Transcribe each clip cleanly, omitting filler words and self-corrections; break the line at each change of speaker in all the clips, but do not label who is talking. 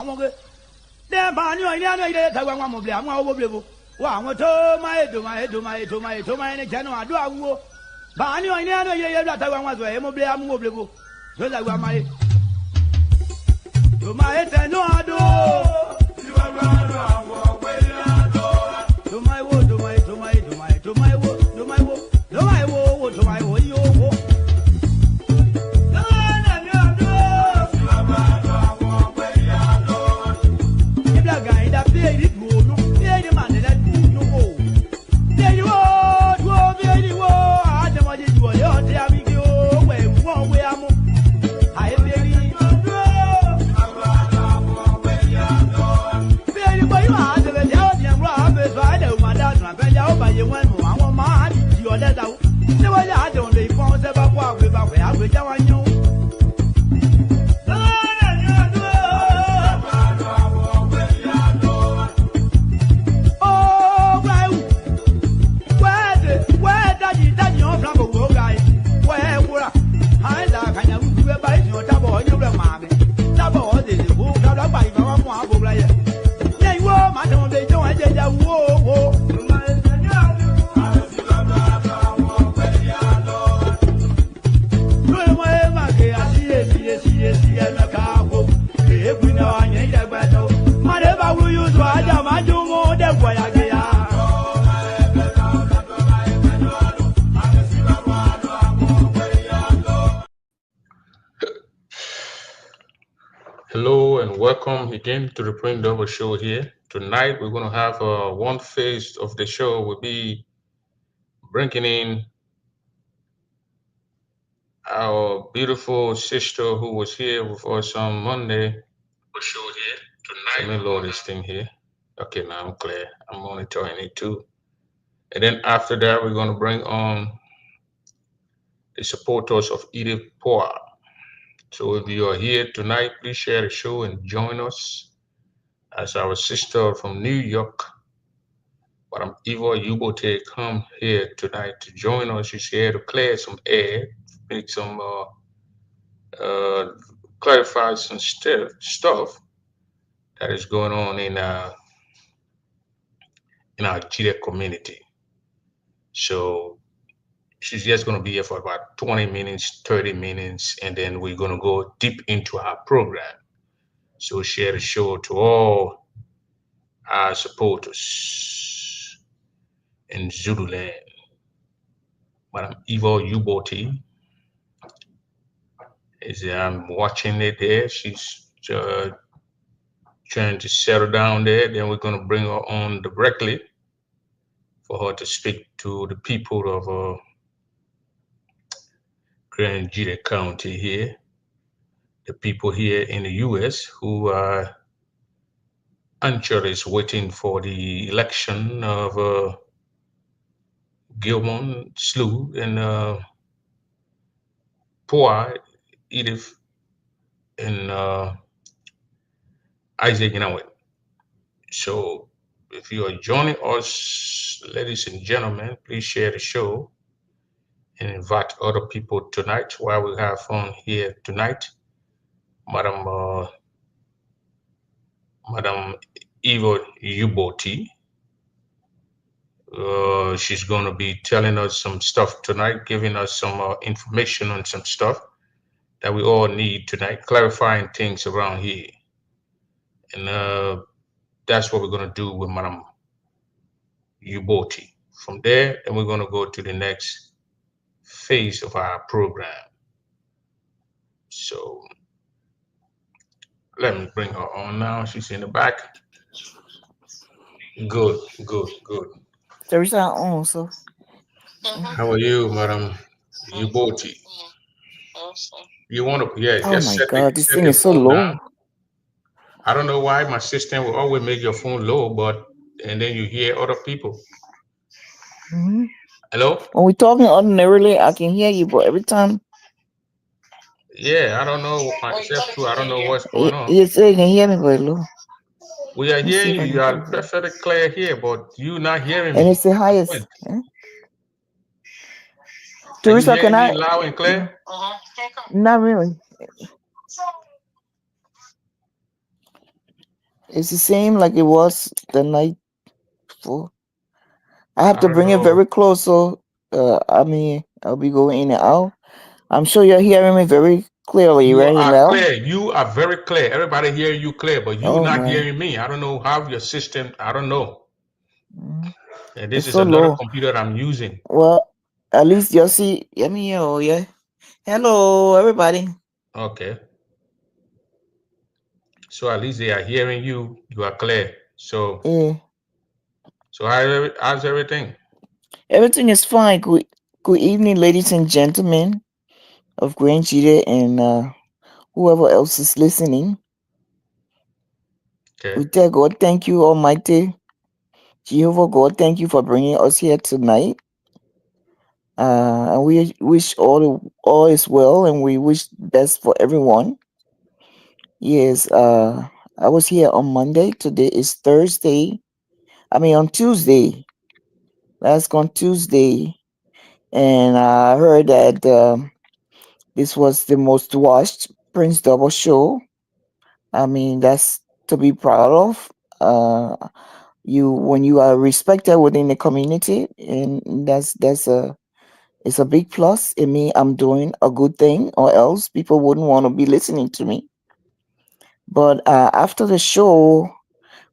Then Banu, I know one more blame. Wow, to my general. Do Banu, I know that one was a mobile. So that one my to my head, no, I do. To my wood, to my wood, to my wood, to my wood, to my wood, you.
Hello and welcome again to the Print Double Show here. Tonight we're going to have one phase of the show. We'll be bringing in our beautiful sister who was here with us on Monday. Show here tonight. Let me load this thing here. Okay, now I'm clear. I'm monitoring it too. And then after that, we're going to bring on the supporters of Edith Poah. So if you are here tonight, please share the show and join us as our sister from New York, Madam Eva Yubote, come here tonight to join us. She's here to clear some air, make some, clarify some stuff that is going on in our Nigeria community. So she's just going to be here for about 20 minutes, 30 minutes, and then we're going to go deep into our program. So share the show to all our supporters in Zululand. Madam Eva Yubote is I'm watching it there. She's trying to settle down there. Then we're going to bring her on directly for her to speak to the people of Grand Jita County here, the people here in the U.S. who are anxiously waiting for the election of Gilmore, Slew, and Poah, Edith, and Isaac Inouye. So if you are joining us, ladies and gentlemen, please share the show and invite other people tonight while we have fun here tonight. Madam Eva Yubote. She's going to be telling us some stuff tonight, giving us some information on some stuff that we all need tonight, clarifying things around here. And that's what we're going to do with Madam Yubote. From there, then we're going to go to the next phase of our program. So let me bring her on now. She's in the back. Good.
Teresa on, so.
How are you, Madam Yubote? You want to, yeah.
Oh my God, this thing is so low.
Down. I don't know why my system will always make your phone low, and then you hear other people.
Mm-hmm.
Hello?
When we're talking ordinarily, I can hear you, but every time.
Yeah, I don't know myself too. I don't know what's going on.
You say you can hear me, but low.
We are hearing you. You are perfectly clear here, but you're not hearing me.
And it's the highest. Teresa, can I?
Loud and clear?
Not really. It's the same like it was the night before. I have
I
to
don't
bring it
know.
very close, so I mean I'll be going in and out. I'm sure you're hearing me very clearly,
You
right
are
now?
clear. You are very clear. Everybody hear you clear, but you
Oh
not
my,
hearing me. I don't know how your system. I don't know.
mm,
And this
it's
is
so
another
low.
computer I'm using.
Well, at least you see, hear me, oh yeah. Hello, everybody.
Okay. So at least they are hearing you. You are clear. So
Yeah,
how's everything?
everything is fine. Good evening, ladies and gentlemen of Grand Cheetah and whoever else is listening.
Okay.
We tell God, thank you, Almighty Jehovah God, thank you for bringing us here tonight. And we wish all is well, and we wish best for everyone. Yes, I was here on Monday. Today is Thursday. I mean on Tuesday. Last gone Tuesday, and I heard that this was the most watched Prince Double show. I mean that's to be proud of. You when you are respected within the community, and that's a it's a big plus. It means I'm doing a good thing, or else people wouldn't want to be listening to me. But after the show,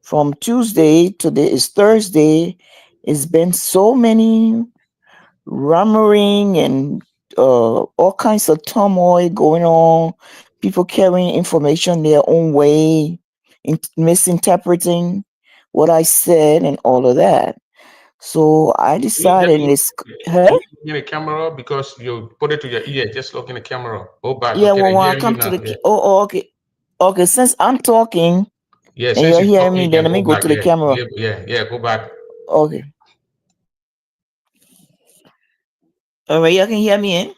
from Tuesday, today is Thursday, it's been so many rummering and all kinds of turmoil going on, people carrying information their own way, misinterpreting what I said, and all of that. So I
Can you
decided this, huh?
can you look in the camera because you put it to your ear? Just look in the camera. Go back.
Yeah,
Okay,
well,
they're
when I
hearing you
come to
now.
the,
Yeah.
okay, okay, since I'm talking
Yeah.
and
Since
you're
you're
hearing
talking,
me,
you
then
can
let me
go
go
back.
to the
Yeah.
camera.
Yeah. Yeah. Yeah. Go back.
Okay. All right, y'all can hear me, eh?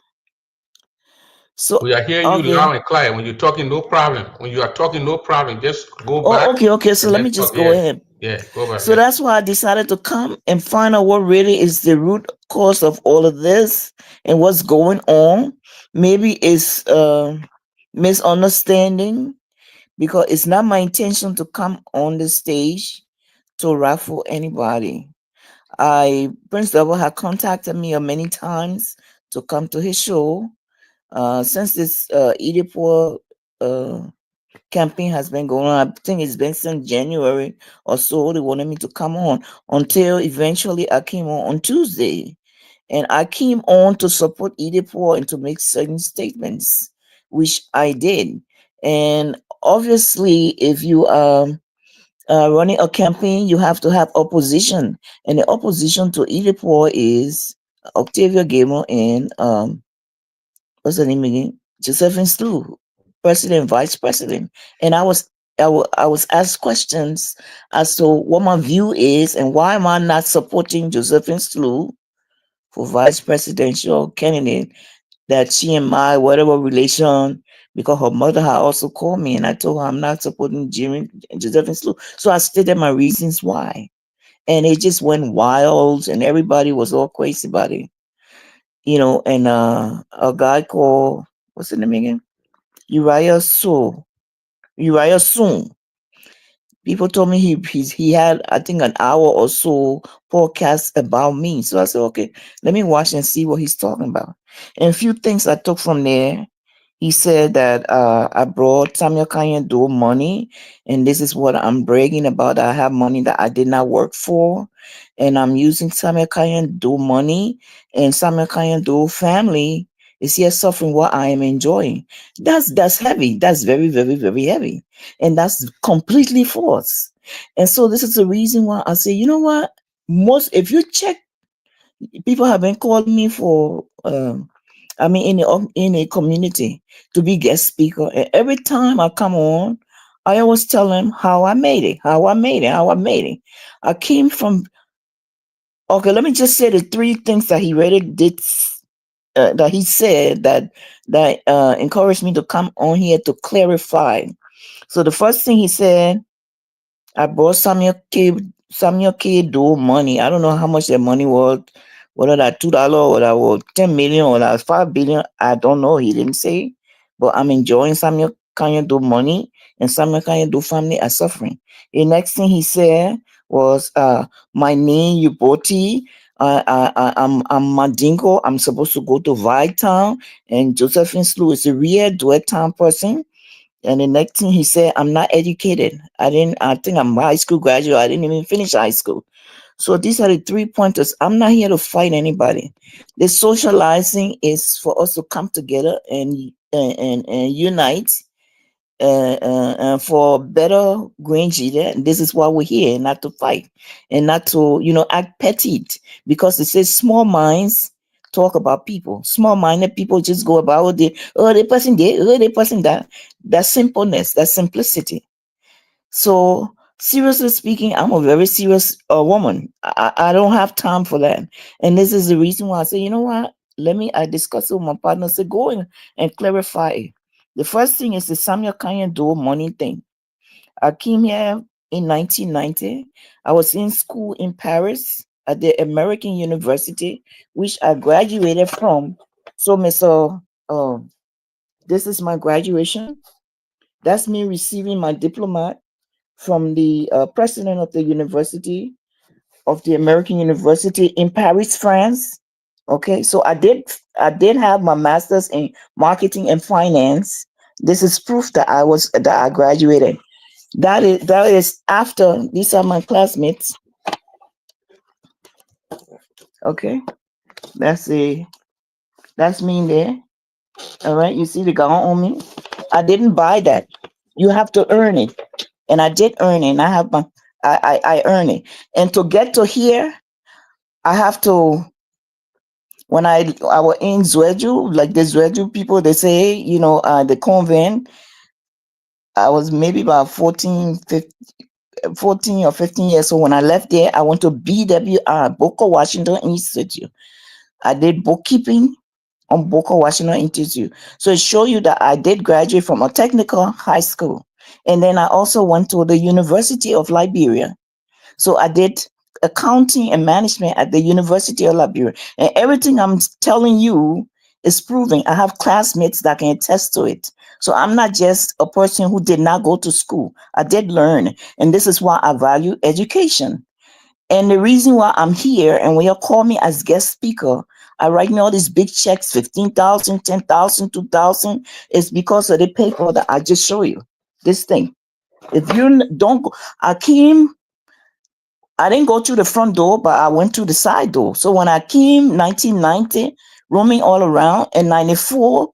So,
We are hearing you
okay.
loud and clear. When you're talking, no problem. When you are talking, no problem. Just go back
Oh, okay, okay. So
and
let
then
me just
talk.
go
Yeah.
ahead.
Yeah. Go back.
So
Yeah.
that's why I decided to come and find out what really is the root cause of all of this and what's going on. Maybe it's misunderstanding because it's not my intention to come on the stage to raffle anybody. Prince Double had contacted me many times to come to his show. Since this Edith uh, campaign has been going on, I think it's been since January or so. They wanted me to come on until eventually I came on Tuesday, and I came on to support Edith and to make certain statements, which I did. And obviously, if you running a campaign, you have to have opposition, and the opposition to Idipor is Octavia Gamer and what's the name again? Josephine Slew, president, vice president, and I was asked questions as to what my view is and why am I not supporting Josephine Slew for vice presidential candidate, that she and my whatever relation, because her mother had also called me and I told her I'm not supporting Jimmy Josephine Slew. So I stated my reasons why. And it just went wild and everybody was all crazy about it. And a guy called, what's his name again? Uriah Soon. Uriah Soon. People told me he had, I think, an hour or so podcast about me. So I said, okay, let me watch and see what he's talking about. And a few things I took from there. He said that I brought Samuel Kanye do money, and this is what I'm bragging about. I have money that I did not work for, and I'm using Samuel Kanye do money, and Samuel Kanye do family is here suffering what I am enjoying. That's heavy. That's very, very, very heavy, and that's completely false. And so this is the reason why I say, you know what? Most if you check, people have been calling me for I mean in a community to be guest speaker, and every time I come on I always tell them how I made it, how I made it. I came from, okay, let me just say the three things that he really did, that he said that encouraged me to come on here to clarify. So the first thing he said, I bought Samuel K. Do money. I don't know how much that money was, whether that $2 or that was 10 million or that was 5 billion. I don't know. He didn't say. But I'm enjoying Samuel Kanye Do money. and Samuel Kanyado family are suffering. The next thing he said was, my name Yuboti. I'm Mandingo. I'm supposed to go to Town, and Josephine Slew is a real Duet Town person. And the next thing he said, I'm not educated. I think I'm a high school graduate. I didn't even finish high school. So these are the 3 pointers. I'm not here to fight anybody. The socializing is for us to come together and unite for better Grange. This is why we're here, not to fight and not to, act petty, because it says small minds talk about people. Small minded people just go about the person there, the person that. That simpleness, that simplicity. So seriously speaking, I'm a very serious woman. I don't have time for that. And this is the reason why I say, you know what? I discuss it with my partner. Say, go in and clarify it. The first thing is the Samuel Kanyado money thing. I came here in 1990. I was in school in Paris at the American University, which I graduated from. So, Mr. This is my graduation. That's me receiving my diploma from the president of the university, of the American University in Paris, France. Okay, so I did have my master's in marketing and finance. This is proof that I graduated. That is after. These are my classmates. Okay, that's me in there. All right, you see the gown on me. I didn't buy that. You have to earn it, and I did earn it. And I earn it, and to get to here, I have to. When I was in Zweju, like the Zweju people, they say, the convent. I was maybe about 14 or 15 years old when I left there. I went to BWR, Boca Washington Institute. I did bookkeeping on Boca Washington Institute. So it shows you that I did graduate from a technical high school. And then I also went to the University of Liberia. So I did accounting and management at the University of Liberia. And everything I'm telling you is proving. I have classmates that can attest to it. So I'm not just a person who did not go to school. I did learn. And this is why I value education. And the reason why I'm here, and when you call me as guest speaker, I write me all these big checks, 15,000, 10,000, 2,000, is because of the paper that I just show you. This thing. If you don't go, I didn't go through the front door, but I went through the side door. So when I came 1990, roaming all around, and 94,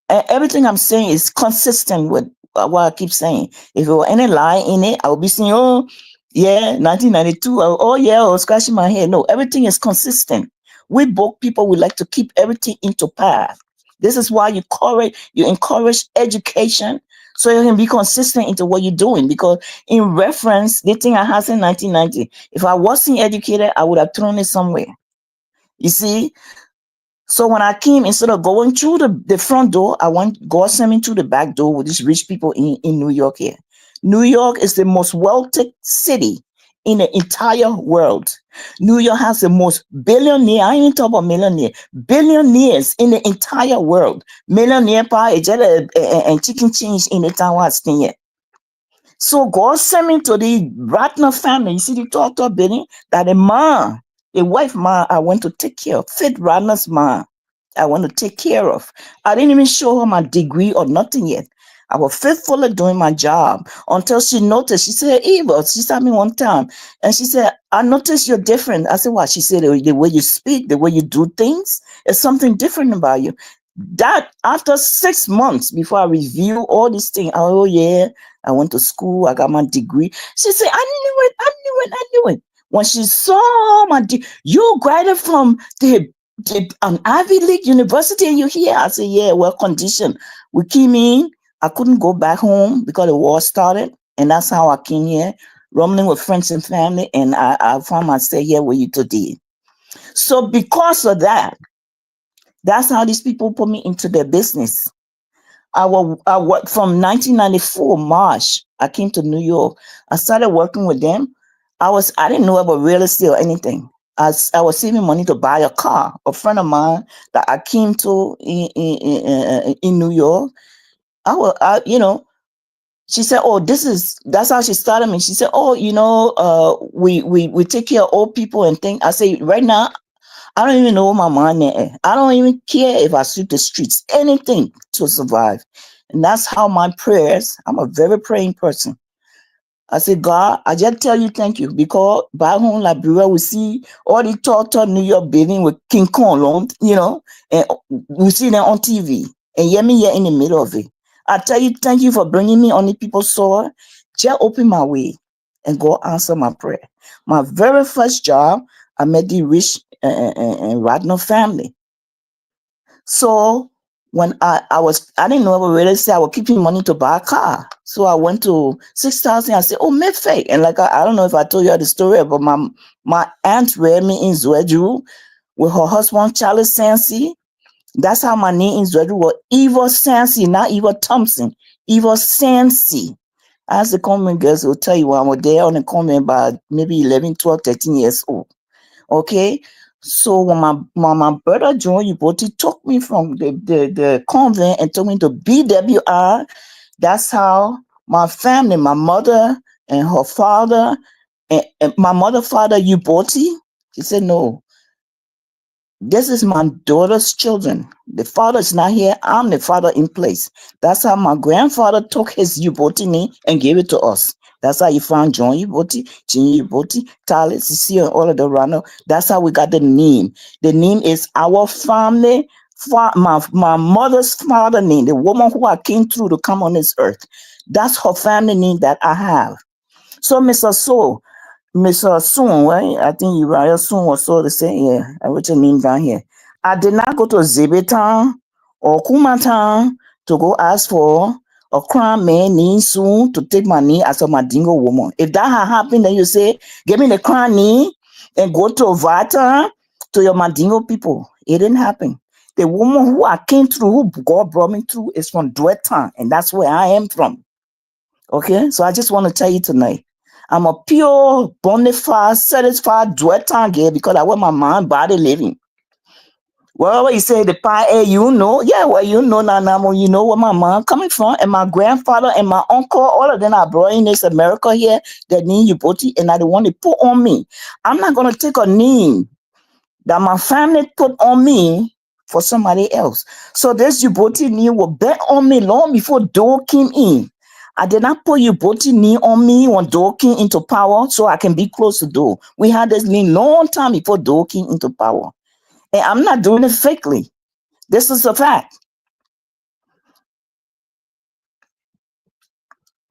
everything I'm saying is consistent with what I keep saying. If there were any lie in it, I would be saying, oh, yeah, 1992. Oh, yeah, I was scratching my head. No, everything is consistent. We both people would like to keep everything into path. This is why you encourage education so you can be consistent into what you're doing. Because in reference, the thing I had in 1990, if I wasn't educated, I would have thrown it somewhere. You see? So when I came, instead of going through the front door, God sent me to the back door with these rich people in New York here. New York is the most wealthy city in the entire world. New York has the most billionaire, I ain't even talking about millionaire, billionaires in the entire world. Millionaire power and chicken change in the town was here. So God sent me to the Ratner family. You see the talk building that the wife man, I went to take care of. Fit Ratner's man, I want to take care of. I didn't even show her my degree or nothing yet. I was faithfully doing my job until she noticed. She said, Eva, she saw me one time. And she said, I noticed you're different. I said, what? She said, the way you speak, the way you do things, is something different about you. That after 6 months before I review all these things, oh yeah, I went to school, I got my degree. She said, I knew it. When she saw my you graduated from the Ivy League University and you here? I said, yeah, well conditioned. We came in, I couldn't go back home because the war started. And that's how I came here, roaming with friends and family. And I found myself here with you today. So because of that, that's how these people put me into their business. I worked from 1994 March. I came to New York. I started working with them. I didn't know about real estate or anything. I was saving money to buy a car. A friend of mine that I came to in New York. She said, "Oh, that's how she started me." She said, "Oh, we take care of old people and things." I say, "Right now, I don't even know what my money is. I don't even care if I sweep the streets, anything to survive." And that's how my prayers. I'm a very praying person. I say, God, I just tell you thank you because back home, Liberia, we see all the tall New York building with King Kong on, and we see them on TV. And yet me here in the middle of it. I tell you, thank you for bringing me on the people's soil. Just open my way and God answer my prayer. My very first job, I met the rich and Radnor family. So when I didn't know what really say I was keeping money to buy a car. So I went to 6,000. I said, "Oh, Medfay." And like I don't know if I told you the story, but my aunt reared me in Zweju with her husband Charlie Sansi. That's how my name in Zweju was Eva Sansi, not Eva Thompson. Eva Sansi. As the comment girls will tell you, when I was there on the comment by maybe 11, 12, 13 years old. Okay. So when my brother John Uboti took me from the convent and took me to BWR, that's how my family, my mother and her father, and my mother, father Uboti, he said, "No, this is my daughter's children. The father is not here. I'm the father in place." That's how my grandfather took his Uboti name and gave it to us. That's how you found John Uboti, Jean Uboti, Talis, Sisi, and all of the Rano. That's how we got the name. The name is our family, my mother's father name, the woman who I came through to come on this earth. That's her family name that I have. So, Mr. Soon, right? I think you are Soon was so the same. Yeah, I wrote your name down here. I did not go to Zebetown or Kumatown to go ask for a crown man named Soon to take my name as a Mandingo woman. If that had happened, then you say, "Give me the crown name and go to Vata to your Mandingo people." It didn't happen. The woman who I came through, who God brought me through, is from Dwetan, and that's where I am from. Okay, so I just want to tell you tonight, I'm a pure, bona fide, satisfied Dwetan girl because I want my mind, body living. Well, you say the pie, you know, yeah, well, you know, Nanamo, you know where my mom coming from, and my grandfather and my uncle, all of them are brought in this America here, that name Uboti, and I the one they put on me. I'm not gonna take a name that my family put on me for somebody else. So this Uboti name was bet on me long before Doe came in. I did not put Uboti name on me when Doe came into power so I can be close to Doe. We had this name long time before Doe came into power. And I'm not doing it fakely. This is a fact.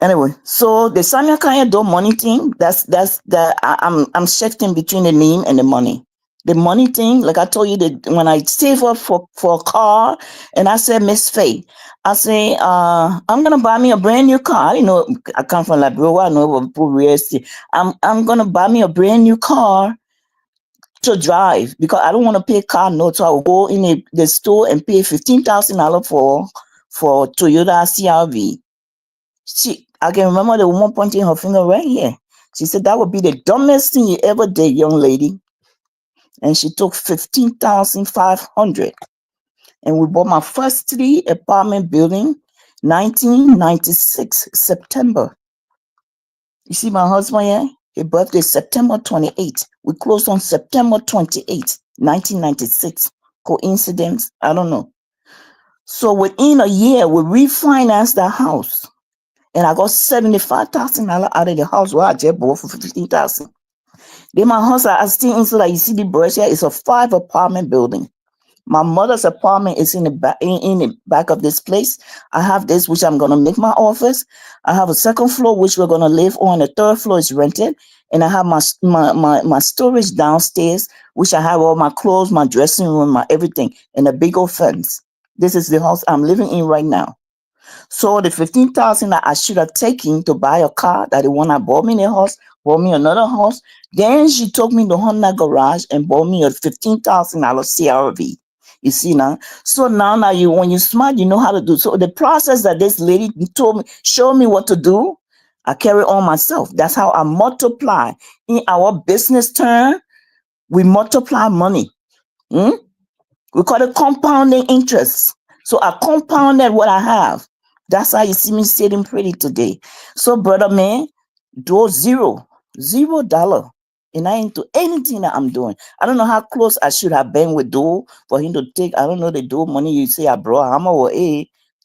Anyway, so the Samuel Kanye Do money thing, that's the I'm shifting between the name and the money. The money thing, like I told you, that when I save up for a car, and I said, "Miss Faye, I say, I'm gonna buy me a brand new car." You know, I come from Liberia, I know what people real estate. I'm gonna buy me a brand new car to drive because I don't want to pay car note. So I will go in the store and pay $15,000 for Toyota CRV. I can remember the woman pointing her finger right here. She said, "That would be the dumbest thing you ever did, young lady." And she took 15,500. And we bought my first 3-apartment building, 1996, September. You see my husband here? His birthday September 28th. We closed on September 28th, 1996. Coincidence? I don't know. So within a year, we refinanced the house. And I got $75,000 out of the house where I just bought for $15,000. Then my house, I still inside, like you see the brush here, it's a 5-apartment building. My mother's apartment is in the back of this place. I have this, which I'm gonna make my office. I have a second floor, which we're gonna live on. The third floor is rented, and I have my storage downstairs, which I have all my clothes, my dressing room, my everything, and a big old fence. This is the house I'm living in right now. So the 15,000 that I should have taken to buy a car, that the one I bought me in the house, bought me another house. Then she took me to Honda garage and bought me a $15,000 CRV. You see now? So now you, when you're smart, you know how to do. So the process that this lady told me, showed me what to do, I carry on myself. That's how I multiply. In our business term, we multiply money. We call it compounding interest. So I compounded what I have. That's how you see me sitting pretty today. So, brother man, do $0. And I ain't into anything that I'm doing. I don't know how close I should have been with Doe for him to take, I don't know, the Doe money you say I brought him or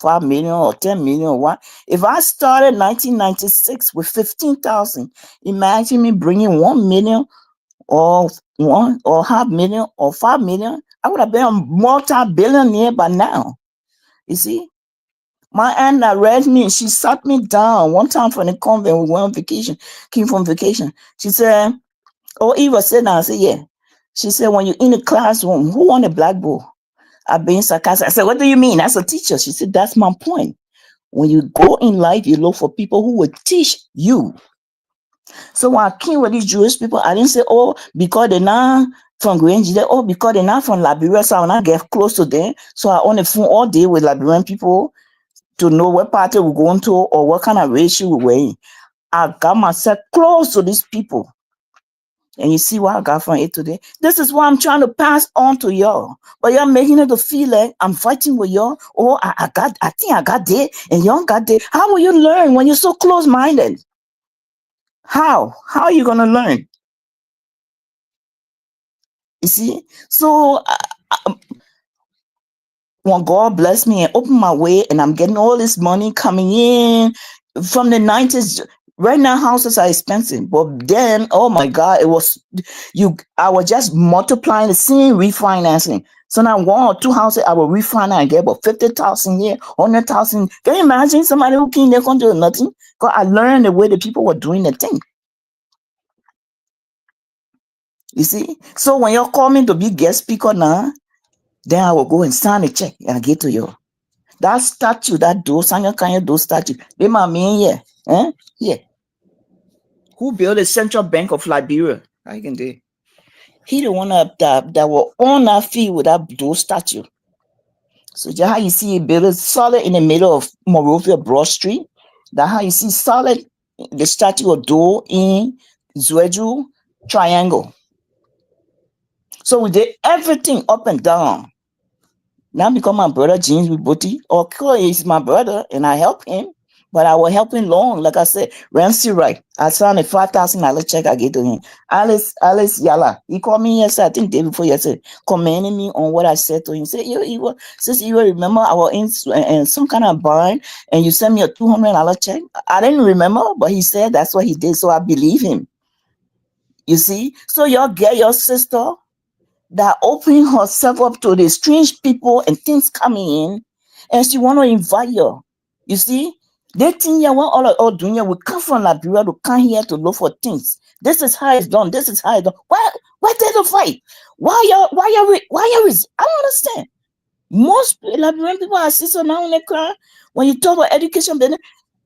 5 million or 10 million or what. If I started 1996 with 15,000, imagine me bringing 1 million or one or half million or 5 million. I would have been a multi-billionaire by now. You see? My aunt that read me, she sat me down one time from the convent. We went on vacation, came from vacation. She said, oh, Eva said that. I said, yeah. She said, when you're in the classroom, who won the blackboard? I've been sarcastic. I said, what do you mean? That's a teacher. She said, that's my point. When you go in life, you look for people who will teach you. So when I came with these Jewish people, I didn't say, oh, because they're not from Grange, oh, because they're not from Liberia, so I will not get close to them. So I on the phone all day with Liberian people to know what party we're going to or what kind of ratio we were in. I got myself close to these people. And you see what I got from it today? This is what I'm trying to pass on to y'all. But y'all making it to feel like I'm fighting with y'all. Oh, I think I got there and y'all got there. How will you learn when you're so close-minded? How? How are you going to learn? You see? So when God bless me and open my way and I'm getting all this money coming in from the 90s. Right now, houses are expensive, but then, oh my God, I was just multiplying the same refinancing. So now 1 or 2 houses, I will refinance and get about 50,000 here, 100,000. Can you imagine somebody who came there can't do nothing? Because I learned the way the people were doing the thing. You see? So when you call me to be guest speaker now, then I will go and sign a check and I get to you. That statue, that Sanya Kanye Do statue, they my mean here. Here. Who built the Central Bank of Liberia? I can do. He the one that were on that field with that Do statue. So just how you see it built solid in the middle of Monrovia Broad Street. That's how you see solid the statue of Do in Zweju Triangle. So we did everything up and down. Now because my brother James Wibuti, okay, he's my brother and I help him, but I will help him long. Like I said, Ramsey Wright, I signed a $5,000 check I gave to him. Alice Yala, he called me yesterday, I think day before yesterday, commending me on what I said to him. He said, you remember I was in some kind of bind and you sent me a $200 check? I didn't remember, but he said that's what he did, so I believe him. You see? So y'all get your sister that opening herself up to the strange people and things coming in, and she want to invite you. You see, they think you want all doing. We come from Liberia to come here to look for things. This is how it's done. This is how it's done. Why did you fight? Why you? I don't understand. Most Liberian people are sitting now in the car when you talk about education. Then,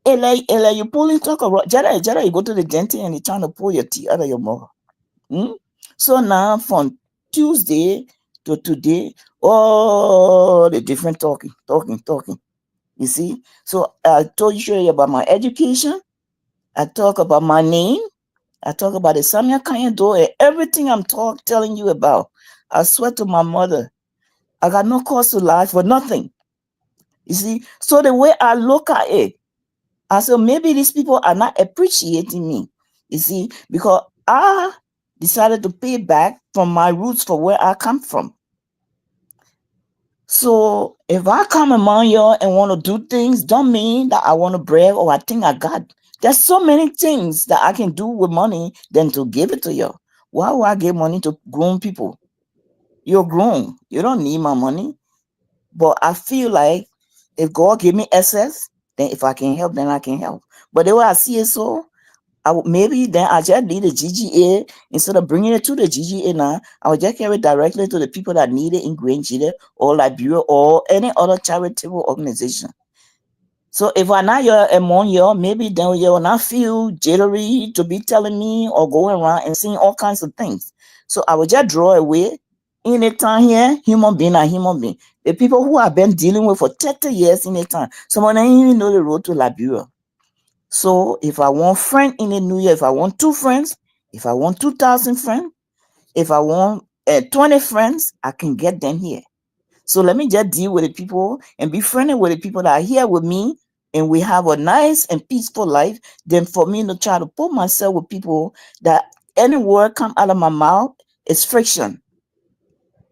you pulling talk about Jada, you go to the dentist and you're trying to pull your teeth out of your mouth. So now from Tuesday to today, all the different talking. You see? So I told you about my education. I talk about my name. I talk about the Samia Kanye Do and everything I'm telling you about. I swear to my mother, I got no cause to lie for nothing. You see? So the way I look at it, I said, maybe these people are not appreciating me. You see? Because I decided to pay back from my roots for where I come from. So if I come among you and want to do things, don't mean that I want to brag or I think I got. There's so many things that I can do with money than to give it to you. Why would I give money to grown people? You're grown. You don't need my money. But I feel like if God give me access, then if I can help, then I can help. But the way I see it, so maybe then I just need a GGA instead of bringing it to the GGA now. I will just carry it directly to the people that need it in Grange or Liberia or any other charitable organization. So if I'm not among you, maybe then you will not feel jittery to be telling me or going around and seeing all kinds of things. So I will just draw away. In a time here, human being are human being. The people who I've been dealing with for 30 years in a time, someone don't even know the road to Liberia. So if I want friend in the new year, if I want 2 friends, if I want 2,000 friends, if I want 20 friends, I can get them here. So let me just deal with the people and be friendly with the people that are here with me and we have a nice and peaceful life than for me to try to put myself with people that any word come out of my mouth is friction.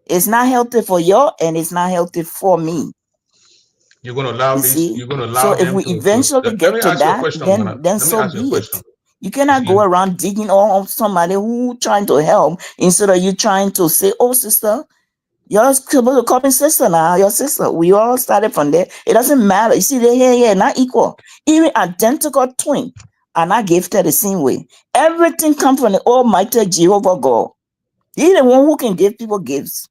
It's not healthy for you and it's not healthy for me.
You're gonna allow
You
this.
see?
You're gonna
So
allow
if
them
we
to.
eventually
Let
get
me
to
ask you a
that,
question, Mona.
then
Let me
so
ask you a
be it.
question.
You
If
cannot go
you
around digging on somebody who trying to help instead of you trying to say, "Oh, sister, you're supposed to call me sister now. Your sister." We all started from there. It doesn't matter. You see, they're here, not equal. Even identical twin are not gifted the same way. Everything comes from the Almighty Jehovah God. He's the one who can give people gifts.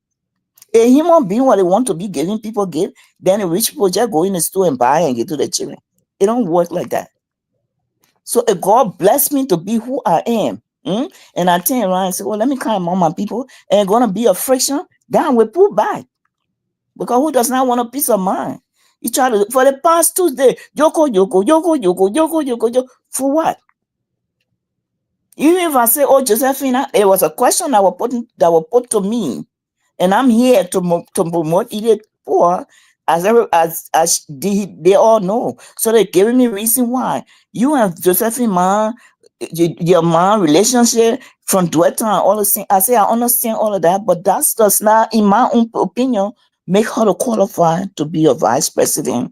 A human being, what they want to be giving people gifts, then the rich people just go in the store and buy and give to the children. It don't work like that. So if God bless me to be who I am, and I turn around and say, "Well, let me call among my people," and it's gonna be a friction, then we pull back. Because who does not want a peace of mind? You try to for the past 2 days, yoko. For what? Even if I say, "Oh, Josephina," it was a question that was put to me, and I'm here to promote Edith Poah as they all know. So they're giving me reason why you and Josephine man, your man relationship from Duetta and all the things. I say I understand all of that, but that does not, in my own opinion, make her to qualify to be a vice presidential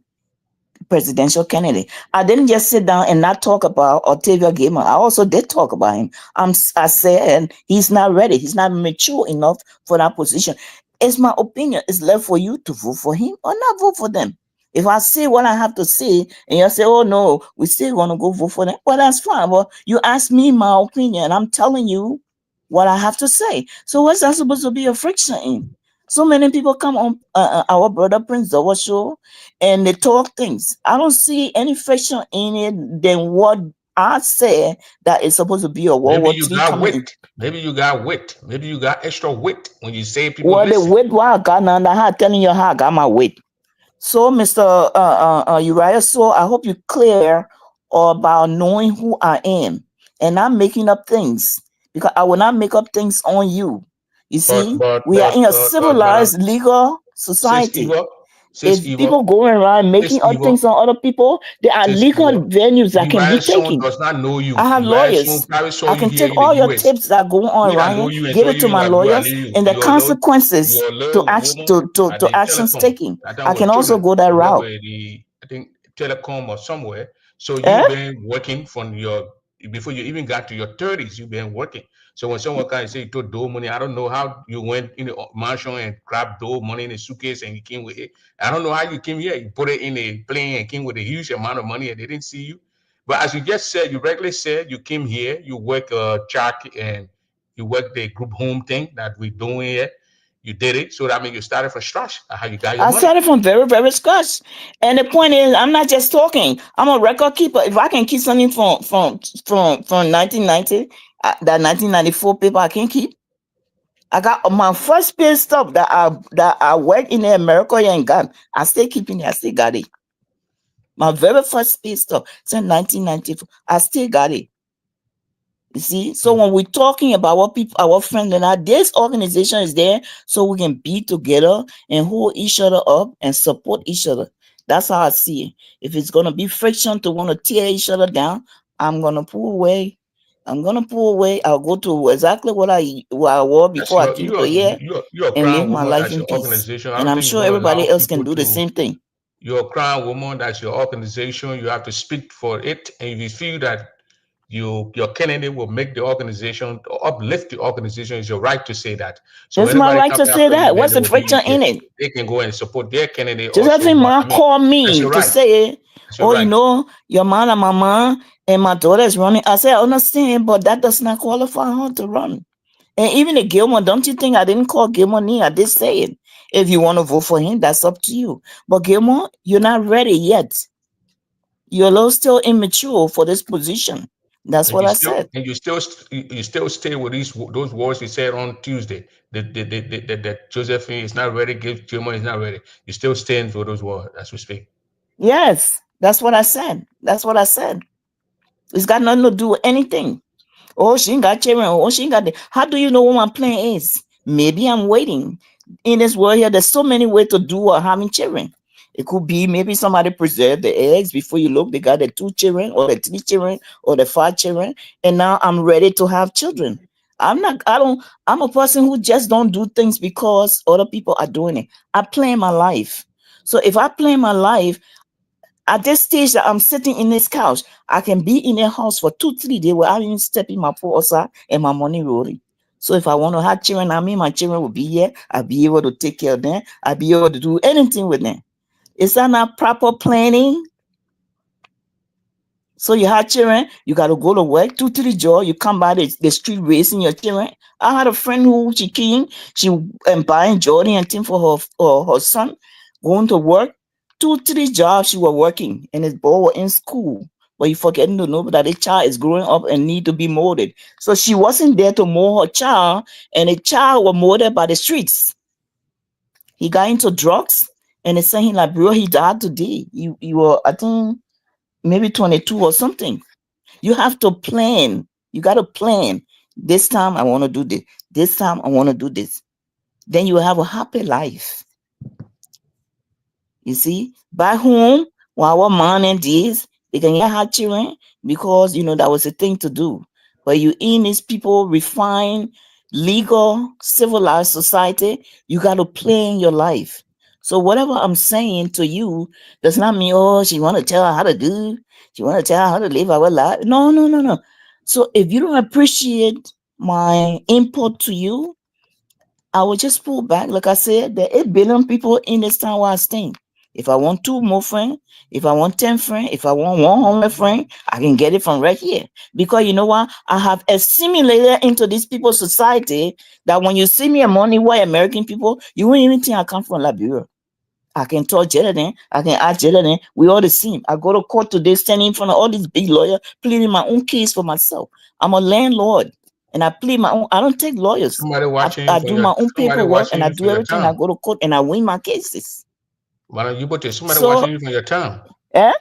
candidate. I didn't just sit down and not talk about Octavia Gamer. I also did talk about him. I said he's not ready. He's not mature enough for that position. It's my opinion. It's left for you to vote for him or not vote for them. If I say what I have to say and you say, "Oh no, we still gonna go vote for them," well, that's fine. Well, you ask me my opinion. I'm telling you what I have to say. So what's that supposed to be a friction in? So many people come on our brother Prince Dowa show and they talk things. I don't see any friction in it than what I said that is supposed to be a World
maybe
War
you
Three
got
coming in.
wit. Maybe you got wit. Maybe you got extra wit. When you say people
Well, the
listen.
weight why I got now, I telling you how I got my weight. So, Mr. Uriah, so I hope you're clear about knowing who I am and not making up things because I will not make up things on you. You
But
see,
but
we are
but
in a
but but Madam,
civilized legal
sis
society.
Eva, sis
If
Eva,
people going around
sis
making up
Eva,
things on other people, there are
sis
legal
Eva.
venues that can be
Uriah son
taken.
does not know
I
you.
have
Uriah son
lawyers.
probably saw
I
you
can
here
take
in the
all your
US.
tips that go on
We that
around
know
here,
you and
give
saw
it
you
to my
you are
lawyers,
little
and the consequences
you're a
to
little
action
woman
to
at the
actions
telecom.
taken.
That time
I
was
can also
children.
go that
You work
route.
with the I think telecom or somewhere. So you've
Eh?
been working from your before you even got to your 30s, you've been working. So when someone can say you took dough money, I don't know how you went in the mansion and grabbed dough money in a suitcase and you came with it. I don't know how you came here. You put it in a plane and came with a huge amount of money and they didn't see you. But as you just said, you regularly said you came here, you work track and you work the group home thing that we're doing here. You did it. So that means you started from scratch. How you got your
I
money.
started from very, very scratch. And the point is, I'm not just talking. I'm a record keeper. If I can keep something from 1990, that 1994 paper I can keep. I got my first pay stub that I worked in America and got. I still keeping it. I still got it. My very first pay stub since 1994. I still got it. You see, so
Hmm.
when we're talking about what people, our friends, and this organization is there so we can be together and hold each other up and support each other. That's how I see it. If it's gonna be friction to want to tear each other down, I'm gonna pull away. I'm gonna pull away. I'll go to exactly what I was
Yes,
before I came to here
you're a
and live
crown
my
woman.
life
That's
in
your
peace.
organization. I
And
don't
I'm
think you're
sure
gonna
everybody
allow
else can
people
do the
to.
same thing.
You're a crown woman. That's your organization. You have to speak for it. And if you feel that your candidate will make the organization or uplift the organization, it's your right to say that. So
It's my
anybody
right
comes
to say
after you,
that.
then
What's
they
the
will
friction
be
in it?
they can go and support their candidate also.
Josephine
But
ma
I mean,
called
that's
me
your
to
right.
say,
That's your
"Oh,
right.
your man and my mom and my daughter is running." I said, "I understand, but that does not qualify her to run." And even the Gilmore, don't you think I didn't call Gilmore name? I did say it. If you want to vote for him, that's up to you. But Gilmore, you're not ready yet. You're a little still immature for this position. That's
And
what
you
I
still
said.
and you still stay with those words you said on Tuesday. That Josephine is not ready, give Juma is not ready. You still stand for those words as we speak.
Yes, that's what I said. That's what I said. It's got nothing to do with anything. Oh, she ain't got children. Oh, she ain't got the. How do you know what my plan is? Maybe I'm waiting. In this world here, there's so many ways to do or having children. It could be maybe somebody preserved the eggs before you look. They got the 2 children or the 3 children or the 5 children, and now I'm ready to have children. I'm not. I don't. I'm a person who just don't do things because other people are doing it. I plan my life. So if I plan my life at this stage that I'm sitting in this couch, I can be in a house for 2, 3 days without even stepping my foot outside and my money rolling. So if I want to have children, I mean my children will be here. I'll be able to take care of them. I'll be able to do anything with them. Is that not proper planning? So you had children, you got to go to work, 2, 3 jobs, you come by the street raising your children. I had a friend who she came, she buying Jordan and thing for her son, going to work, 2, 3 jobs she was working, and his boy was in school. But you forgetting to know that the child is growing up and need to be molded. So she wasn't there to mold her child, and the child was molded by the streets. He got into drugs, and they sent him like, bro, he died today. You were, I think, maybe 22 or something. You have to plan. You got to plan. This time I want to do this. This time I want to do this. Then you will have a happy life. You see, back home, while our mom and this, they can get had children because that was a thing to do. But you in these people refined, legal, civilized society, you got to plan your life. So whatever I'm saying to you does not mean, oh, she want to tell her how to do. She want to tell her how to live our life. No, no, no, no. So if you don't appreciate my input to you, I will just pull back. Like I said, there are 8 billion people in this town where I stay. If I want 2 more friends, if I want 10 friends, if I want 100 friends, I can get it from right here. Because you know what? I have assimilated into these people's society that when you see me among the white American people, you won't even think I come from Liberia. I can talk Jeremy. I can ask Jeremy. We all the same. I go to court today, standing in front of all these big lawyers, pleading my own case for myself. I'm a landlord, and I plead my own. I don't take lawyers.
Somebody watching you
I
from
do
your
my own
somebody
paperwork,
watching
and I
you
do
from your
everything. I
town.
go to court, and I win my cases.
Why don't you put this? Somebody
So,
watching you from your town.
eh,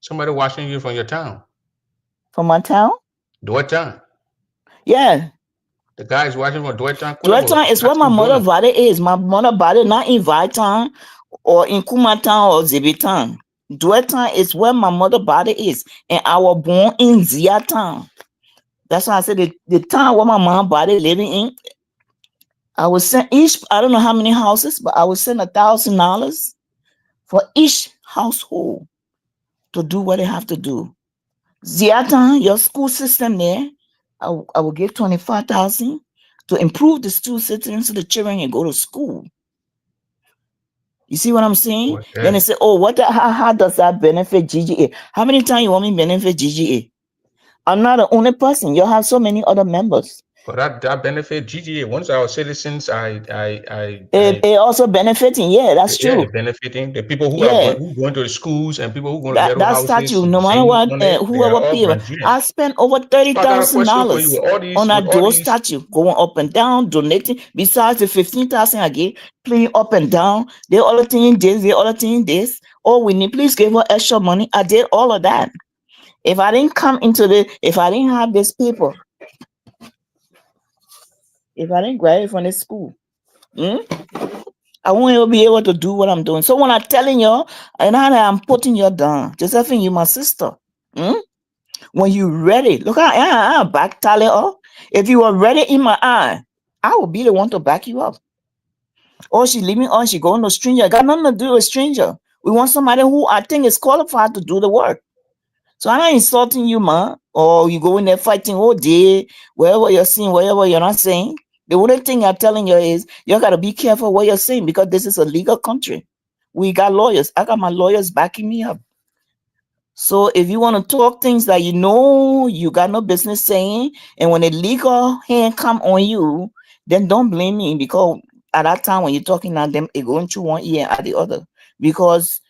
Somebody watching you from your town.
from my town,
Dwet town.
yeah.
The guy is watching from Dwet town.
Dueton is where
That's
my
who
mother
doing.
body is. My mother body not in Viton or in Kumatan or Zibitan. Dueton is where my mother body is, and I was born in Ziatan. That's why I said the town where my mom body living in. I was sent each. I don't know how many houses, but I was send $1,000 for each household to do what they have to do. Ziatan, your school system there, I will give 25,000 to improve the school system so the children can go to school. You see what I'm saying?
What
Then they
that?
say, "Oh, how does that benefit GGA? How many times you want me benefit GGA? I'm not the only person. You have so many other members.
But that benefit GGA. Once our citizens,
It also benefiting. Yeah, that's
yeah,
true.
benefiting the people who are
Yeah,
who going to the schools and people who going to
that
ghetto
statue.
houses,
No matter
same
what,
money. They are
whoever
all
pay,
Nigerians.
I spent over thirty
So I got a
thousand
question for you.
dollars on
With
that
all
dual
these,
statue, going up and down, donating. Besides the 15,000 I gave, playing up and down. They other thing this, the other thing this. Oh, we need please give her extra money. I did all of that. If I didn't if I didn't have this paper, if I didn't graduate from this school, hmm, I won't even be able to do what I'm doing. So when I'm telling you, and I'm putting you down, Josephine, you my sister. Hmm? When you ready, look, I back tally up. If you are ready in my eye, I will be the one to back you up. Or she leaving on, she going to stranger. Got nothing to do with stranger. We want somebody who I think is qualified to do the work. So I'm not insulting you, man. Or you go in there fighting all day, wherever you're saying, wherever you're not saying. The only thing I'm telling you is you gotta be careful what you're saying because this is a legal country. We got lawyers. I got my lawyers backing me up. So if you want to talk things that you know you got no business saying, and when a legal hand come on you, then don't blame me because at that time when you're talking at them, it going through one ear and at the other. Because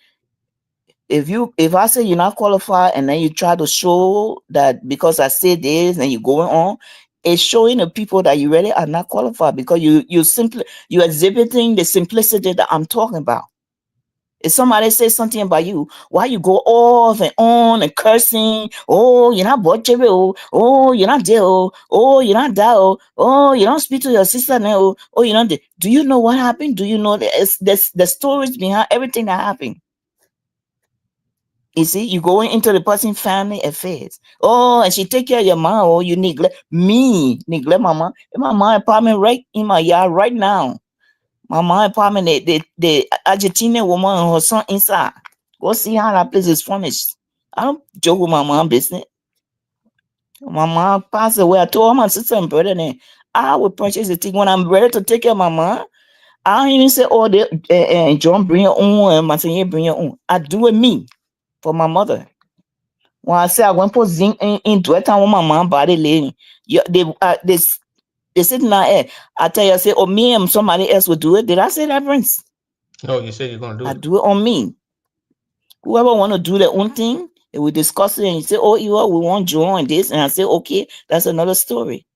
if I say you're not qualified and then you try to show that because I said this and you're going on, it's showing the people that you really are not qualified because you're exhibiting the simplicity that I'm talking about. If somebody says something about you, why you go off and on and cursing? Oh, you're not butchery. Oh, you're not there. Oh, you're not that. Oh, you don't speak to your sister now. Oh, you know. Do you know what happened? Do you know the stories behind everything that happened? You see, you going into the person's family affairs. Oh, and she take care of your mom. Oh, you neglect my mom. In my mom apartment right in my yard right now. My mom apartment, the Argentinian woman and her son inside. Go see how that place is furnished. I don't joke with my mom business. My mom passed away. I told my sister and brother then I will purchase the thing when I'm ready to take care of my mom. I don't even say, oh, John, bring your own, and Martin, bring your own. I do it me for my mother. When I say I went for zinc in do it time when my mom body laying, they sit in our air. I tell you, I say, oh, me and somebody else will do it. Did I say that, Prince?
No, you say you're gonna do
I
it.
do it on me. Whoever want to do their own thing, they will discuss it and you say, oh, we want to join this. And I say, okay, that's another story.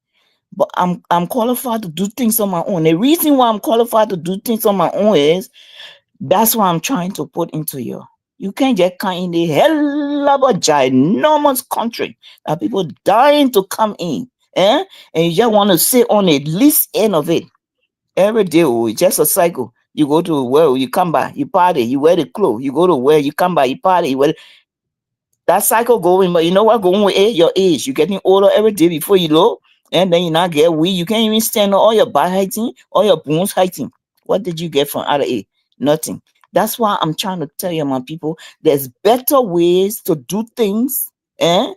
But I'm qualified to do things on my own. The reason why I'm qualified to do things on my own is that's what I'm trying to put into you. You can't just come in the hell of a ginormous country that people dying to come in, and you just want to sit on the least end of it every day. Oh, it's just a cycle. You go to where you come back, you party, you wear the clothes. You go to where you come back, you party, you wear that cycle going. But you know what? Going with your age, you're getting older every day before you know, and then you not get weak. You can't even stand on all your back heighting, all your bones heighting. What did you get from out of it? Nothing. That's why I'm trying to tell you, my people, there's better ways to do things. Eh?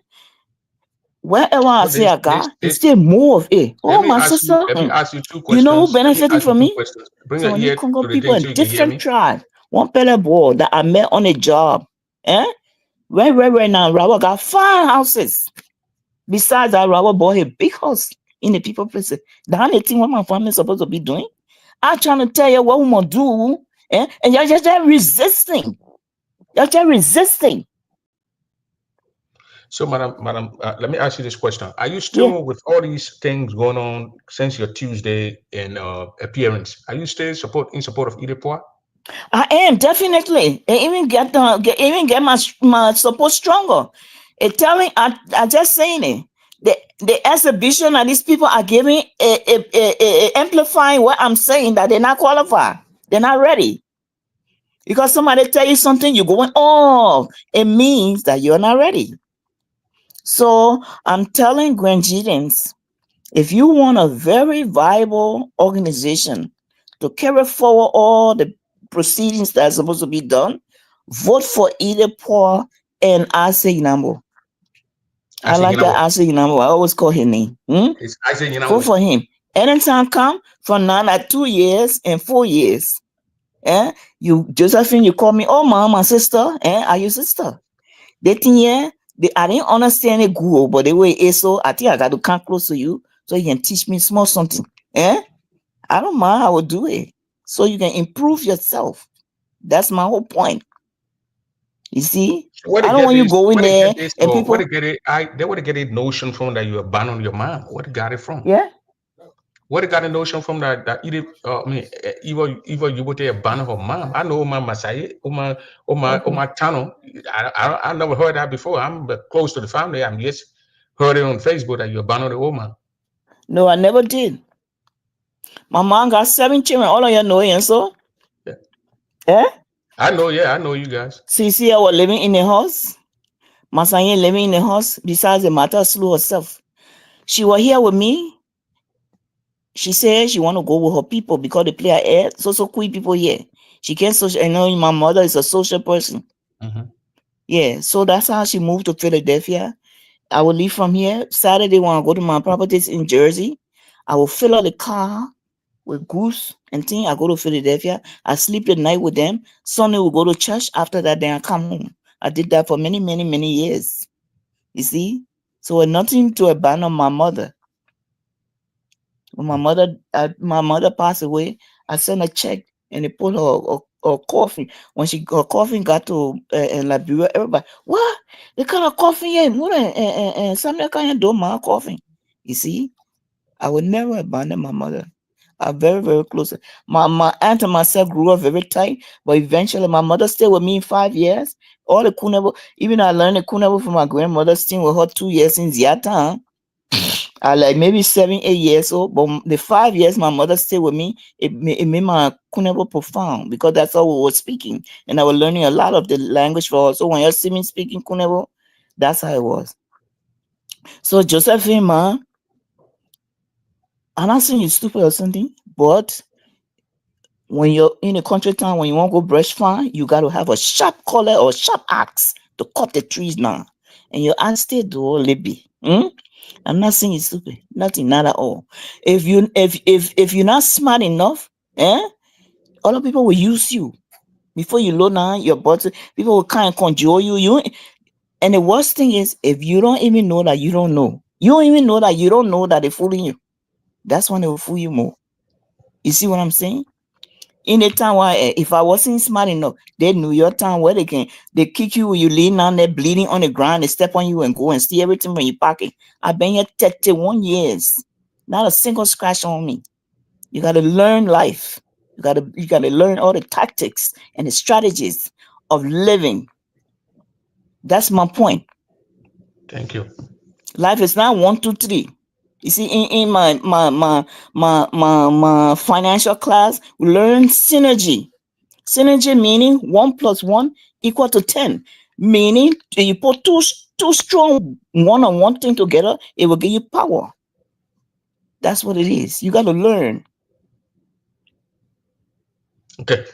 Wherever I
So
say I
this
got, it's
this
still more of it.
let
Oh,
me
my
ask you
sister,
let me ask you two
you know who
questions. Let me
benefiting
ask you
from
two
me?
questions. Bring
So
your
when you
ear
Congo
to the
people
thing so
in
you can hear
different
me.
tribes, one pellet boy that I met on a job, eh? Right now, Rawa got 5 houses. Besides that, Rawa bought a big house in the people place. The only thing what my family is supposed to be doing. I'm trying to tell you what we gonna do, eh? And you're just resisting. You're just resisting.
So, madam, let me ask you this question: are you
Yeah.
still, with all these things going on since your Tuesday in appearance, are you still in support of Edith Poah?
I am definitely. And even get my support stronger. It telling I just saying it. The exhibition that these people are giving amplifying what I'm saying that they're not qualified. They're not ready. Because somebody tell you something, you're going, oh, it means that you're not ready. So I'm telling Grangians, if you want a very viable organization to carry forward all the proceedings that are supposed to be done, vote for either Poah and Ase Inambo.
I
I
say, you
like
know
that
what?
Ase Inambo. I always call his name.
I say, you know
Vote
what?
for him. Anytime come from now at 2 years and 4 years. You Josephine, you call me, oh mom, my sister, are you sister? They think, yeah, I didn't understand it good, but the way it's so, I think I got to come close to you so you can teach me small something. I don't mind, I will do it. So you can improve yourself. That's my whole point. You see?
Where
I
they
don't
get
want you
this?
go in
Where they
there
get this?
and
Or where they
people,
get it? They where they get it notion from that you abandon your mom. Where they got it from?
yeah.
Where they got the notion from that Edith? I mean, even you would abandon her mom. I know my Masai,
Okay.
my Tano. I never heard that before. I'm close to the family. I'm just heard it on Facebook that you abandoned the woman.
No, I never did. My mom got 7 children, all of you know it, so
Yeah.
eh?
I know, yeah, I know you guys.
See, I was living in the house. Masanye living in the house besides the matter slew herself. She was here with me. She said she want to go with her people because they play her air. So cool people here. She can't social. I know my mother is a social person.
Hmm.
Yeah, so that's how she moved to Philadelphia. I will leave from here Saturday when I go to my properties in Jersey. I will fill up the car with goose and thing. I go to Philadelphia. I sleep the night with them. Sunday we go to church. After that, then I come home. I did that for many, many, many years. You see, so nothing to abandon my mother. When my mother passed away, I sent a check and they put her coffin. When her coffin got to Liberia, everybody, what? The kind of coffin here? What? Something kind of do my coffin. You see, I would never abandon my mother. I'm very, very close. My aunt and myself grew up very tight, but eventually my mother stayed with me 5 years. All the Kunabo, even I learned the Kunabo from my grandmother, staying with her 2 years in Ziata. I like maybe 7, 8 years old, but the 5 years my mother stayed with me, it made my Kunebo profound because that's how we were speaking, and I was learning a lot of the language for her. So when you see me speaking Kunebo, that's how it was. So Josephine, ma, I'm not saying you're stupid or something, but when you're in a country town, when you want to go brush farm, you got to have a sharp collar or sharp axe to cut the trees down. And your axe stay do libby. I'm not saying you're stupid. Nothing, not at all. If you're not smart enough, other people will use you. Before you load down your bottle, people will kind of conjure you. And the worst thing is if you don't even know that you don't know. You don't even know that you don't know that they're fooling you. That's when they will fool you more. You see what I'm saying? In a time where if I wasn't smart enough, they knew your time where they kick you when you lean down there bleeding on the ground, they step on you and go and steal everything from your pocket. I've been here 31 years. Not a single scratch on me. You gotta learn life. You gotta learn all the tactics and the strategies of living. That's my point.
Thank you.
Life is not 1, 2, 3. You see, in my financial class, we learn synergy. Synergy meaning 1 + 1 equal to 10. Meaning you put two strong one on one thing together, it will give you power. That's what it is. You got to learn.
Okay.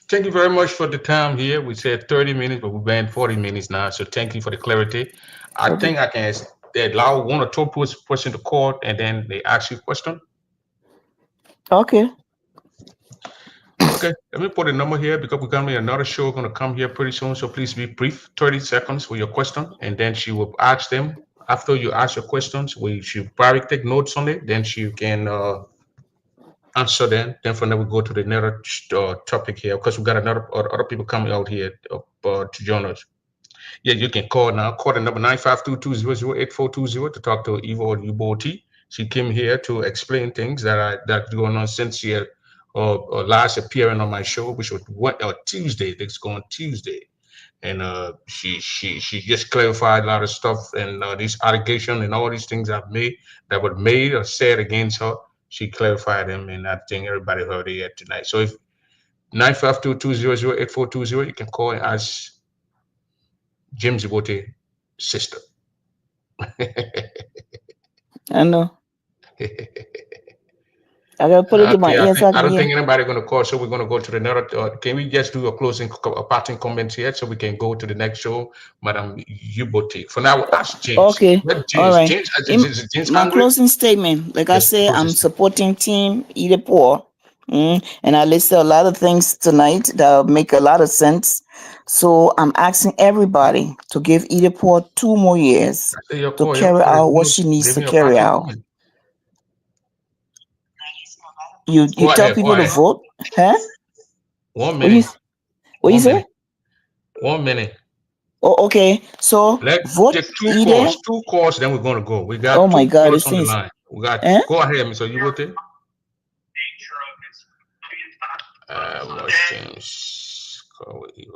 Thank you very much for the time here. We said 30 minutes, but we've been 40 minutes now. So thank you for the clarity. I
Okay.
think I can allow 1 or 2 person to call and then they ask you a question.
Okay.
Okay, let me put a number here because we're gonna be another show gonna come here pretty soon. So please be brief, 30 seconds for your question, and then she will ask them. After you ask your questions, we should probably take notes on it. Then she can answer them. Then from there we go to the another topic here because we got another other people coming out here to join us. Yeah, you can call now. Call the number 952-200-8420 to talk to Eva or Uboti. She came here to explain things that going on since she last appearing on my show, which was Tuesday. It's going Tuesday, and she just clarified a lot of stuff and these allegations and all these things I've made that were made or said against her. She clarified them, and I think everybody heard it here tonight. So if 952-200-8420, you can call and ask James Ibote sister.
I know. I gotta put it in my
Okay,
ears so I
I
can
don't
hear.
think anybody going to call, so we're going to go to the next. Can we just do a closing, a parting comment here, so we can go to the next show, Madam Ibote? For now, ask James.
Okay.
Let
All
James.
right.
James,
In
is James
my
Congress?
closing statement, like I
Yes,
said,
closing
I'm
statement.
supporting Team Edith Poah. And I listed a lot of things tonight that make a lot of sense. So I'm asking everybody to give Edith Poah 2 more years
I say your
to
call.
carry out what she needs
Give
to
me a
carry
parting
out.
comment.
You
Go
tell
ahead. Go
people to
ahead.
vote, huh?
1
What you
minute.
what you
1
say?
minute. 1 minute.
Oh, okay. So
Let's
vote
take two
either.
calls. 2 calls. Then we're going to go. We
Oh
got
my
2
God,
callers
this
on the
thing is,
line. We got.
eh?
Go ahead, Mr. Ibote. Watch James. Call with you.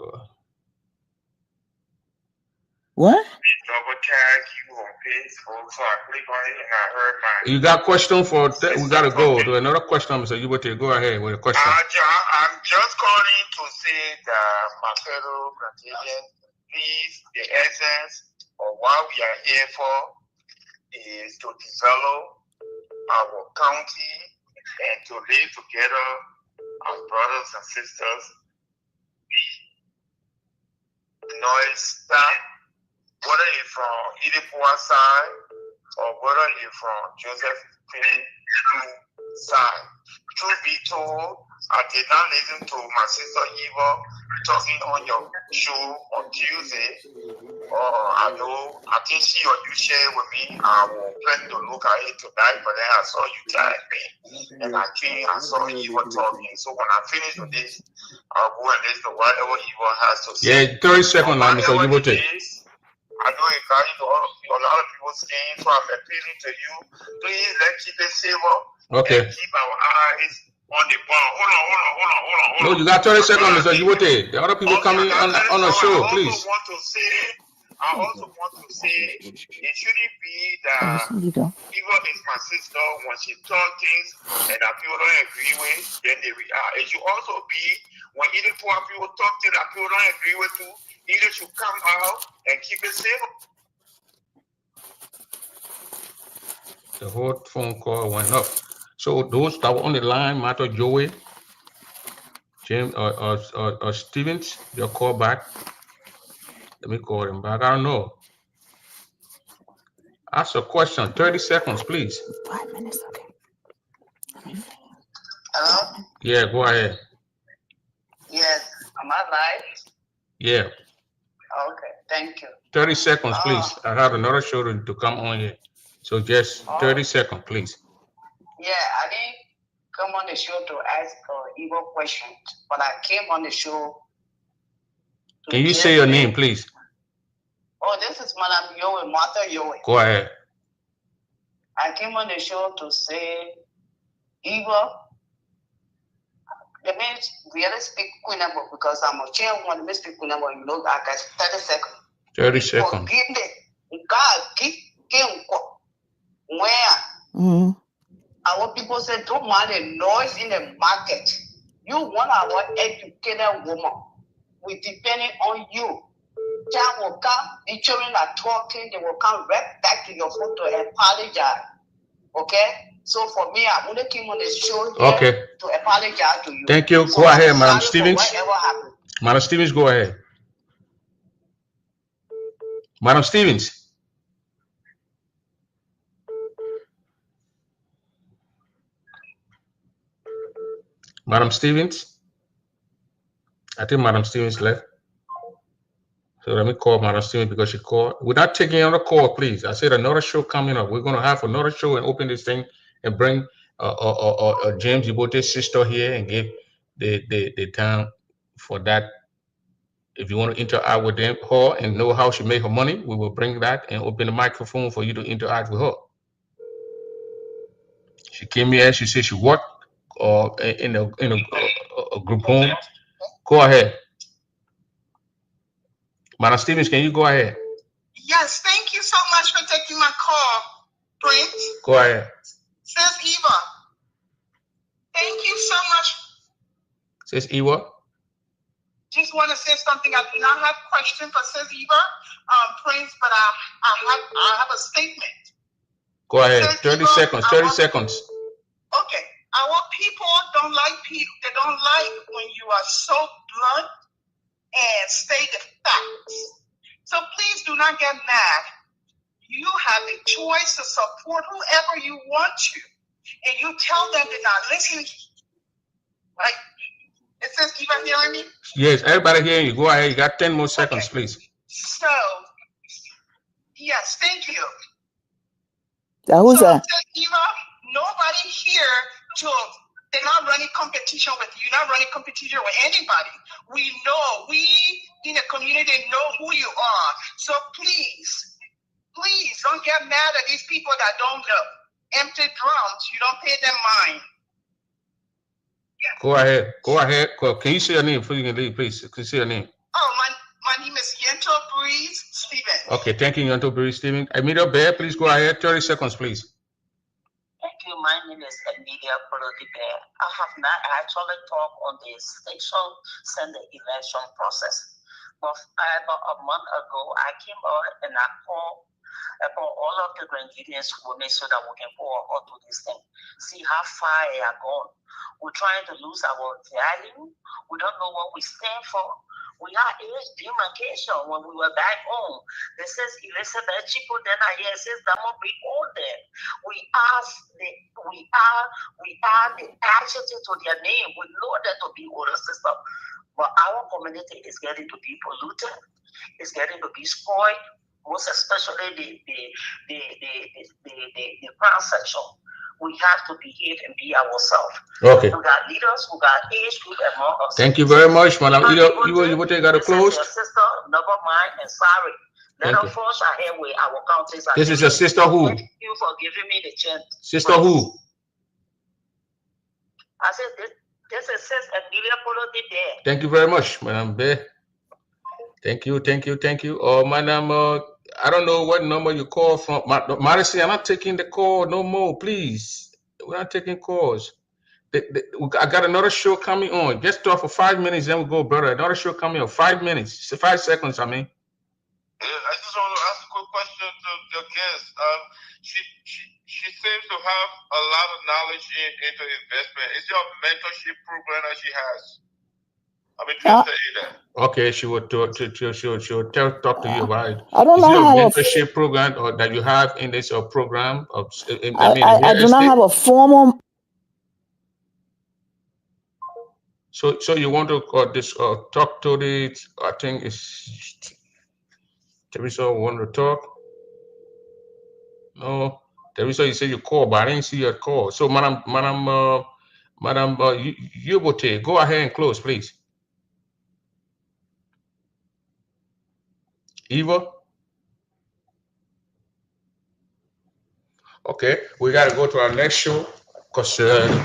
What?
Double tag you on Facebook, so I click on it and I heard my.
You got question for that? We gotta go to another question, Mr. Ibote. Go ahead with a question.
I'm just calling to say that my fellow Ghanaians, please, the essence of what we are here for is to develop our county and to live together as brothers and sisters. Noise that, whether you're from Edith Poah side or whether you're from Joseph side. Truth be told, I did not listen to my sister Eva talking on your show on Tuesday. I think she or you share with me. I will plan to look at it tonight, but then I saw you tag me, and I saw Eva talking. So when I finish with this, I'll go and listen to whatever Eva has to say.
Yeah, 30 seconds, Mr. Ibote.
I know it's carrying a lot of people's skin, so I'm appealing to you. Please, let's keep it safer.
Okay.
And keep our eyes on the ball. Hold on.
No, you got 30 seconds, Mr. Ibote. The other people coming on the show, please.
I also want to say it shouldn't be that even if my sister, when she talk things and that people don't agree with, then they react. It should also be when either poor people talk things that people don't agree with too, either should come out and keep it safe.
The whole phone call went up. So those that were on the line, Matter Joey, James or Stevens, they'll call back. Let me call him back. I don't know. Ask a question. 30 seconds, please.
5 minutes, okay.
Hello?
Yeah, go ahead.
Yes. Am I live?
Yeah.
Okay, thank you.
30 seconds, please. I have another show to come on here. So just 30 seconds, please.
Yeah, I didn't come on the show to ask evil questions, but I came on the show.
Can you say your name, please?
Oh, this is Madam Yowie, Martha Yowie.
Go ahead.
I came on the show to say evil. Let me really speak Queenable because I'm a chairwoman. Let me speak Queenable. You know, I got 30 seconds.
30 seconds.
Forgive me. God, give where our people say, don't mind the noise in the market. You want our educated woman. We depending on you. Child will come, the children are talking, they will come right back to your phone to apologize. Okay? So for me, I only came on the show here to apologize to you.
Thank you.
So
go ahead, Madam Stevens.
Whatever happened.
Madam Stevens, go ahead. Madam Stevens. Madam Stevens. I think Madam Stevens left. So let me call Madam Stevens because she called. We're not taking another call, please. I said another show coming up. We're going to have another show and open this thing and bring James Ibote's sister here and give the time for that. If you want to interact with her and know how she made her money, we will bring that and open the microphone for you to interact with her. She came here. She said she worked in a group home. Go ahead. Madam Stevens, can you go ahead?
Yes, thank you so much for taking my call, Prince.
Go ahead.
Sis Eva, thank you so much.
Sis Eva?
Just want to say something. I do not have a question for Sis Eva, Prince, but I have a statement.
Go ahead. 30 seconds. 30 seconds.
Okay. Our people don't like people. They don't like when you are so blunt and state the facts. So please do not get mad. You have a choice to support whoever you want to. And you tell them they're not listening. Right? It says, keep on hearing me?
Yes, everybody hearing you. Go ahead. You got 10 more seconds, please.
So, yes, thank you.
That was
so, Eva, nobody here they're not running competition with you. You're not running competition with anybody. We know, we in the community know who you are. So please don't get mad at these people that don't know. Empty drums, you don't pay them mind. Yeah.
Go ahead. Go ahead. Can you say your name before you can leave, please? Can you say your name?
Oh, my name is Yento Breeze Stevens.
Okay, thank you, Yento Breeze Stevens. Emilio Bear, please go ahead. 30 seconds, please.
Thank you. My name is Emilia Bear. I have not actually talked on the station Sunday election process. But about a month ago, I came out and I called about all of the ingredients we make so that we can pour out to this thing. See how far it has gone. We're trying to lose our value. We don't know what we stand for. We are age demarcation. When we were back home, this says Elizabeth Chico, then I hear it says that will be older. We are the adjective to their name. We know that to be older sister. But our community is getting to be polluted. It's getting to be spoiled. Most especially the crown section. We have to behave and be ourselves.
Okay.
We got leaders, we got age group among us.
Thank you very much, Madam. You got to close.
Your sister, never mind, and sorry. Let us force our head with our counties.
This is your sister who?
Thank you for giving me the chance.
Sister who?
I said this is Sister Emilia Bear.
Thank you very much, Madam Bear. Thank you, thank you, thank you. Madam, I don't know what number you call from. Marcy, I'm not taking the call no more, please. We're not taking calls. I got another show coming on. Just talk for 5 minutes, then we go, brother. Another show coming on. 5 minutes, 5 seconds. I mean.
I just want to ask a quick question to the guest. She seems to have a lot of knowledge into investment. Is there a mentorship program that she has? I'm interested in that.
Okay, she would talk to you about it.
I don't
Is
know
there a
how
mentorship program or that you have in this program of
I do not have a formal.
So you want to talk to the, I think it's Teresa want to talk. No, Teresa, you said you call, but I didn't see your call. So Madam Yubote, go ahead and close, please. Eva. Okay, we got to go to our next show because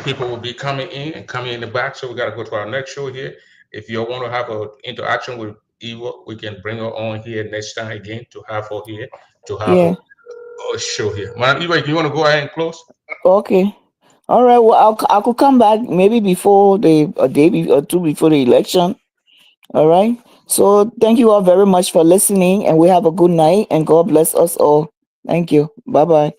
people will be coming in and coming in the back. So we got to go to our next show here. If you want to have an interaction with Eva, we can bring her on here next time again to have her here to have a show here. Madam Eva, you want to go ahead and close?
Okay. All right. Well, I could come back maybe before a day or two before the election. All right. So thank you all very much for listening, and we have a good night, and God bless us all. Thank you. Bye bye.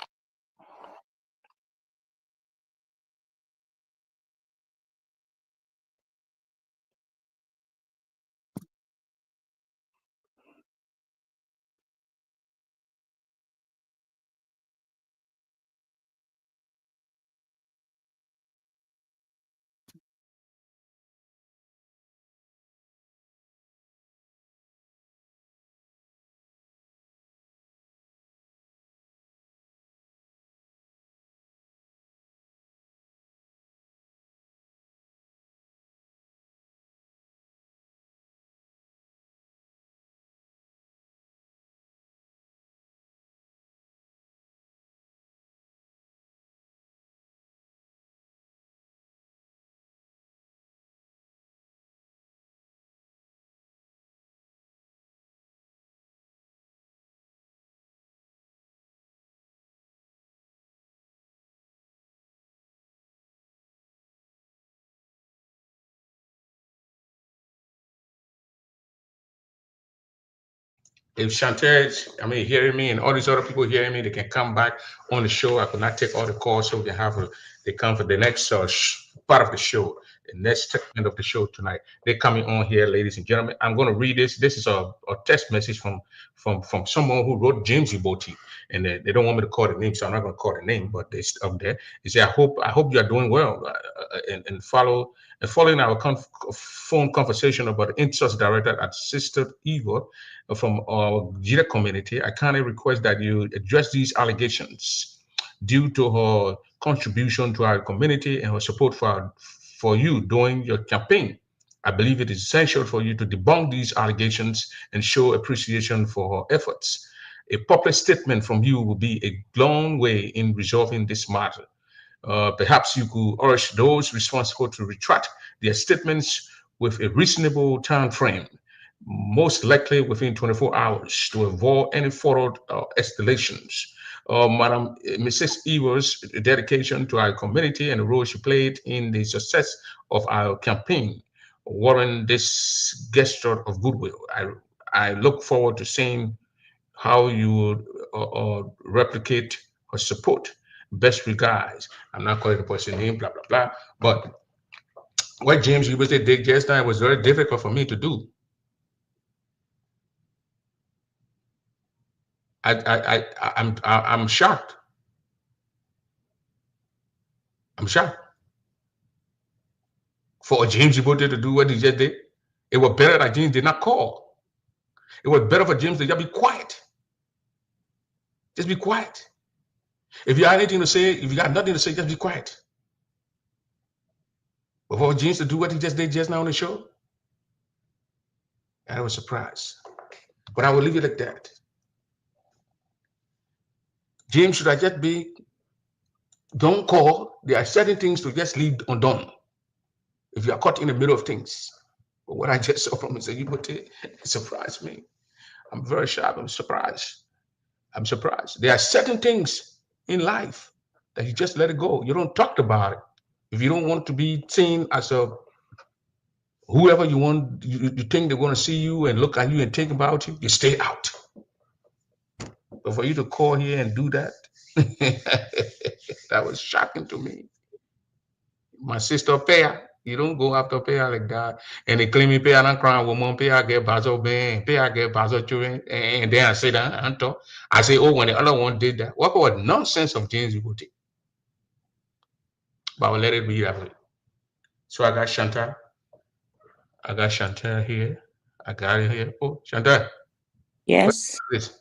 If Chantel, hearing me and all these other people hearing me, they can come back on the show. I could not take all the calls, so we can they come for the next part of the show, the next segment of the show tonight. They're coming on here, ladies and gentlemen. I'm going to read this. This is a text message from someone who wrote James Uboti, and they don't want me to call the name, so I'm not going to call the name, but it's up there. They say, I hope you are doing well, and following our phone conversation about the interest director at Sister Eva from our Jira community, I kindly request that you address these allegations due to her contribution to our community and her support for you during your campaign. I believe it is essential for you to debunk these allegations and show appreciation for her efforts. A public statement from you will be a long way in resolving this matter. Perhaps you could urge those responsible to retract their statements with a reasonable time frame, most likely within 24 hours, to avoid any further escalations. Madam Mrs. Eva's dedication to our community and the role she played in the success of our campaign warrant this gesture of goodwill. I look forward to seeing how you would replicate her support. Best regards. I'm not calling the person name, blah, blah, blah. But what James Ubete did just now was very difficult for me to do. I'm shocked. I'm shocked. For James Ubete to do what he just did, it was better that James did not call. It was better for James to just be quiet. Just be quiet. If you have anything to say, if you got nothing to say, just be quiet. But for James to do what he just did just now on the show, I was surprised. But I will leave it like that. James, should I just be, don't call. There are certain things to just leave undone. If you are caught in the middle of things, But what I just saw from Mr. Yibote, it surprised me. I'm very sharp. I'm surprised. I'm surprised. There are certain things in life that you just let it go. You don't talk about it. If you don't want to be seen as a whoever you want, you think they're going to see you and look at you and think about you, you stay out. But for you to call here and do that, that was shocking to me. My sister Poah, you don't go after Poah like that. And they claim me Poah not crying woman, Poah get bazo ben, Poah get bazo children, and then I say that and talk. I say, oh, when the other one did that, what about nonsense of James Ibuti? But I'll let it be that way. So I got Chantal. I got Chantal here. I got it here. Oh, Chantal, what
Yes.
is this?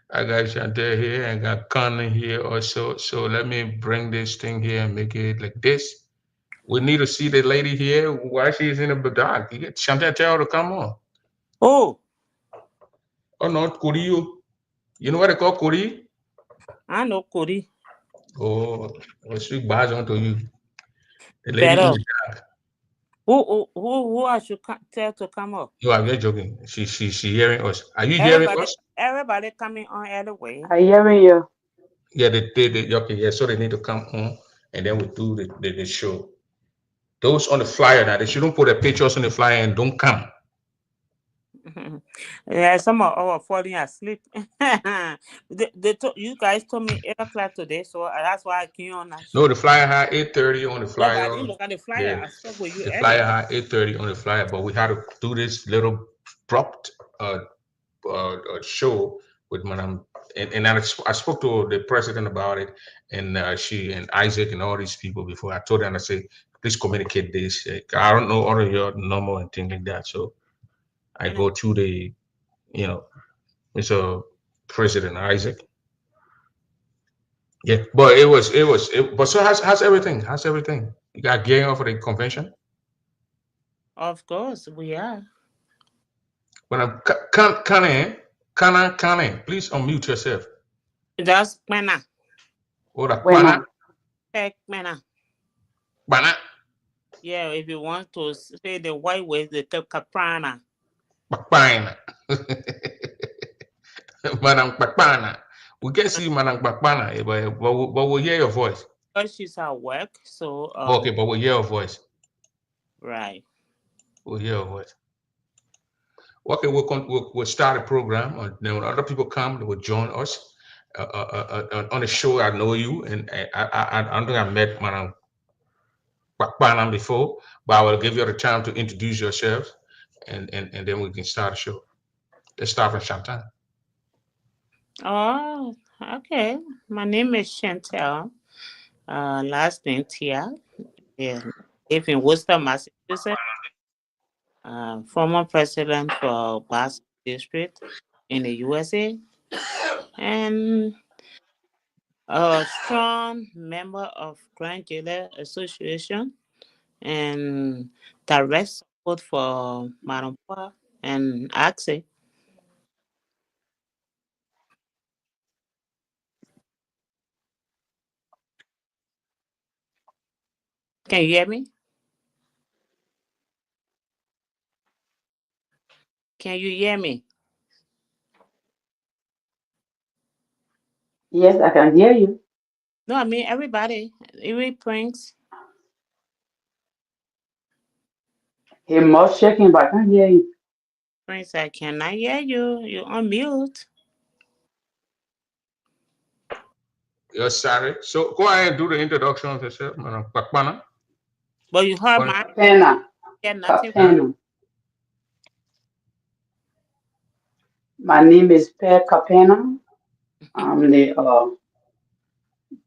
I got Chantal here and got Connor here also. So let me bring this thing here and make it like this. We need to see the lady here while she's in the dark. You get Chantal tell her to come on.
Oh,
Oh no, Kuri. You know what they call Kuri?
I know Cody.
Oh, I'll speak bars onto you. The lady in
Better.
the dark.
Who I should tell to come up?
No, I'm not joking. She hearing us. Are you hearing
Everybody,
us?
everybody coming on anyway.
I hearing you.
Yeah, they okay, yeah, so they need to come on and then we do the show. Those on the flyer now, they shouldn't put their pictures on the flyer and don't come.
Yeah, some of our falling asleep. You guys told me 8 o'clock today, so that's why I came on that
No,
show.
the flyer had 8:30 on the
Yeah, but I
flyer.
didn't look at the flyer.
Yeah,
I spoke with you
the
earlier.
flyer had 8:30 on the flyer, but we had to do this little prompt show with Madam. And I spoke to the president about it, and she and Isaac and all these people before. I told them, I say, please communicate this. I don't know all of your normal and things like that. So I
And
go to the, you know, Mr. President Isaac. Yeah, but but so how's everything? How's everything? You got gearing up for the convention?
of course, we are.
When I'm Kane, please unmute yourself.
That's Mena.
Ora Pana,
When
Heck, Mena.
Pana,
Yeah, if you want to say the white way, the Caprana.
Pakpana. Madam Pakpana. We can see Madam Pakpana, but we'll hear your voice.
Because she's at work, so
Okay, but we'll hear your voice.
right.
We'll hear your voice. Okay, we'll start a program, and then when other people come, they will join us on the show. I know you, and I don't think I met Madam Pakpana before, but I will give you the time to introduce yourselves, and then we can start the show. Let's start from Chantal.
Oh, okay. My name is Chantel. Last name Tia. Yeah, live in Worcester, Massachusetts. Former president for Boston District in the USA, and a strong member of Grand Jailer Association and direct support for Madam Poah and Axie. Can you hear me? Can you hear me?
yes, I can hear you.
No, I mean everybody. Even Prince.
He mouth shaking, but I can hear you.
Prince, I cannot hear you. You're on mute.
You're sorry. So go ahead and do the introduction of yourself, Madam Pakpana.
But you heard
Well,
my
Capena,
hear nothing.
huh?
Capena. My name is Per Capena. I'm the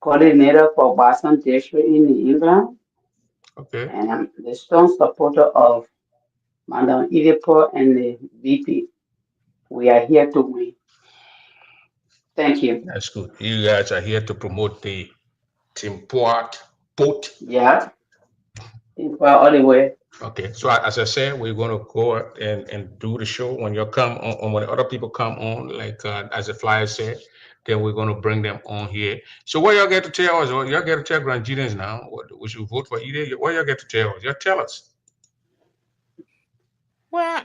coordinator for Boston District in England,
Okay,
and I'm the strong supporter of Madam Edith and the VP. We are here to win. Thank you.
that's good. You guys are here to promote the Team Poah boat.
Yeah, think we're all the way.
Okay, so as I said, we're going to go and do the show when you come on when other people come on, like as the flyer said. then we're gonna bring them on here. So what y'all get to tell us? Well, y'all get to tell Grangians now. We should vote for either. What y'all get to tell us? Y'all tell us.
Well,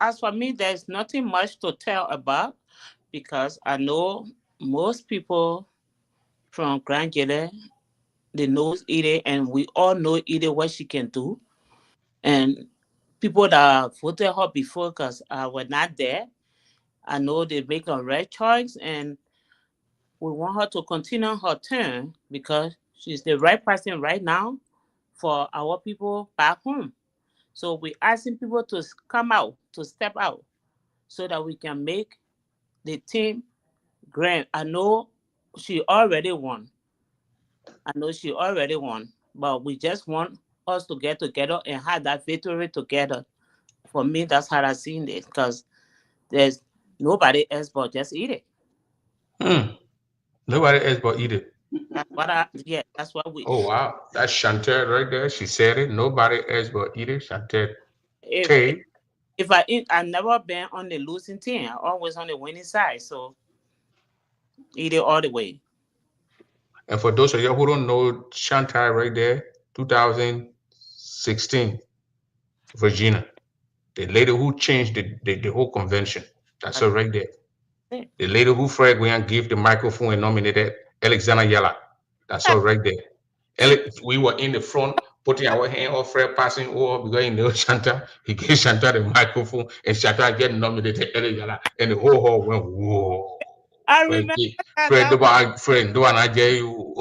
as for me, there's nothing much to tell about because I know most people from Grand Jede, they know Edith, and we all know Edith what she can do. And people that voted her before, because I was not there, I know they make a right choice, and we want her to continue her term because she's the right person right now for our people back home. So we asking people to come out, to step out, so that we can make the team grand. I know she already won. I know she already won, but we just want us to get together and have that victory together. For me, that's how I seen it, because there's nobody else but just eat it.
Hmm. Nobody else but Edith.
That's what I, yeah, that's what we.
Oh wow, that's Chantel right there. She said it. Nobody else but Edith. Chantel
If
Tay.
if I never been on the losing team, I always on the winning side. So eat it all the way.
And for those of you who don't know Chantal right there, 2016, Virginia, the lady who changed the whole convention. That's
That's
her right there.
it.
The lady who Fred William gave the microphone and nominated Alexander Yella. That's her right there. We were in the front putting our hand on Fred passing over because he knew Chantal. He gave Chantal the microphone and Chantal get nominated Alex Yella. And the whole hall went, whoa.
I
Fred,
remember that.
Fred, Fred, do I get you?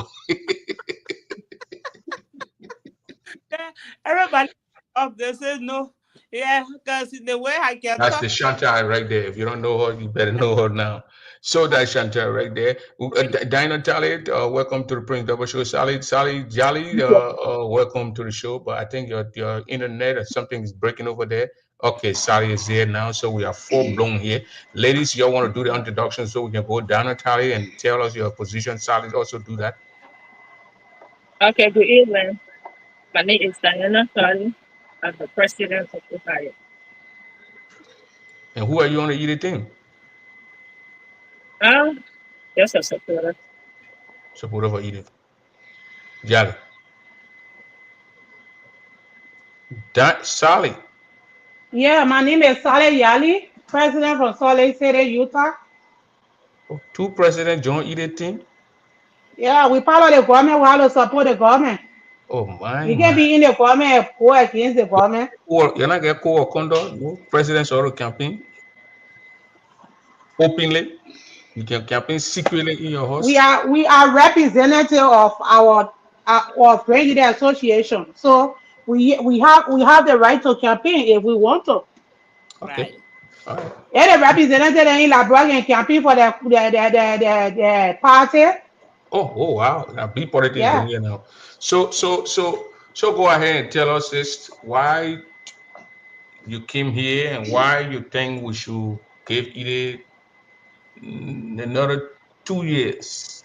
Everybody up there says no. Yeah, because the way I can
That's
talk.
the Chantal right there. If you don't know her, you better know her now. So that's Chantal right there. Dinah Talit, welcome to the Prince Double Show. Sally Jolly, welcome to the show. But I think your internet or something is breaking over there. Okay, Sally is here now, so we are full blown here. Ladies, y'all want to do the introduction so we can go down Natalie and tell us your position. Sally, also do that.
Okay, good evening. My name is Diana Sally. I'm the president of Ohio.
And who are you on the ED team?
I'm just a supporter.
Supporter for Edith. Jolly. Sally.
Yeah, my name is Saleh Yali, president from Salt Lake City, Utah.
Oh, two presidents join ED team.
Yeah, we part of the government. We have to support the government.
Oh my
We can
my.
be in the government and go against the government.
You're not get co conduct, no presidential campaign openly. You can campaign secretly in your
We
house.
are we are representative of our president association. So we have the right to campaign if we want to.
Okay.
Right.
All right.
And the representative in La and campaign for the party.
Oh wow. Now be politics
Yeah.
then you know. So go ahead and tell us this why you came here and why you think we should give it another 2 years.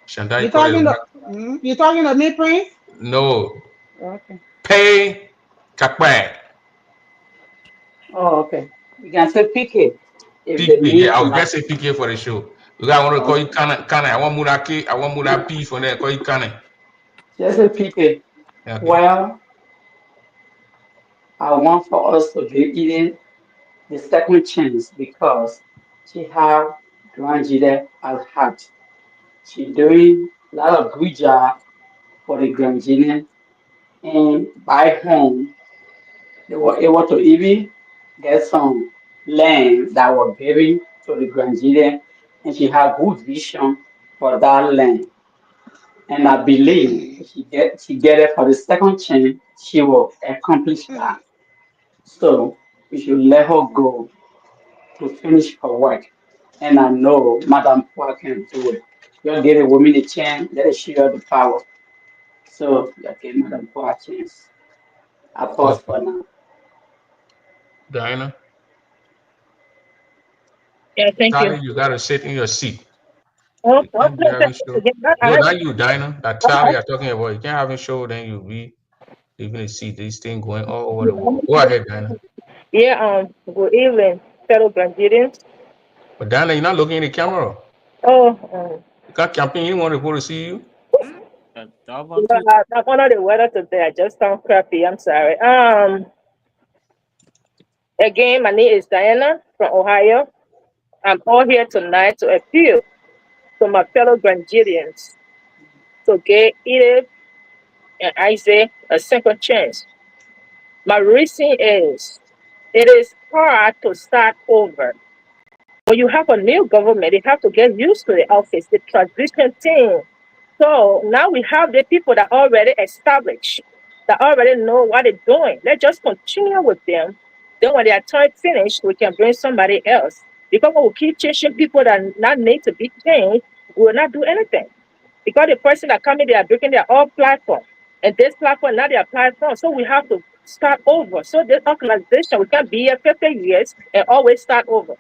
Shandai
You
call it
talking to you talking to me, Prince?
no
Okay.
pay takbag.
Oh, okay. You can say PK if the
PK,
name
yeah, I was gonna say
matches.
PK for the show. Because I want to call you
Okay.
Kana. I want Muraki. I want Mura P for that. Call you Kana.
Just say PK.
Okay.
Well, I want for us to give Eden the second chance because she have Grandjide at heart. She doing a lot of good job for the Grandjide and by home they were able to even get some land that was given to the Grandchildren, and she had good vision for that land. And I believe if she get it for the second chance, she will accomplish that. So we should let her go to finish her work. And I know Madam Poah can do it. Just give a woman a chance, let her share the power. So you give Madam Poah a chance. I pause
Okay.
for now.
Diana,
Yeah, thank you.
Tali, you gotta sit in your seat.
Oh,
You
oh,
can't be
no,
having show.
again, all
No,
right.
not you, Dinah. That Tali are talking about. You can't have a show, then you be leaving a seat. This thing going all over the world. Go ahead, Dinah.
Yeah, good evening, fellow Granadians.
But Diana, you're not looking in the camera.
Oh,
You can't campaign. You want people to see you.
A double two.
I'm under the weather today. I just sound crappy. I'm sorry. Again, my name is Diana from Ohio. I'm all here tonight to appeal to my fellow Granadians to give Edith and Isaac a second chance. My reason is it is hard to start over. When you have a new government, you have to get used to the office, the transition thing. So now we have the people that already established, that already know what they're doing. Let's just continue with them. Then when their time finished, we can bring somebody else. Because when we keep changing people that not need to be changed, we will not do anything. Because the person that come in, they are breaking their own platform. And this platform, not their platform. So we have to start over. So this organization, we can be here 50 years and always start over.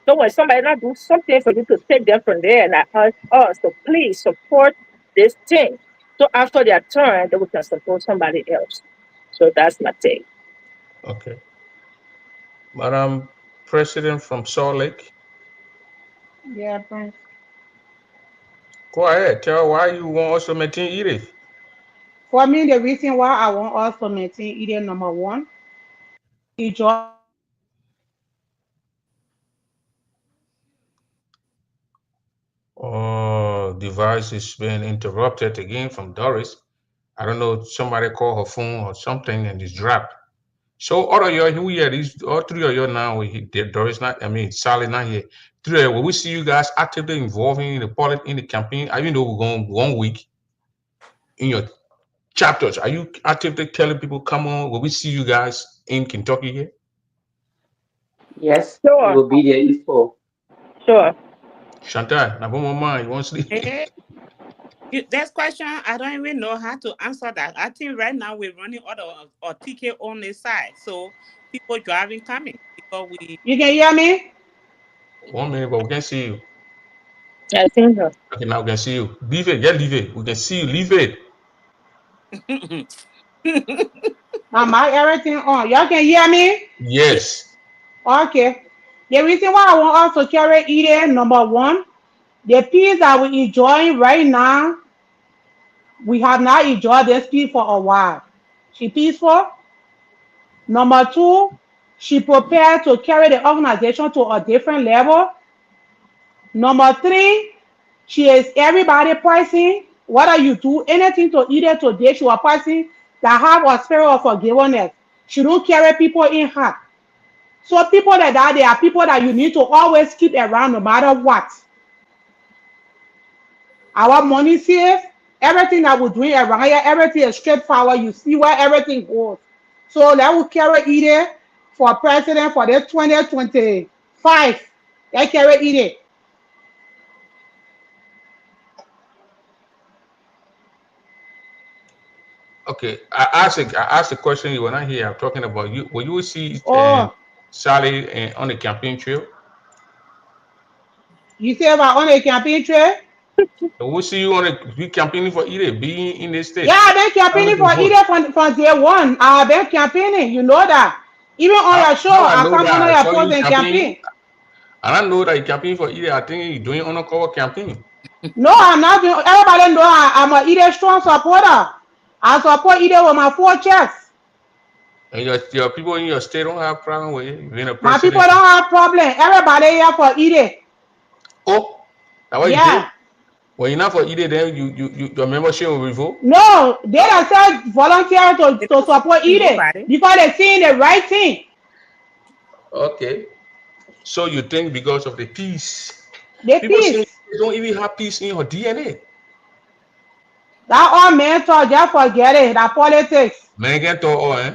So when somebody not do something for you to take them from there and ask us to please support this thing. So after their turn, then we can support somebody else. So that's my take.
Okay. Madam President from Salt Lake,
Yeah, Prince.
go ahead. Tell why you want us to maintain Edith.
For me, the reason why I want us to maintain Eden, number one, enjoy.
Oh, device is being interrupted again from Doris. I don't know, somebody called her phone or something and it's dropped. So all of you who here, these all three of you now, Doris not, I mean, Sally not here. Three of you, will we see you guys actively involving in the in the campaign? Even though we're going 1 week in your chapters, are you actively telling people, come on, will we see you guys in Kentucky here?
Yes, we
Sure,
will be there in full.
sure.
Chantal, now one mind, you want to sleep?
Eh, This question, I don't even know how to answer that. I think right now we're running out of ticket on the side. So people driving coming because we
You can hear me?
1 minute, but we can see you.
I think so.
Okay, now we can see you. Leave it, yeah, leave it. We can see you, leave it.
Now my everything on. Y'all can hear me?
Yes.
Okay. The reason why I want us to carry Eden, number one, the peace that we enjoying right now, we have not enjoyed this peace for a while. She peaceful. Number two, she prepared to carry the organization to a different level. Number three, she is everybody person. Whether you do anything to either today, she was person that have a spirit of forgiveness. She don't carry people in her. So people like that, they are people that you need to always keep around no matter what. Our money safe, everything that we're doing around here, everything is straightforward. You see where everything goes. So let us carry Eden for president for the 2025. Let carry Eden.
Okay. I asked a question you were not here. I'm talking about you. Will you see
Oh,
Sally on the campaign trail?
you say about on a campaign trail?
We'll see you on a be campaigning for either being in the
Yeah,
state.
I've been
Traveling
campaigning
to
for
vote.
Eden from day one. I've been campaigning. You know that. Even on your show,
How I
I
know
come
that
under
I
your
saw
post
you
and
campaigning,
campaign.
and I know that you're campaigning for either. I think you're doing undercover campaign.
No, I'm not doing. Everybody know I'm a Eden strong supporter. I support Eden with my four chests.
And your people in your state don't have problem with it. Being a
My people
president.
don't have problem. Everybody here for Eden.
Oh, that's what you
Yeah.
think? When you're not for either, then your membership will revoke.
No, they themselves volunteer
they
to
don't force
support Eden
nobody.
because they're seeing the right thing.
Okay. So you think because of the peace,
The
people say
peace.
they don't even have peace in your DNA.
That all men talk, just forget it. That politics.
Man can talk all, eh?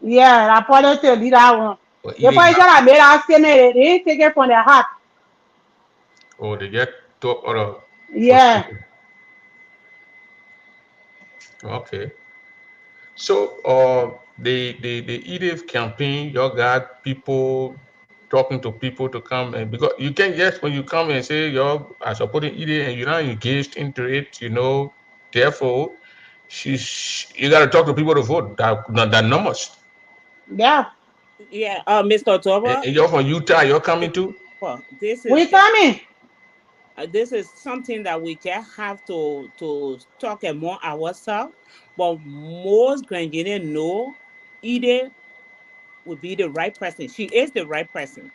Yeah, that politics, leave that one.
But
The
either
politician that made that statement, they didn't take it from their heart.
or they get talk other for
Yeah,
speaking. Okay. So the Edith campaign, you got people talking to people to come and because you can't just when you come and say you're supporting Edith and you're not engaged into it, therefore you gotta talk to people to vote that numbers.
yeah.
Yeah, Mr. October,
And you're from Utah. You're coming too.
well, this
We
is
coming.
this is something that we just have to talk among ourselves. But most Granadians know Edith would be the right person. She is the right person.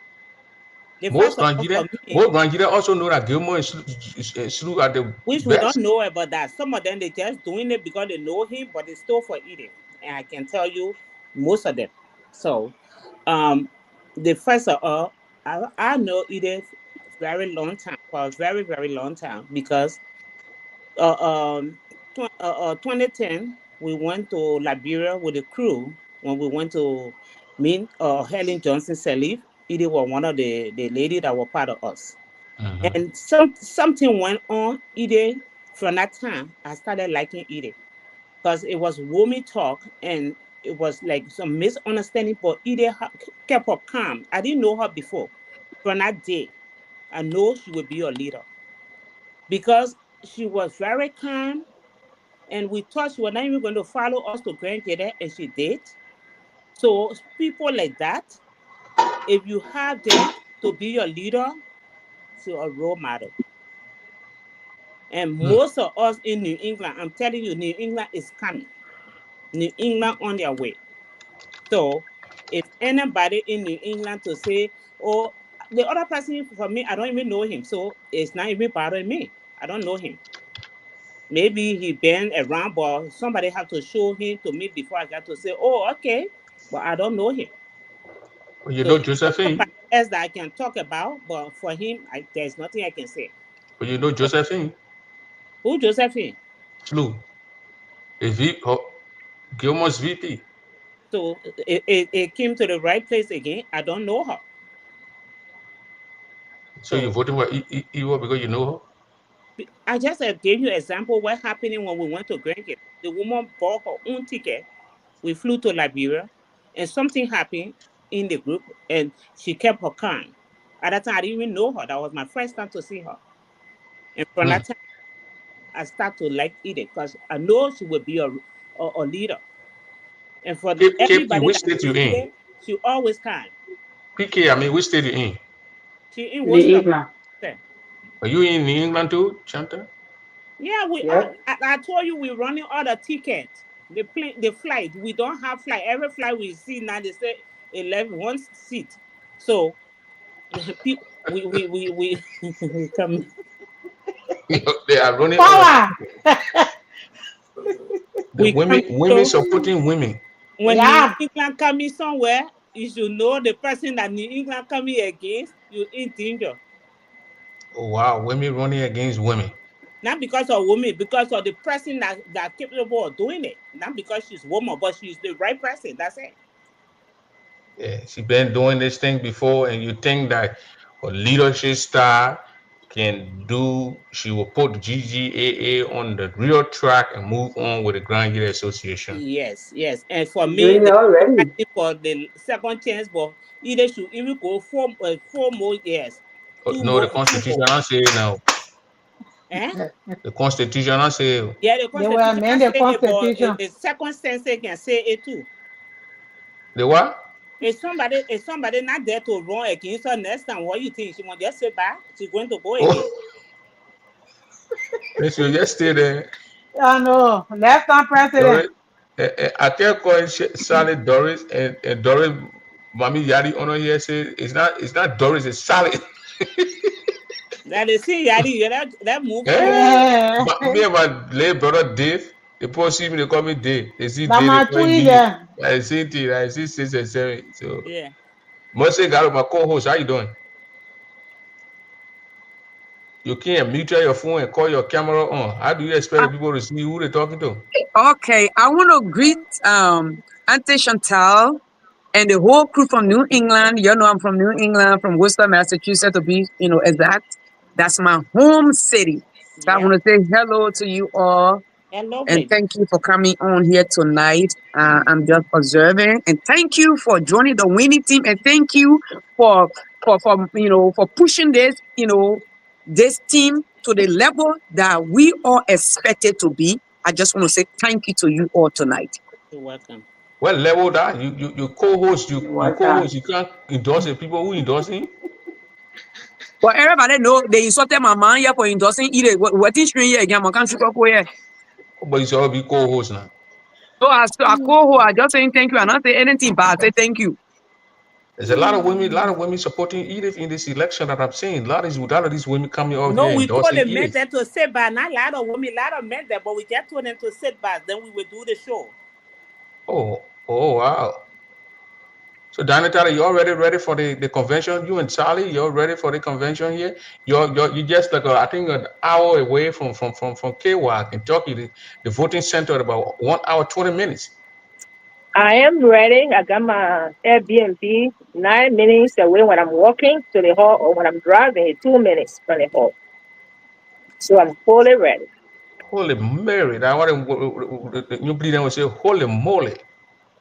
The first
Most
of all, for
Granjida,
me,
most Granjida also know that Gilmore and Slu are the
which we don't
best.
know about that. Some of them they just doing it because they know him, but it's still for Edith. And I can tell you most of them. So, um, the first of all, I know Edith very long time for a very very long time because 2010 we went to Liberia with the crew when we went to meet Helen Johnson Sirleaf. Edith was one of the lady that were part of us.
Mm-hmm.
And something went on Edith. From that time, I started liking Edith because it was woman talk and it was like some misunderstanding, but Edith kept her calm. I didn't know her before. From that day, I know she would be a leader because she was very calm and we thought she was not even going to follow us to Grand Jede, and she did. So people like that, if you have them to be your leader, she's a role model. And
Hmm.
most of us in New England, I'm telling you, New England is coming. New England on their way. So if anybody in New England to say, oh, the other person for me, I don't even know him. So it's not even bothering me. I don't know him. Maybe he been around, but somebody have to show him to me before I got to say, oh, okay. But I don't know him.
Well, you
So
know
if somebody
Josephine.
else that I can talk about, but for him, there's nothing I can say.
Well, you know
So
Josephine.
who Josephine?
Slu. A V. Gilmore's VP.
So it came to the right place again. I don't know her.
So you
So
voted for Ewa because you know her?
I just gave you an example what happening when we went to Grand Gate. The woman bought her own ticket. We flew to Liberia, and something happened in the group, and she kept her calm. At that time, I didn't even know her. That was my first time to see her. And from
Hmm.
that time, I start to like Edith because I know she will be a leader. And for
KP,
everybody
which
that
state you
knows
in?
Edith, she always calm.
PK, I mean, which state you in?
She in
New
Worcester.
England.
Are you in New England too, Chanta?
Yeah, we are.
Yep.
I told you we're running all the tickets. The plane, the flight. We don't have flight. Every flight we see now they say 11 one seat. So people, we we come
They are running all of
Power.
the
we
women,
come
women
so
supporting women.
when New
Yeah.
England coming somewhere, you should know the person that New England coming against. You in danger.
Oh wow, women running against women.
Not because of women, because of the person that capable of doing it. Not because she's woman, but she's the right person. That's it.
Yeah, she been doing this thing before, and you think that a leadership star can do? She will put GGAA on the real track and move on with the Grand Youth Association.
Yes, yes. And for
She's
me,
doing it
they
already.
asking for the second chance, but either should even go 4 more years, two
No, the
more, two
Constitution
more.
I say it now.
Eh?
The Constitution I say it.
Yeah, the
They will
constitution
amend
say
the
it, but
constitution.
a second sensei can say it too.
The what?
If somebody not there to run against her next time, what you think? She won't just sit back. She's going to go again.
Oh, then she just stay there.
I know. Left time president.
Doris, I tell calling Sally Doris and Doris, Mami Yadi on here say it's not Doris, it's Sally.
That is see, Yadi, that move
Eh?
forward.
But me and my late brother Dave, they people see me, they call me Dave. They see
That
Dave, they
my
call
tweet
me.
there.
I see it, I see 6 and 7. So
Yeah.
Mercy got my co-host. How you doing? You can't mute your phone and call your camera on. How do you expect the people to see who they're talking to?
Okay, I want to greet Auntie Chantal and the whole crew from New England. You know, I'm from New England, from Worcester, Massachusetts, to be exact. That's my home city. So I
Yeah.
want to say hello to you all
Hello,
and
baby.
thank you for coming on here tonight. I'm just observing, and thank you for joining the winning team, and thank you for for pushing this team to the level that we all expected to be. I just want to say thank you to you all tonight.
You're welcome.
What level that you co-host you
Watch out.
co-host you can't endorse the people who endorsing.
But everybody know they insulted my man here for endorsing it. What is here again? I can't sugar here.
But you should be co-host now.
So I call her, I just saying thank you. I not say anything, but I say thank you.
There's a lot of women supporting Edith in this election that I'm saying. A lot of these women coming out
No,
here
we told
endorsing
the men
Edith.
there to sit back. Not a lot of women, a lot of men there, but we just told them to sit back. Then we will do the show.
Oh wow. So Danita, you already ready for the convention? You and Charlie, you're ready for the convention here? You just like I think an hour away from KY, Kentucky, the voting center about 1 hour 20 minutes.
I am ready. I got my Airbnb 9 minutes away when I'm walking to the hall or when I'm driving 2 minutes from the hall. So I'm fully ready.
Holy Mary! That what you bleed and say, holy moly!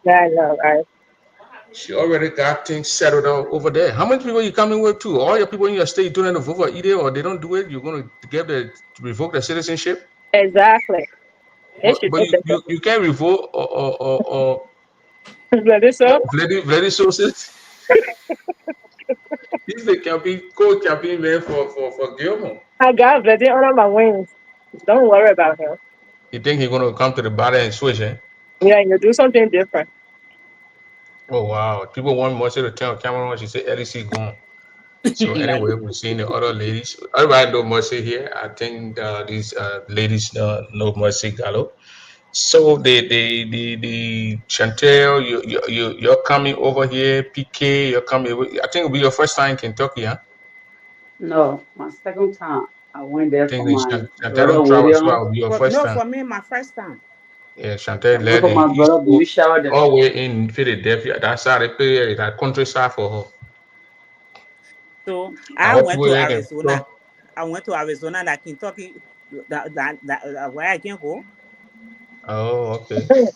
I know, right?
She already got things settled out over there. How many people you coming with too? All your people in your state doing the vote for either or they don't do it, you're gonna get to revoke their citizenship.
Exactly. They
But
should
but
do
you can't revoke or
better. So
Vladimir sources. He's the co-campaign man for Gilmore.
I got Blessing under my wings. Don't worry about him.
You think he's gonna come to the body and switch, eh?
Yeah, you do something different.
Oh wow. People want Mercy to tell Cameron she said LEC gone. So anyway, we're seeing the other ladies. Everybody know Mercy here. I think these ladies know Mercy Gallo. So the Chantel, you're coming over here. PK, you're coming. I think it'll be your first time in Kentucky, huh?
No, my second time. I went
I
there
think
for
the
my
Chantel
brother
don't travel, so
William.
it'll be your
For,
first
no,
time.
for me, my first time.
Yeah,
I
Chantel
went
led
for
the
my
East
brother
Coast
baby shower there.
all the way in Philadelphia. That side of the that countryside for her.
So
I
I
hope
went
people
to
here can.
Arizona. I went to Arizona, like Kentucky, where I can go.
Oh, okay.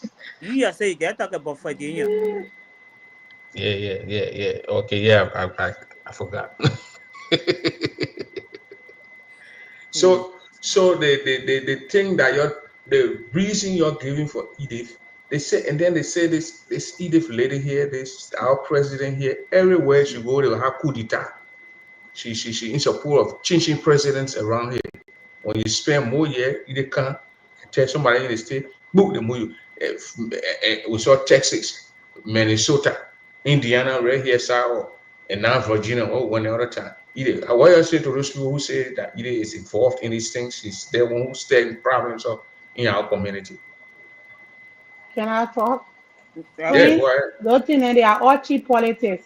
You just say you get talk about Virginia.
Yeah. Okay, yeah, I forgot.
Hmm.
So the thing that the reason you're giving for Edith, they say, and then they say this Edith lady here, this our president here, everywhere she go, they will have coup d'etat. She in support of changing presidents around here. When you spend more year, you can tell somebody in the state, book the move. We saw Texas, Minnesota, Indiana, right here, South, and now Virginia, oh, one other time. Either what I say to those people who say that either is involved in these things, is the one who's taking problems up in our community.
Can I talk?
Yeah,
Prince,
go ahead.
those things, they are all cheap politics.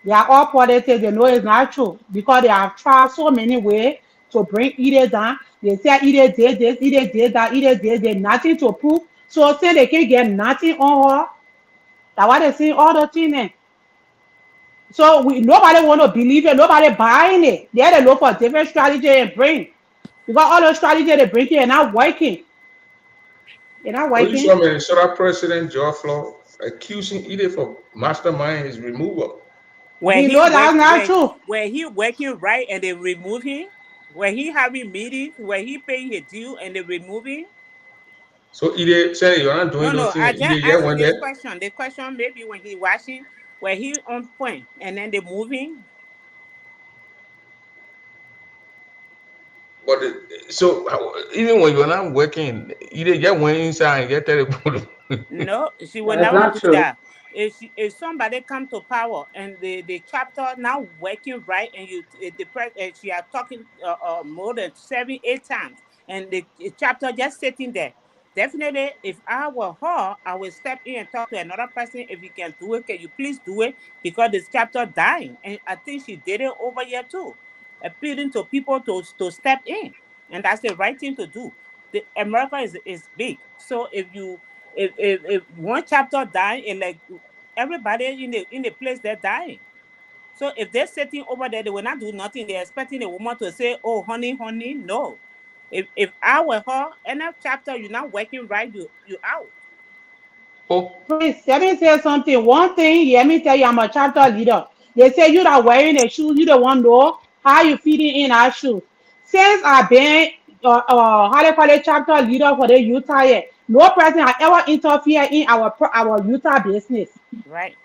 They are all politics. They know it's not true because they have tried so many ways to bring Edith down. They say Edith did this, Edith did that, Edith did nothing to prove. So since they can't get nothing on her, that's why they say all the things. So nobody want to believe it, nobody buying it. They look for different strategy and bring. Because all those strategies they bring here are not working. They're not
Oh, you
working.
saw Minnesota President George Floyd accusing Edith of mastermind his removal.
Where
He
he
know
work,
that's not true.
where he working right and they remove him. Where he having meetings, where he paying his due and they remove him.
So Edith said you're not doing
No,
those
no. I
things.
just
Edith, yeah,
asking
went
this
there.
question. The question maybe when he watching, where he on point and then they moving.
But even when you're not working, you just went inside and get terrible.
No, she will
That's
never
not
do
true.
that. If somebody come to power and the chapter now working right and the press she are talking more than 7 8 times and the chapter just sitting there. Definitely, if I were her, I will step in and talk to another person. If you can do it, can you please do it? Because this chapter dying, and I think she did it over here too, appealing to people to step in, and that's the right thing to do. The America is big, so if one chapter dying and like everybody in the place they're dying. So if they're sitting over there, they will not do nothing. They're expecting a woman to say, "Oh, honey, honey." No. If I were her, in that chapter you're not working right, you out.
Oh,
Prince, let me say something. One thing, let me tell you, I'm a chapter leader. They say you that wearing the shoes, you don't want to know how you fitting in our shoes. Since I've been, how they call it, chapter leader for the Utah, here, No president has ever interfered in our Utah business.
Right.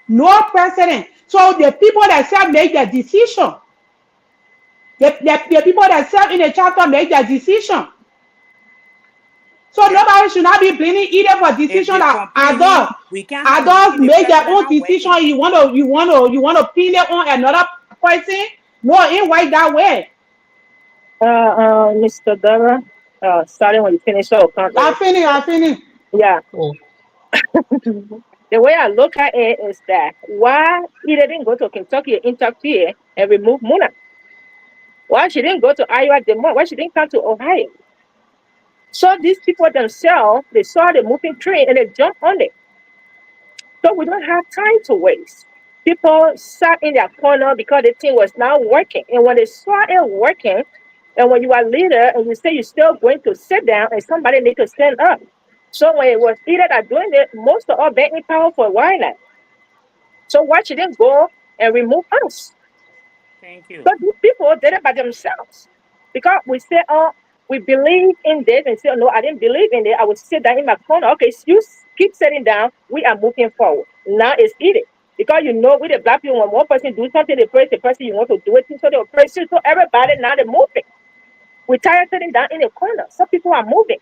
No president. So the people that self make the decision. The people that serve in the chapter make the decision. So
Yeah.
nobody should not be blaming either for
If
decision
they
that
complaining, we can't have
adults
meeting. The
make their
president
own
not
decision.
working.
You want to pin it on another person. No, it ain't right that way.
Mr. Dara, starting when you finish your account.
I finish.
Yeah.
Oh,
The way I look at it is that why he didn't go to Kentucky and interfere and remove Muna? Why she didn't go to Iowa Demont? Why she didn't come to Ohio? So these people themselves, they saw the moving train and they jumped on it. So we don't have time to waste. People sat in their corner because the thing was not working. And when they saw it working, and when you are leader and you say you're still going to sit down and somebody need to stand up. So when it was either that doing it, most of all been in power for a while now. So why she didn't go and remove us?
Thank you.
But these people did it by themselves. Because we say, oh, we believe in this, and say, no, I didn't believe in it. I would sit down in my corner. Okay, so you keep sitting down. We are moving forward. Now it's eating. Because you know, with the black people, when one person do something, they praise the person you want to do it to, so they'll praise you. So everybody now they're moving. We're tired of sitting down in the corner. Some people are moving.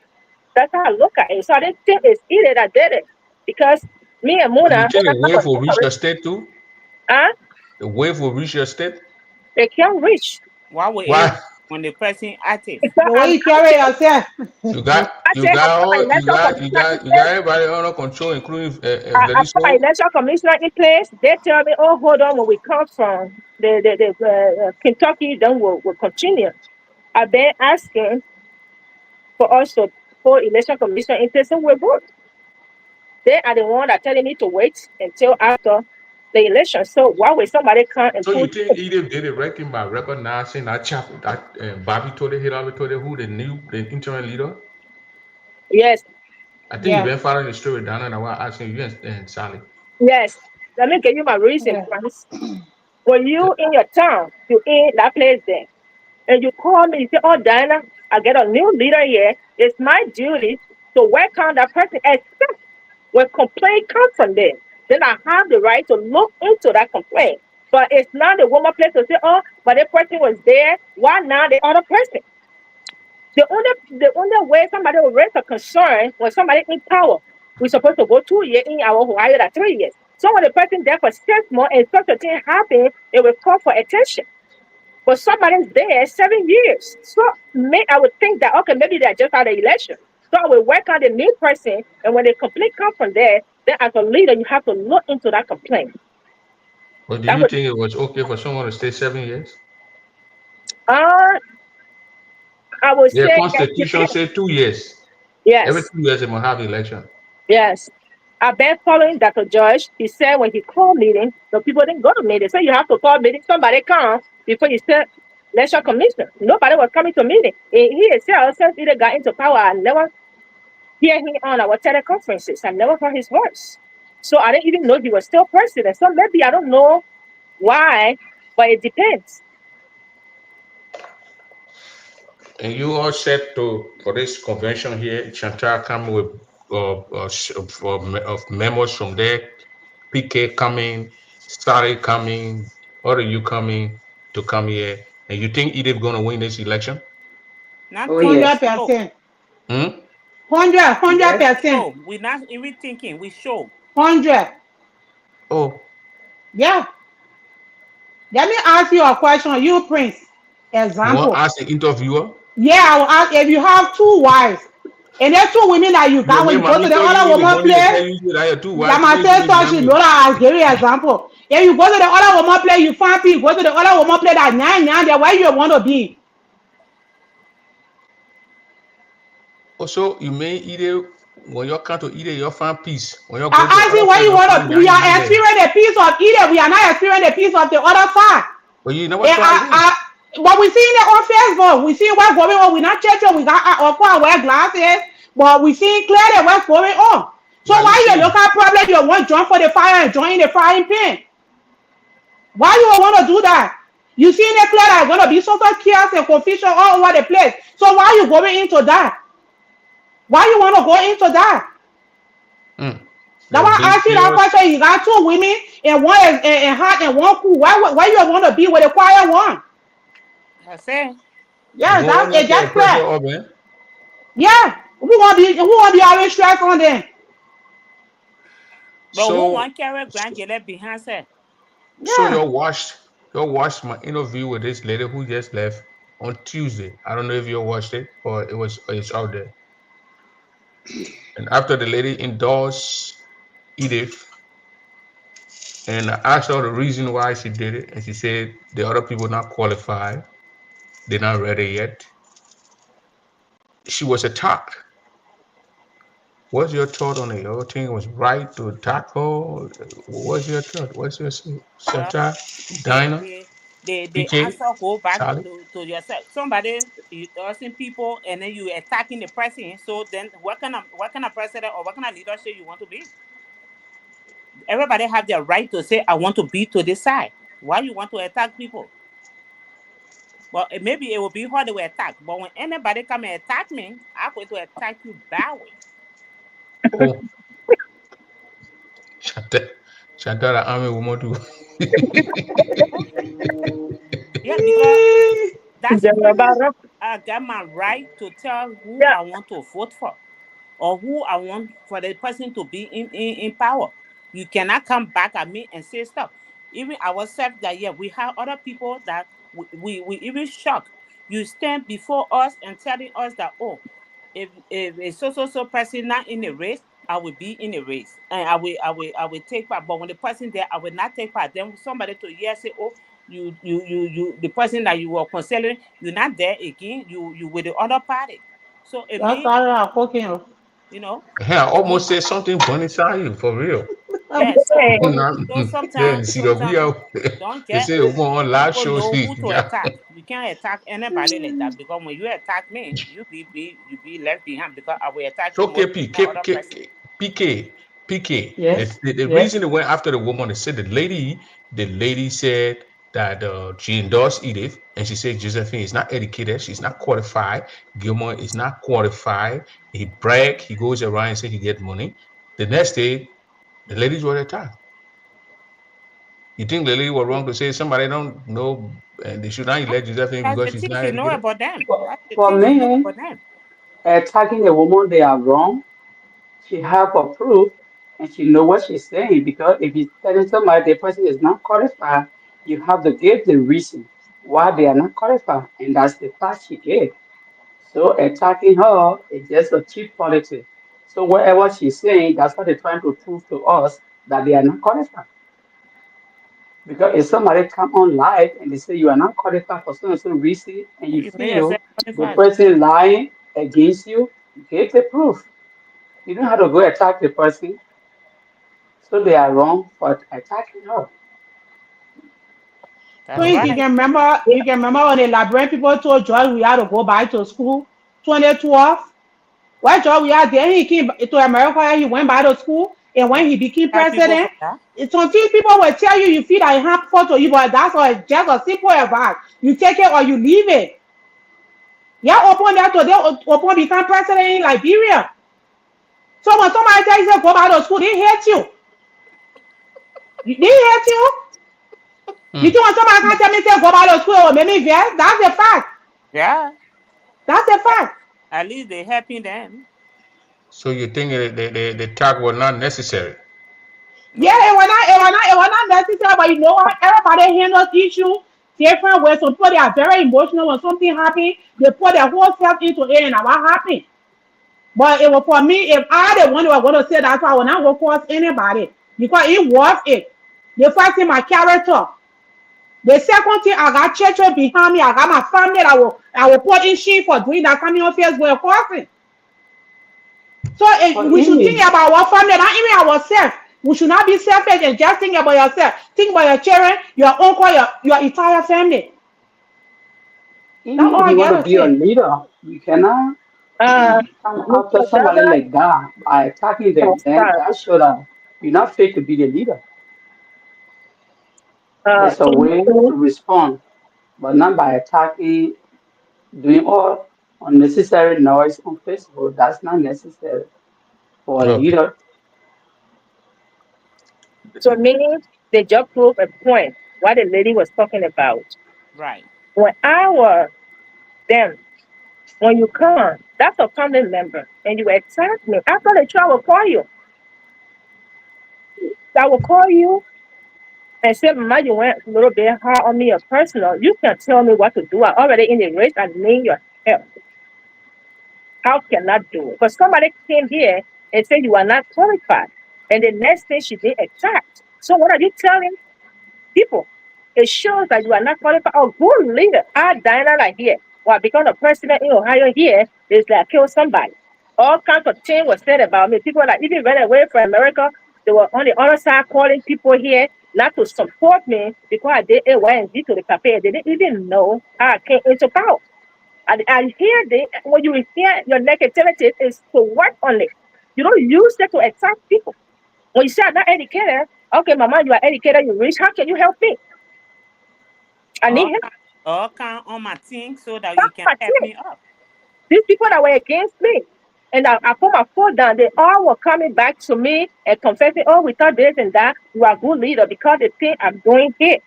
That's how I look at it. So I didn't think it's either that did it. Because me and
but you
Muna,
think a wave will reach your state too?
huh?
The wave will reach your state?
They can't reach.
Why would it
Why?
when the person active?
Because
The
I'm
way you carry yourself.
You got
I
you
say
got
after my
all
election
you got everybody under control, including very
after my
soul.
election commissioner in place, they tell me, oh, hold on, when we come from the Kentucky, then we'll continue. I've been asking for us to put election commissioner in place and we're good. They are the one that telling me to wait until after the election. So why would somebody come and
So you
put
think Edith did it wrecking by recognizing that chap that Bobby told it, Hillary told it, who the interim leader?
yes,
I think you've
Yeah.
been following the story down and I was asking you and Sally.
yes. Let me give you my reason,
Yeah.
friends. When you in your town, you in that place there, and you call me, you say, oh, Diana, I get a new leader here. It's my duty to welcome that person, except when complaint comes from them. Then I have the right to look into that complaint. But it's not the woman place to say, oh, but the person was there. Why not the other person? The only way somebody will raise a concern when somebody in power, we're supposed to go 2 years in our Ohio that 3 years. So when the person there for 6 months and such a thing happen, it will call for attention. But somebody's there 7 years. So I would think that okay, maybe they're just out of election. So I will work on the new person, and when the complaint comes from there, then as a leader, you have to look into that complaint.
But do
That
you
would
think it was okay for someone to stay 7 years?
uh I would
Their
say yes,
constitution said 2 years. Every
yes,
2 years they must have election.
yes. I've been following Dr. George. He said when he called meeting, the people didn't go to meeting. So you have to call meeting. Somebody come before you said election commission. Nobody was coming to meeting. And he himself since he got into power, I never hear him on our teleconferences. I never heard his voice. So I didn't even know he was still president. So maybe I don't know why, but it depends.
And you all set to for this convention here, Chantal coming with of members from there, PK coming, Starry coming, or are you coming to come here? And you think Edith gonna win this election?
Not
Oh,
thinking.
yes.
100%.
Hmm?
Yes.
100%.
So we're not even thinking. We show.
100.
Oh,
Yeah. Let me ask you a question. You, Prince.
you want to
Example.
ask the interviewer?
Yeah, I will ask if you have two wives, and there's two women that you
You
got when
make
you go to
mommy
the
tell you
other
in the
woman
morning to
place.
tell you that I have two
That
wives.
my
Where you
sister, she know that I'll give you an example. If you go to the other woman place, you find people, go to the other woman place that there, where you want to be.
Also, you may either when you come to either you find peace. When you
I
go to
ask you
other
where
place,
you
you
want
find
to, we
nyan
are
there.
experiencing the peace of Eden, we are not experiencing the peace of the other side.
But you never
And
try this.
but we see it on Facebook, we see what's going on, we not church, we got, of course, wear glasses, but we see clearly what's going on. So
What are you
why you
saying?
look at problem, you want to jump for the fire and join the frying pan? Why you want to do that? You see it clear that it's going to be social chaos and confusion all over the place. So why you going into that? Why you want to go into that?
Mm.
That's
They'll
why I
beat
asked you that
yours.
question. You got two women and one is hot and one cool. Why you want to be with a quiet one?
I say,
You
Yes,
won't
that's
want
it.
to put
Just
pressure
clear.
on, man.
Yeah. Who want to be always stressed on them?
but who
So,
want carry
so,
grandchildren behind her?
so
Yeah.
you watched my interview with this lady who just left on Tuesday. I don't know if you watched it or it's out there. And after the lady endorsed Edith, and I asked her the reason why she did it, and she said the other people not qualified, they're not ready yet. She was attacked. What's your thought on it? You think it was right to attack her? What's your thought? What's your
Well,
Shanta,
the
Dinah,
the the
PK,
answer go back
Charlie?
to yourself. Somebody you asking people and then you attacking the person. So then what kind of president or what kind of leadership you want to be? Everybody have their right to say I want to be to this side. Why you want to attack people? Well, maybe it will be hard to attack, but when anybody come and attack me, I'm going to attack you that way.
Oh, Shanta, Shanta, the army woman do.
Yeah, because
Eh,
that's who
Jarabara.
I got my right to tell who
Yeah.
I want to vote for or who I want for the person to be in power. You cannot come back at me and say stuff. Even ourselves that yeah, we have other people that we even shock. You stand before us and telling us that oh, if a so person not in the race, I will be in the race and I will take part. But when the person there, I will not take part. Then somebody to hear say, oh, you the person that you were considering, you're not there again. You with the other party. So it
that's
means
all I'm cooking.
you know
Hey, I
it means
almost said something funny inside you for real.
yeah.
Yeah.
So
Yeah,
sometimes
see the we are.
don't
They
get
say we on live
people
shows.
know who to attack. You can't attack anybody like that because when you attack me, you be left behind because I will attack you
So
more
KP,
than other person.
PK, PK.
Yes,
The
yes.
reason they went after the woman, they said the lady said that she endorsed Edith, and she said Josephine is not educated, she's not qualified. Gilmore is not qualified. He brag, he goes around and say he get money. The next day, the ladies were attacked. You think the lady was wrong to say somebody don't know and they should not elect Josephine
That's
because
the
she's
thing
not
she know
educated?
about them. That's the
For
thing she know
me,
about them.
attacking a woman, they are wrong. She have a proof and she know what she's saying because if you telling somebody the person is not qualified, you have to give the reason why they are not qualified, and that's the fact she gave. So attacking her is just a cheap politics. So whatever she's saying, that's what they're trying to prove to us that they are not qualified. Because if somebody come on live and they say you are not qualified for so and so reason, and you
You make yourself
feel the
qualified.
person lying against you, give the proof. You don't have to go attack the person. So they are wrong for attacking her.
That's
Twins, you
right.
can remember you can remember when the Liberian people told George we had to go back to school 2012. Why George we had then he came to America, he went back to school, and
Yeah.
when he became
Tell people
president,
for that.
some things people will tell you you feel like harmful to you, but that's all just a simple advice. You take it or you leave it. Yeah, open that to them open become president in Liberia. So when somebody tells you go back to school, they hate you. They hate you. You
Hmm.
think when somebody can tell me say go back to school or make me vex, that's a fact.
Yeah.
That's a
At
fact.
at least they helping them.
So you think the tag was not necessary?
Yeah,
No.
it was not necessary, but you know what? Everybody handles issue different ways. Some people they are very emotional when something happens, they put their whole self into it and what happened. But it was for me, if I the one who was going to say that's why I will not go across anybody because it was it. The first thing my character. The second thing I got church behind me, I got my family that I will put in shit for doing that coming on Facebook crossing. So
For
we should think
Amy,
about our family, not even ourselves. We should not be selfish and just think about yourself. Think about your children, your uncle, your entire family. That's
Amy,
all
if
I
you want to
gotta
be a
say.
leader, you cannot come after
Mr.
somebody
Dada,
like that by attacking them. Then that show that you're not fit to be the leader. There's a
to
way to respond, but not by attacking, doing all. unnecessary noise on Facebook. That's not necessary for a
Okay.
leader.
So meaning they just prove a point what the lady was talking about.
Right.
When I was then, when you come, that's a family member, and you attack me. After the show, I will call you. I will call you and say, Mama, you went a little bit hard on me or personal. You can tell me what to do. I already in the race and need your help. How can I do it? Because somebody came here and said you are not qualified. And the next thing she did attacked. So what are you telling people? It shows that you are not qualified. A good leader. Our Diana like here. Well, because the president in Ohio here is like kill somebody. All kinds of things were said about me. People like even ran away from America. They were on the other side calling people here not to support me because I did A, Y, and Z to the cafe. They didn't even know how I came into power. And here, when you hear your negativity, is to work on it. You don't use it to attack people. When you say I'm not educated, okay, Mama, you are educated, you rich. How can you help me? I need
All
help.
kind, all kind on my thing so that you
That's
can
my
help
team.
me up.
These people that were against me, and I put my foot down. They all were coming back to me and confessing, "Oh, we thought this and that. You are a good leader because the thing I'm doing here."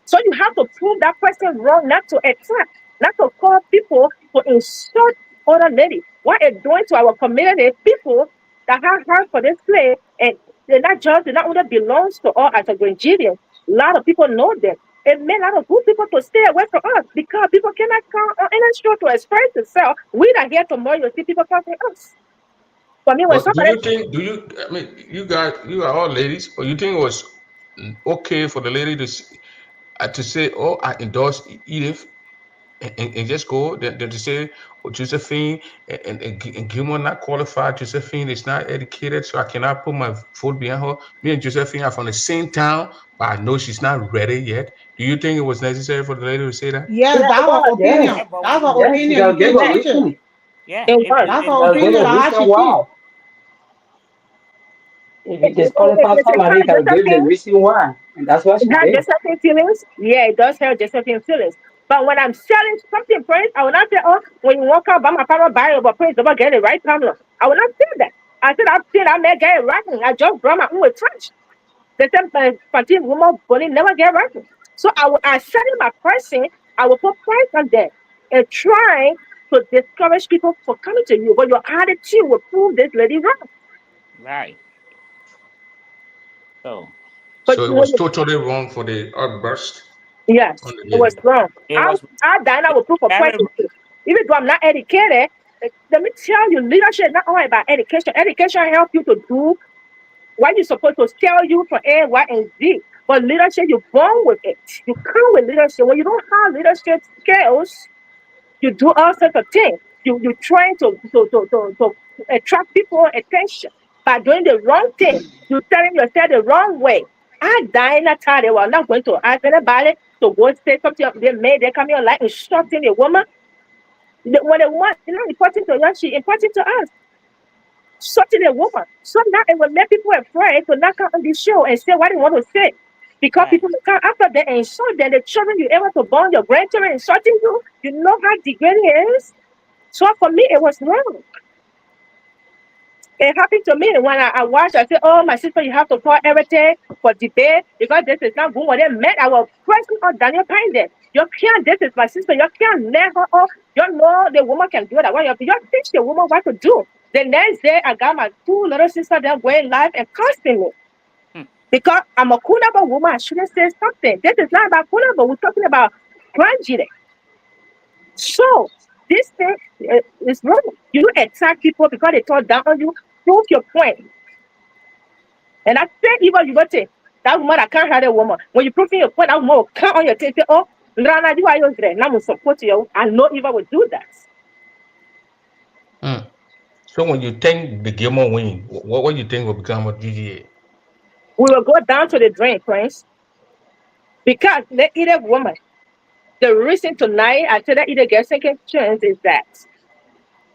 So you have to prove that person wrong, not to attack, not to call people to insult other ladies. What it's doing to our community, people that have heard for this place, and they're not only belongs to us as a Grangidian. A lot of people know them. It made a lot of good people to stay away from us because people cannot come on any show to express themselves. We are here tomorrow, you see people come to us. For me, when
But do
somebody,
you think? Do you? I mean, you are all ladies, but you think it was okay for the lady to say, "Oh, I endorse Edith," and just go then to say, "Oh, Josephine and Gilmore not qualified. Josephine is not educated, so I cannot put my foot behind her. Me and Josephine are from the same town, but I know she's not ready yet." Do you think it was necessary for the lady to say that?
Yes,
yeah, it
that's her
was,
opinion.
Yeah,
Yes,
but
That's
we
her
yes, you
opinion. You
gotta
can
give a
yeah,
change it.
reason.
yeah,
it
if
was.
you
That's her
if
You gotta
you
give
opinion
a
of how
reason
she feel.
why. If you disqualify
It's a
somebody, you
kind of
gotta give the
Josephine.
reason why, and that's what
It
she
has
did.
discerning feelings. Yeah, it does have discerning feelings. But when I'm selling something, praise, I will not say, oh, when you walk out by my power buyer, but praise, don't get it right, Pamela. I will not say that. I said, I've seen I may get it right. I just brought my own with trash. The same party woman body never get right. So I selling my pricing, I will put price on there and trying to discourage people for coming to you. But your attitude will prove this lady wrong.
right. So
But
So it
when
was
you
totally wrong for the outburst on
yes,
the
it was
lady.
wrong.
it was
I Diana
it
will
was
prove a point
very
to you. Even though I'm not educated, let me tell you, leadership is not only about education. Education helps you to do what you're supposed to tell you for A, Y, and Z. But leadership, you're born with it. You come with leadership. When you don't have leadership skills, you do all sorts of things. You trying to attract people attention by doing the wrong thing. You telling yourself the wrong way. I die in that time. They were not going to ask anybody to go and say something. They made they come here like instructing a woman. When a woman is not important to us, she important to us. Insulting a woman. So now it will make people afraid to knock out on this show and say what they want to say. Because
right.
people will come after they insult them, the children you ever to born, your grandchildren insulting you, you know how degrading it is. So for me, it was wrong. It happened to me when I watched. I said, "Oh, my sister, you have to call everything for debate because this is not good." When they met, I was pressing on Daniel Pine. You can't. This is my sister. You can't let her off. You know the woman can do that. What you teach the woman what to do. The next day, I got my two little sisters there going live and cursing me
Hmm.
because I'm a Kunaba woman. I shouldn't say something. This is not about Kunaba. We're talking about grandchildren. So this thing is wrong. You don't attack people because they talk down on you. Prove your point. And I said, even you got it. That woman, I can't have a woman. When you prove your point, that woman will count on your tape. Say, oh, Rana, you are your friend. Now I'm support you. I know Eva will do that.
Hmm. So when you think the game will win, what you think will become of GGA?
We will go down to the drain, Prince. Because the either woman. The reason tonight I said that either get second chance is that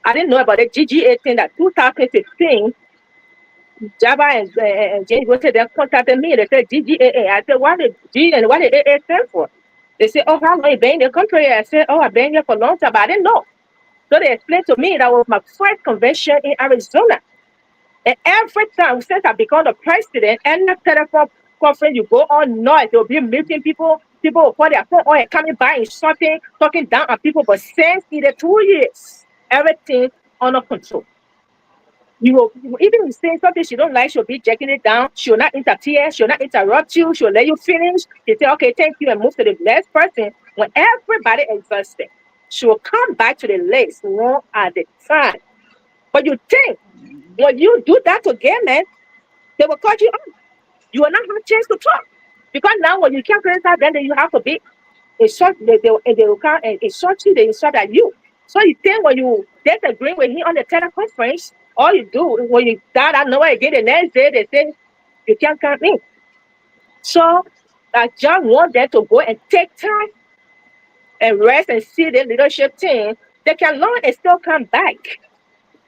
I didn't know about the GGA thing that 2015 Java and James Wilson they contacted me. They said GGAA. I said, what did G and what did AA stand for? They said, oh, how long you been in the country? I said, oh, I've been here for a long time, but I didn't know. So they explained to me that was my first convention in Arizona. And every time since I become the president, any telephone conference you go on noise, they'll be meeting people, people will put their phone on and coming by and shouting, talking down on people. But since in the 2 years, everything under control. You will even if you say something she don't like, she'll be jacking it down. She'll not interfere, she'll not interrupt you, she'll let you finish. She say, okay, thank you, and move to the next person. When everybody exhausted, she will come back to the list one at a time. But you think when you do that again, man, they will cut you off. You will not have a chance to talk. Because now when you can't criticize them, then you have to be insult they will come and insult you, they insult at you. So you think when you disagree with him on the teleconference, all you do when you start out nowhere again the next day, they say you can't come in. So I just want them to go and take time and rest and see the leadership team. They can learn and still come back.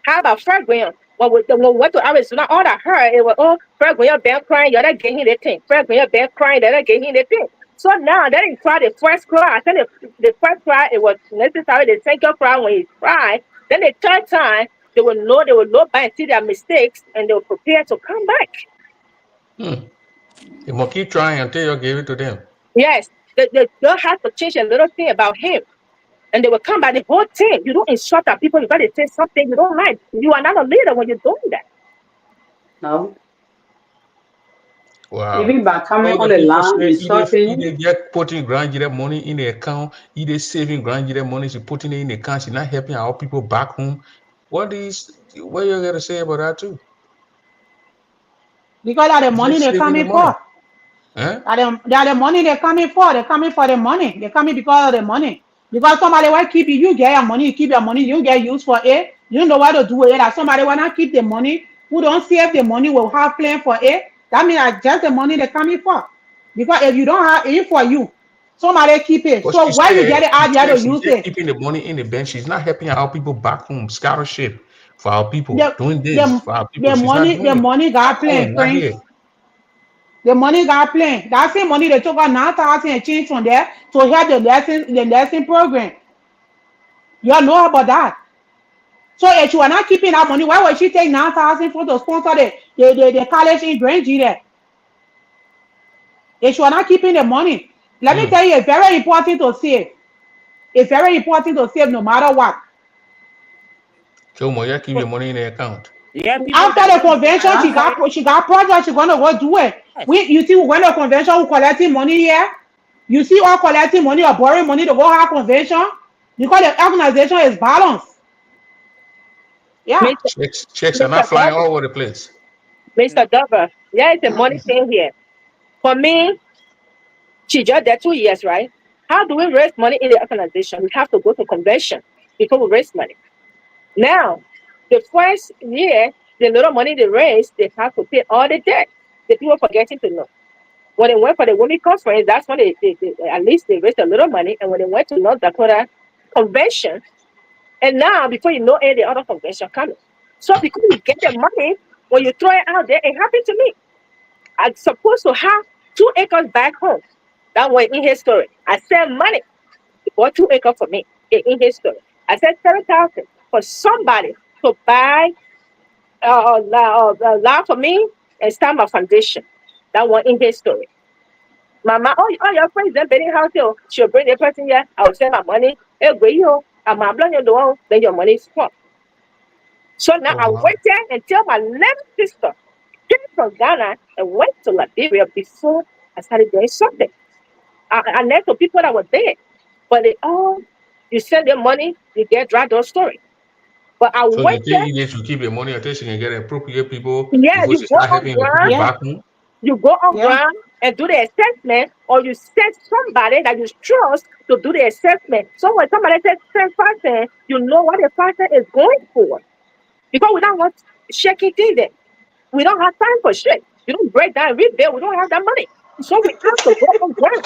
How about Fred Graham? When we went to Arizona, all I heard it was, oh, Fred Graham been crying, the other gave him the thing. Fred Graham been crying, the other gave him the thing. So now they didn't cry the first cry. I think the first cry, it was necessary. The second cry when he cried. Then the third time, they will look back and see their mistakes and they will prepare to come back.
You must keep trying until you give it to them.
Yes, they don't have to change a little thing about him. And they will come by the whole team. You don't insult our people. You got to say something you don't like. You are not a leader when you're doing that.
No.
Wow.
Even by coming
So
on
the
the
people
line,
say
insulting.
either get putting grandchildren money in the account, either saving grandchildren money, she putting it in the account, she's not helping our people back home. What you gotta say about that too?
Because of the
Is
money
that
they're
saving the
coming
money?
for.
Huh?
That the money they're coming for. They're coming for the money. They're coming because of the money. Because somebody will keep you get your money, you keep your money, you get used for it. You don't know what to do with it. That somebody wanna keep the money, who don't save the money will have plan for it. That means that just the money they're coming for. Because if you don't have it for you, somebody keep it.
But
So why you get it out there to
she's
use
just
it?
keeping the money in the bank. She's not helping our people back home. Scholarship for our people,
The
doing this
the
for our people. She's not
the
doing it.
money
Back
got plan,
home, not
Prince.
here.
The money got plan. That same money they took out 9,000 and change from there to help the lesson program. You all know about that. So if she was not keeping that money, why would she take 9,000 for to sponsor the college in Grangy there? If she was not keeping the money, let me tell you, it's very important to save. It's very important to save no matter what.
So Moya keep your money in the account.
Yeah, people
After
that
the
don't
convention,
have
she got project. She's gonna go do it.
yes.
You see when the convention we collecting money here, you see all collecting money or borrowing money to go have convention because the organization is balanced. Yeah.
Mr.
Checks are
Mr.
not flying
Dover,
all over the place.
Mr. Dover, there is a money thing here. For me, she just there 2 years, right? How do we raise money in the organization? We have to go to convention before we raise money. Now, the first year, the little money they raise, they have to pay all the debt. The people forgetting to know. When they went for the women conference, that's when they at least they raised a little money. And when they went to North Dakota convention, and now before you know it, the other convention coming. So because you get the money, when you throw it out there, it happened to me. I'm supposed to have 2 acres back home. That was in his story. I sent money. He bought 2 acres for me in his story. I said 7,000 for somebody to buy land for me and start my foundation. That one in his story. Mama, all your friends then building house here. She'll bring the person here. I'll send my money. Hey, where you? I'm blowing your door. Then your money is gone. So now
Oh
I
wow.
waited until my little sister came from Ghana and went to Liberia before I started doing something. I met the people that were there, but they all you send them money, you get dry door story. But I
So you think
waited.
you should keep your money until she can get appropriate people
Yeah,
before
you
she
go
start
on
helping the people
ground,
Yeah.
back home?
you go on
Yeah.
ground and do the assessment, or you send somebody that you trust to do the assessment. So when somebody says send person, you know what the person is going for. Because we don't want shaky things there. We don't have time for shit. You don't break down and rebuild. We don't have that money. So we have to go on ground.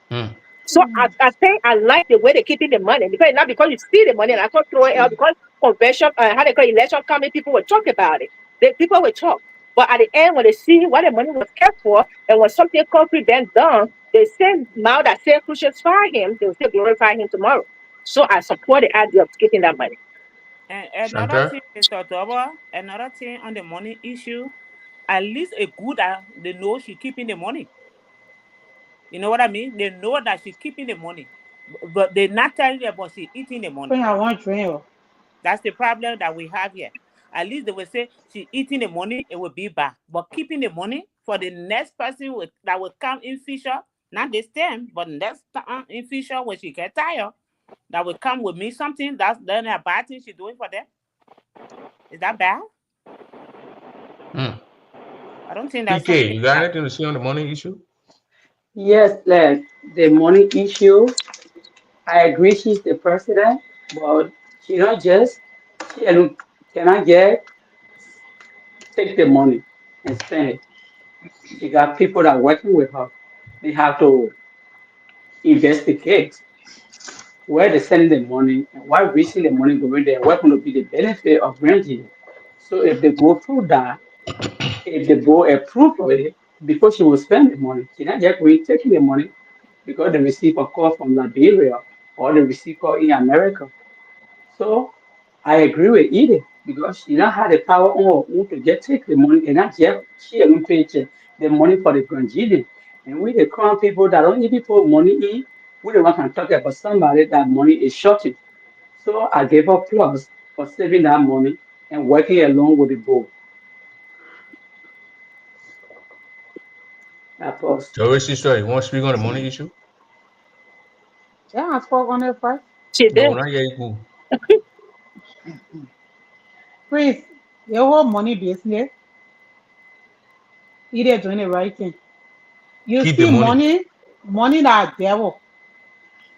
Hmm.
So I think I like the way they keeping the money because not because you see the money and I can't throw it out because convention, how they call election coming, people will talk about it. People will talk. But at the end, when they see what the money was kept for and when something concrete then done, the same mouth that said crucify him, they will still glorify him tomorrow. So I support the idea of getting that money.
And another
Chantal?
thing, Mr. Double, another thing on the money issue, at least a good they know she keeping the money. You know what I mean? They know that she keeping the money. But they're not telling you about she eating the money.
Bring I want drink.
That's the problem that we have here. At least they will say she eating the money, it will be bad. But keeping the money for the next person that will come in future, not this time, but next time in future when she get tired, that will come with me something that's then a bad thing she's doing for them. Is that bad?
Hmm.
I don't think that's
PK,
something
you got
that
anything to say on the money issue?
Yes, like the money issue, I agree she's the president, but she not just, she alone cannot get, take the money and spend it. She got people that are working with her. They have to investigate where they're sending the money and why reaching the money going there, what's going to be the benefit of granting it. So if they go through that, if the board approve of it before she will spend the money, she not just going taking the money because they receive a call from Liberia or they receive call in America. So I agree with Edith because she not had the power on her own to just take the money and not just she alone pay the money for the grandchildren. And we the current people that don't even put money in, we the one can talk about somebody that money is shorting. So I gave her plus for saving that money and working along with the board. That plus.
So, sister, you want to speak on the money issue?
Yeah, I spoke on it first.
She
No,
did.
not yet. Cool.
Please, your whole money business, either doing the right thing. You
Keep the
see
money.
money that devil.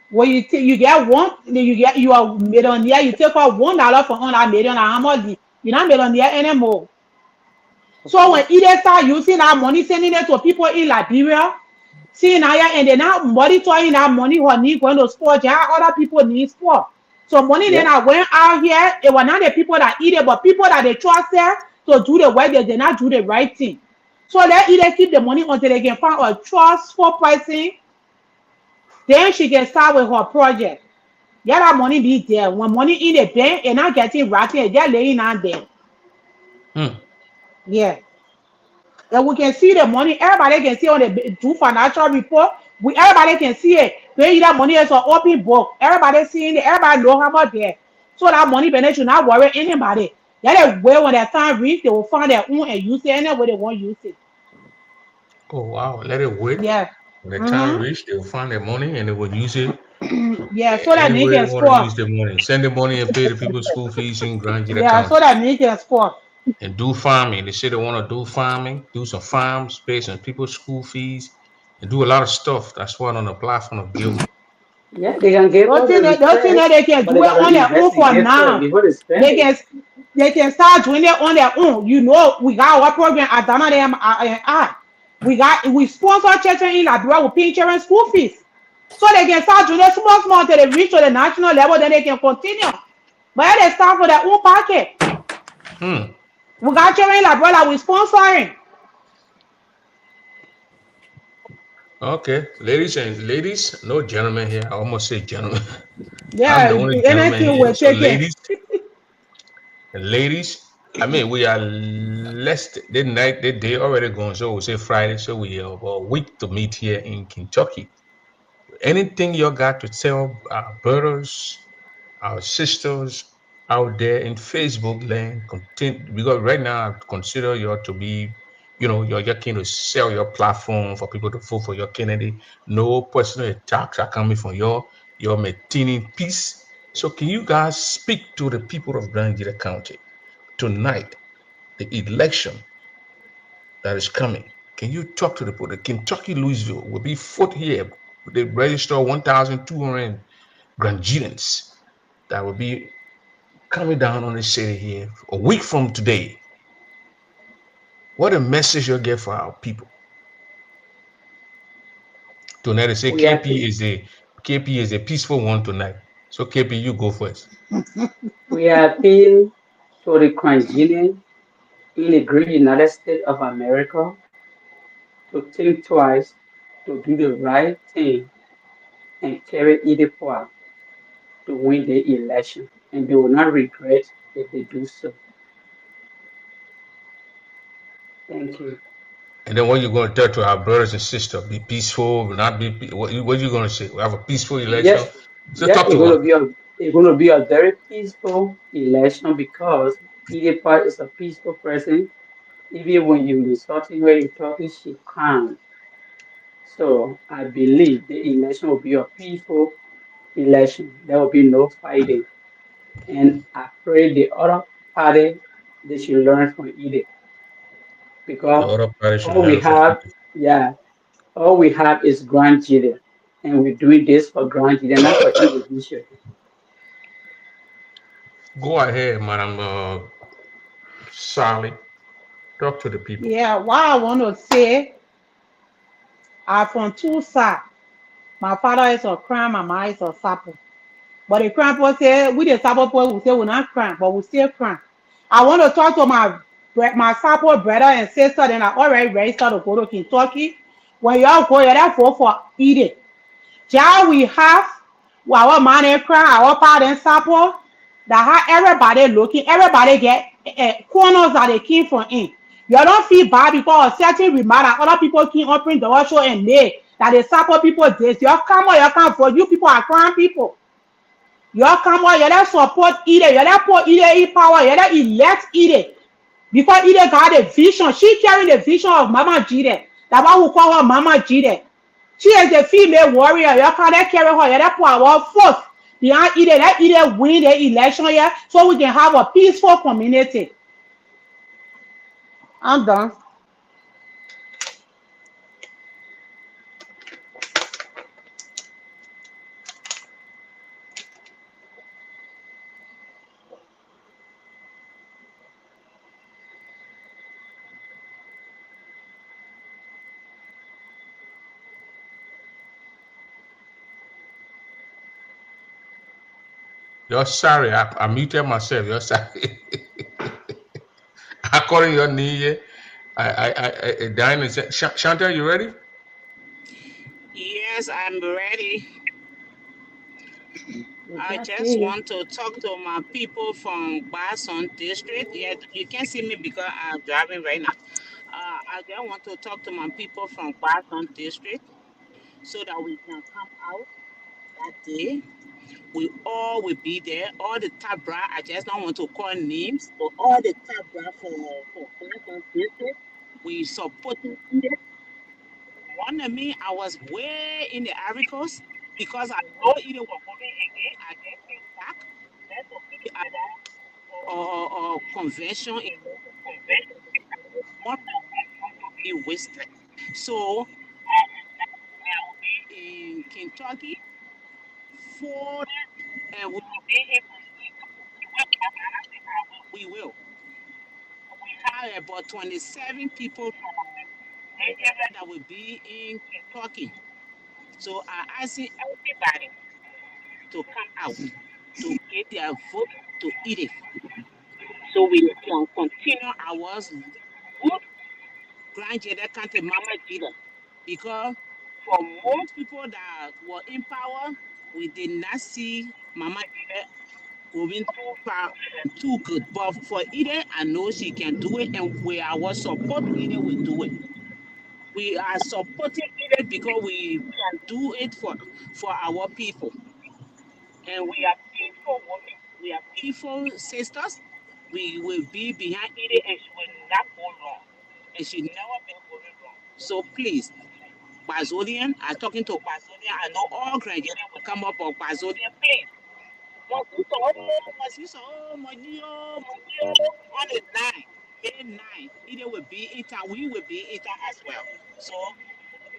When you get one, you are millionaire, you take out $1 for 100 million, and how much you're not millionaire anymore. So when
Okay.
either start using that money, sending it to people in Liberia, seeing how and they're now monitoring that money who need going to sport, yeah, other people need sport. So money then
Yeah.
I went out here, it was not the people that eat it, but people that they trust there to do the work, they did not do the right thing. So let either keep the money until they can find a trustful person, then she can start with her project. Yeah, that money be there. When money in the bank and not getting rotten, they're laying on there.
Hmm.
Yeah. And we can see the money. Everybody can see on the do financial report. We everybody can see it. Pay that money is an open book. Everybody seeing it. Everybody know how much there. So that money benefit should not worry anybody. That is where when that time reach, they will find their own and use it any way they want to use it.
Oh, wow. Let it wait.
Yeah.
When the time
Mm-hmm.
reach, they'll find their money and they will use it
Yeah. So that
any
they
way they
can
want to
score.
use the money. Send the money and pay the people school fees in Grand Gila
Yeah. So
County.
that they can score.
And do farming. They say they want to do farming, do some farms based on people's school fees, and do a lot of stuff. That's what on the platform of guild.
Yeah, they can give us the
Those things that
request,
they can
but
do
they
it
gotta
on their own for
investigate first
now.
before they spend
They
it.
can they can start doing it on their own. You know, we got our program at Dana them we sponsor children in Liberia with paying children school fees. So they can start doing it small until they reach to the national level, then they can continue. But they start for their own pocket.
Hmm.
We got children in Liberia that we sponsoring.
Okay, ladies, no gentlemen here. I almost say gentlemen. I'm the
Yeah,
only gentleman
anything
here.
we're
So,
taking.
ladies, I mean, we are less the night, the day already gone. So we say Friday. So we have a week to meet here in Kentucky. Anything you got to tell our brothers, our sisters out there in Facebook land, continue, because right now I consider you to be, you're keen to sell your platform for people to vote for your candidate. No personal attacks are coming from your maintaining peace. So can you guys speak to the people of Granville County tonight, the election that is coming? Can you talk to the people? The Kentucky Louisville will be fourth here. They register 1,200 Grangians that will be coming down on the city here a week from today. What a message you get for our people. Tonight they say
We are
KP is a peaceful one tonight. So KP, you go first.
we are appeal to the Nigerian in the great United States of America to think twice, to do the right thing and carry it forward. to win the election, and they will not regret if they do so. Thank you.
And then what you going to tell to our brothers and sisters? Be peaceful, not be. What you going to say? We have a peaceful election.
Yes,
So
yes,
talk to us.
it's gonna be a very peaceful election because Idepa is a peaceful person. Even when you insulting her, you talking, she calm. So I believe the election will be a peaceful election. There will be no fighting. And I pray the other party they should learn from Edith
The
because
other party should
all we
learn from
have,
Egypt.
yeah, all we have is grandchildren. And we're doing this for grandchildren, not for individual.
Go ahead, Madam Sally. Talk to the people.
Yeah, what I want to say, I'm from two sides. My father is a crime, my mom is a sapo. But the crime people say, we the sapo people, we say we're not crime, but we still crime. I want to talk to my sapo brother and sister, and I already registered to go to Kentucky. When y'all go, you're there for eating. Now we have our money crime, our part in sapo, that how everybody looking, everybody get corners that they came from in. You don't feel bad because a certain remark that other people can open the door show and they that they support people this. You come on, you come for you people are crime people. You come on, you let support either, you let put either in power, you let elect either. Because either got a vision, she carried the vision of Mama Jide. That's why we call her Mama Jide. She is a female warrior. You can't carry her. You let put our force behind either. Let either win the election here so we can have a peaceful community. I'm done.
You're sorry. I muted myself. You're sorry. According to your knee, Diana, Chantal, you ready?
Yes, I'm ready.
We
I
can't
just
see you.
want to talk to my people from Bason District. Yeah, you can't see me because I'm driving right now. I just want to talk to my people from Bason District so that we can come out that day. We all will be there. All the Tabra, I just don't want to call names, but all the Tabra for Bason District, we supporting it. One of me, I was way in the Ivory Coast because I know it was moving again. I just came back. Then to be at a convention in one to be wasted. So in Kentucky, for and we will be we will. We have about 27 people from the area that will be in Kentucky. So I asking everybody to come out to get their vote to eat it. So we can continue our good grandchildren country Mama Jida. Because for most people that were in power, we did not see Mama Jida going too far and too good. But for Eden, I know she can do it, and we our support Eden will do it. We are supporting Eden because we can do it for our people. And we are peaceful women. We are peaceful sisters. We will be behind Eden, and she will not go wrong. And she never been going wrong. So please, Bazodian, I'm talking to Bazodian. I know all Nigerians will come up on Bazodian. Please, on the 9, May 9, either will be in town, we will be in town as well. So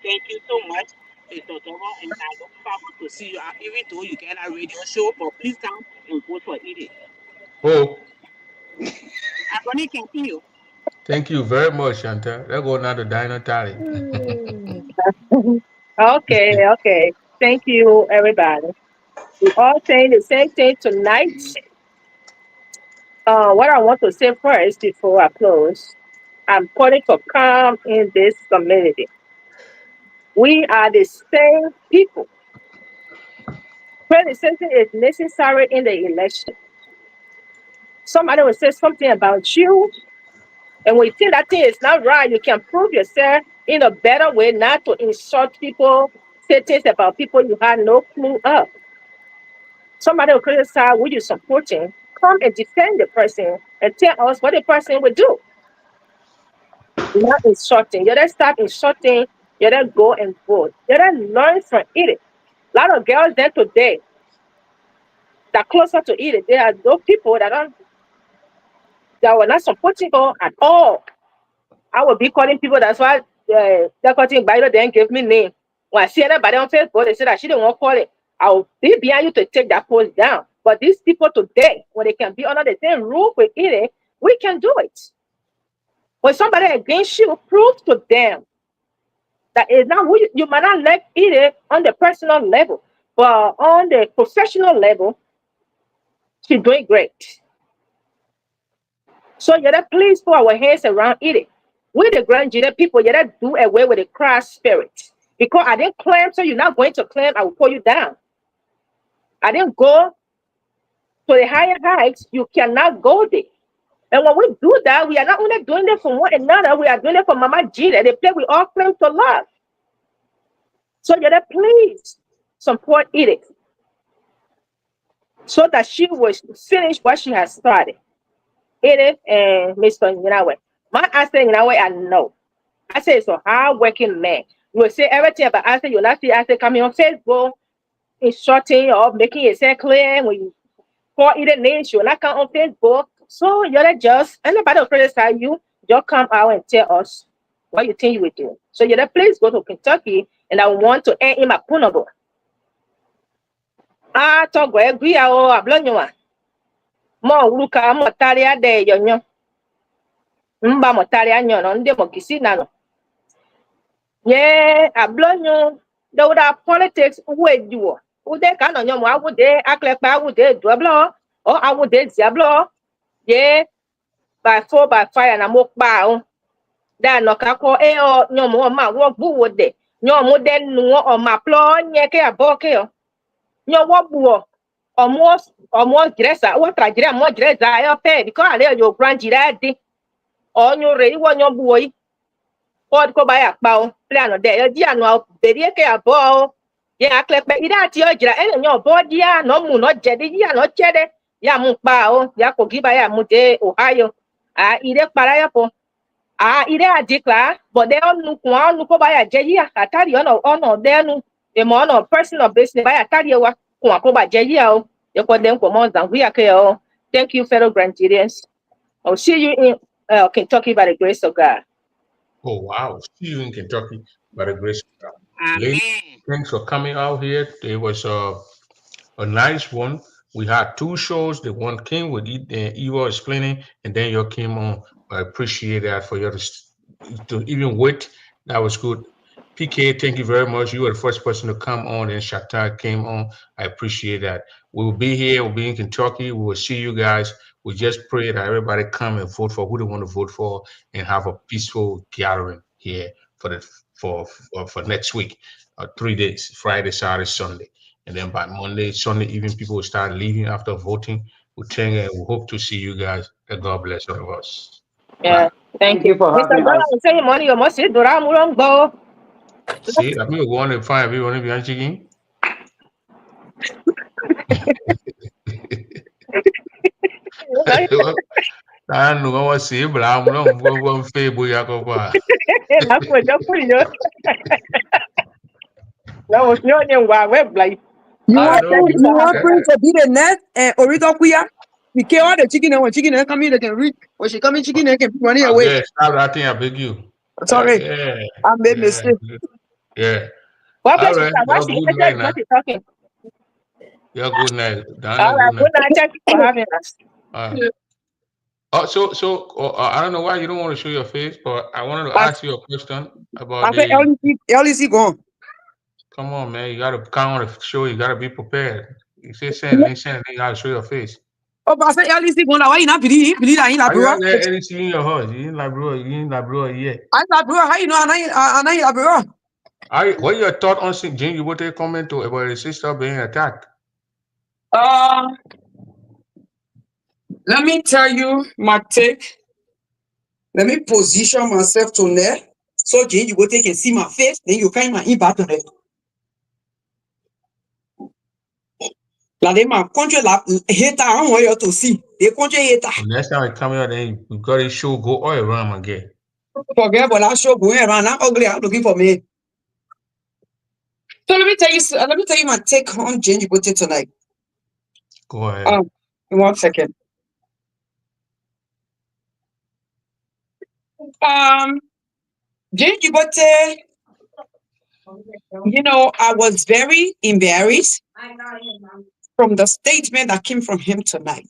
thank you so much, Mr. Tomo, and I look forward to see you. Even though you get a radio show, but please come and vote for Edith.
Oh,
I'm going to continue.
thank you very much, Chantal. Let's go now to Diana Talley.
Okay, okay. Thank you, everybody. We all saying the same thing tonight. What I want to say first before I close, I'm calling for calm in this community. We are the same people. Criticism is necessary in the election. Somebody will say something about you, and when you think that thing is not right, you can prove yourself in a better way, not to insult people, say things about people you had no clue of. Somebody will criticize who you're supporting. Come and defend the person and tell us what the person will do. Not insulting. You just stop insulting. You just go and vote. You just learn from it. A lot of girls there today that closer to it, there are those people that were not supporting her at all. I will be calling people. That's why they're calling Bible. Then give me name. When I see anybody on Facebook, they say that she didn't want to call it. I'll be behind you to take that post down. But these people today, when they can be under the same roof with it, we can do it. When somebody against you, prove to them that is not who you might not like it on the personal level, but on the professional level, she's doing great. So you gotta please put our hands around it. We the grandchildren people, you gotta do away with the crash spirit. Because I didn't claim, so you're not going to claim, I will pull you down. I didn't go to the higher heights, you cannot go there. And when we do that, we are not only doing it for one another, we are doing it for Mama Gina. They play, we all claim to love. So you gotta please support Edith so that she will finish what she has started. Edith and Mr. Yinawe. My answer Yinawe, I know. I say it's a hard-working man. You will say everything about answer. You'll not see answer coming on Facebook, instructing or making yourself clear. When you call Edith names, you'll not come on Facebook. So you're just, anybody will criticize you, just come out and tell us what you think you will do. So you're the please go to Kentucky, and I want to end in my punabo. Ah, talk where agree or a blonde one. More Luka, more Talia de Yon. Mba Motalia, on Demokisina. Yeah, a blonde. Though that politics, where you are. Would they can on your mouth? Would they act like I would they do a blow? Or I would they diablo? Yeah, by 4 by 5 and a mock bow. That no caco, eh, or no more, my walk boo would they. No more than no or my plon, yake a bokeh. No what boo. Almost dresser. What I get more dresser. I pay because I let your grandchildren on your ready one your boy. What go buy a bow, plan of day, a dear no, baby, a ball. Yeah, I clap back that your and your body, no moon, not jetty, not jetty. Yamu bow, Yako give a mude, Ohio. I eat a parayapo. I eat a declare, but they all look one, look by a jay. I tell you, no honor, there no, a man or personal business by a tell you what, by jay. You put them for months and we are clear. Thank you, fellow grandchildren. I'll see you in Kentucky by the grace of God.
Oh, wow. See you in Kentucky by the grace of God. Ladies, thanks for coming out here. It was a nice one. We had 2 shows. The one came with Eva explaining, and then you came on. I appreciate that for you to even wait. That was good. PK, thank you very much. You were the first person to come on, and Shakhtar came on. I appreciate that. We will be here. We'll be in Kentucky. We will see you guys. We just pray that everybody come and vote for who they want to vote for, and have a peaceful gathering here for next week, 3 days: Friday, Saturday, Sunday. And then by Monday, Sunday evening, people will start leaving after voting. We thank and we hope to see you guys. And God bless all of us.
Yeah, thank you.
for
Mr.
having
Dollar,
us.
I'm saying money, you must sit down, go.
See, I mean, we want to find everyone behind chicken. I know what say, but I'm not going to pay boy.
That's what you're putting you. That was your name, web like.
You
All
I
right,
want
know.
thank you
you
for
want
having
Prince
us.
to be the next and Orito Kuya? We kill all the chicken and when chicken come in, they can read. When she come in, chicken they can put money away.
Okay, stop that thing. I beg you.
Sorry,
Yeah,
I made
yeah,
mistake.
yeah.
What
All
question?
right.
What's
You're
the
good
answer?
night now.
What you talking?
You're good night.
All
Dana,
right,
good night.
good night. Thank you for having us.
Uh, I don't know why you don't want to show your face, but I wanted to
My
ask you a question about
my friend
the.
LEC gone.
Come on, man. You got to come on the show. You got to be prepared. You say send link, you got to show your face.
Oh, but I said LEC gone. Why you not believe that in la
Are you
bro?
not there anything in your house? You in Labro, yet.
I la bro. How you know I know la bro?
What are your thought on St. James? You want to comment to about his sister being attacked?
Uh, let me tell you my take. Let me position myself to there. So Jane, you go take and see my face, then you find my impact on it. Like they my country like hater, I don't want you to see. The country hater.
The next time I come here, then we got a show go all around again.
Forget about that show going around. I'm ugly. I'm looking for me. So let me tell you my take on Jane Djibouti tonight.
Go ahead.
1 second. Jane Djibouti, you know, I was very embarrassed from the statement that came from him tonight.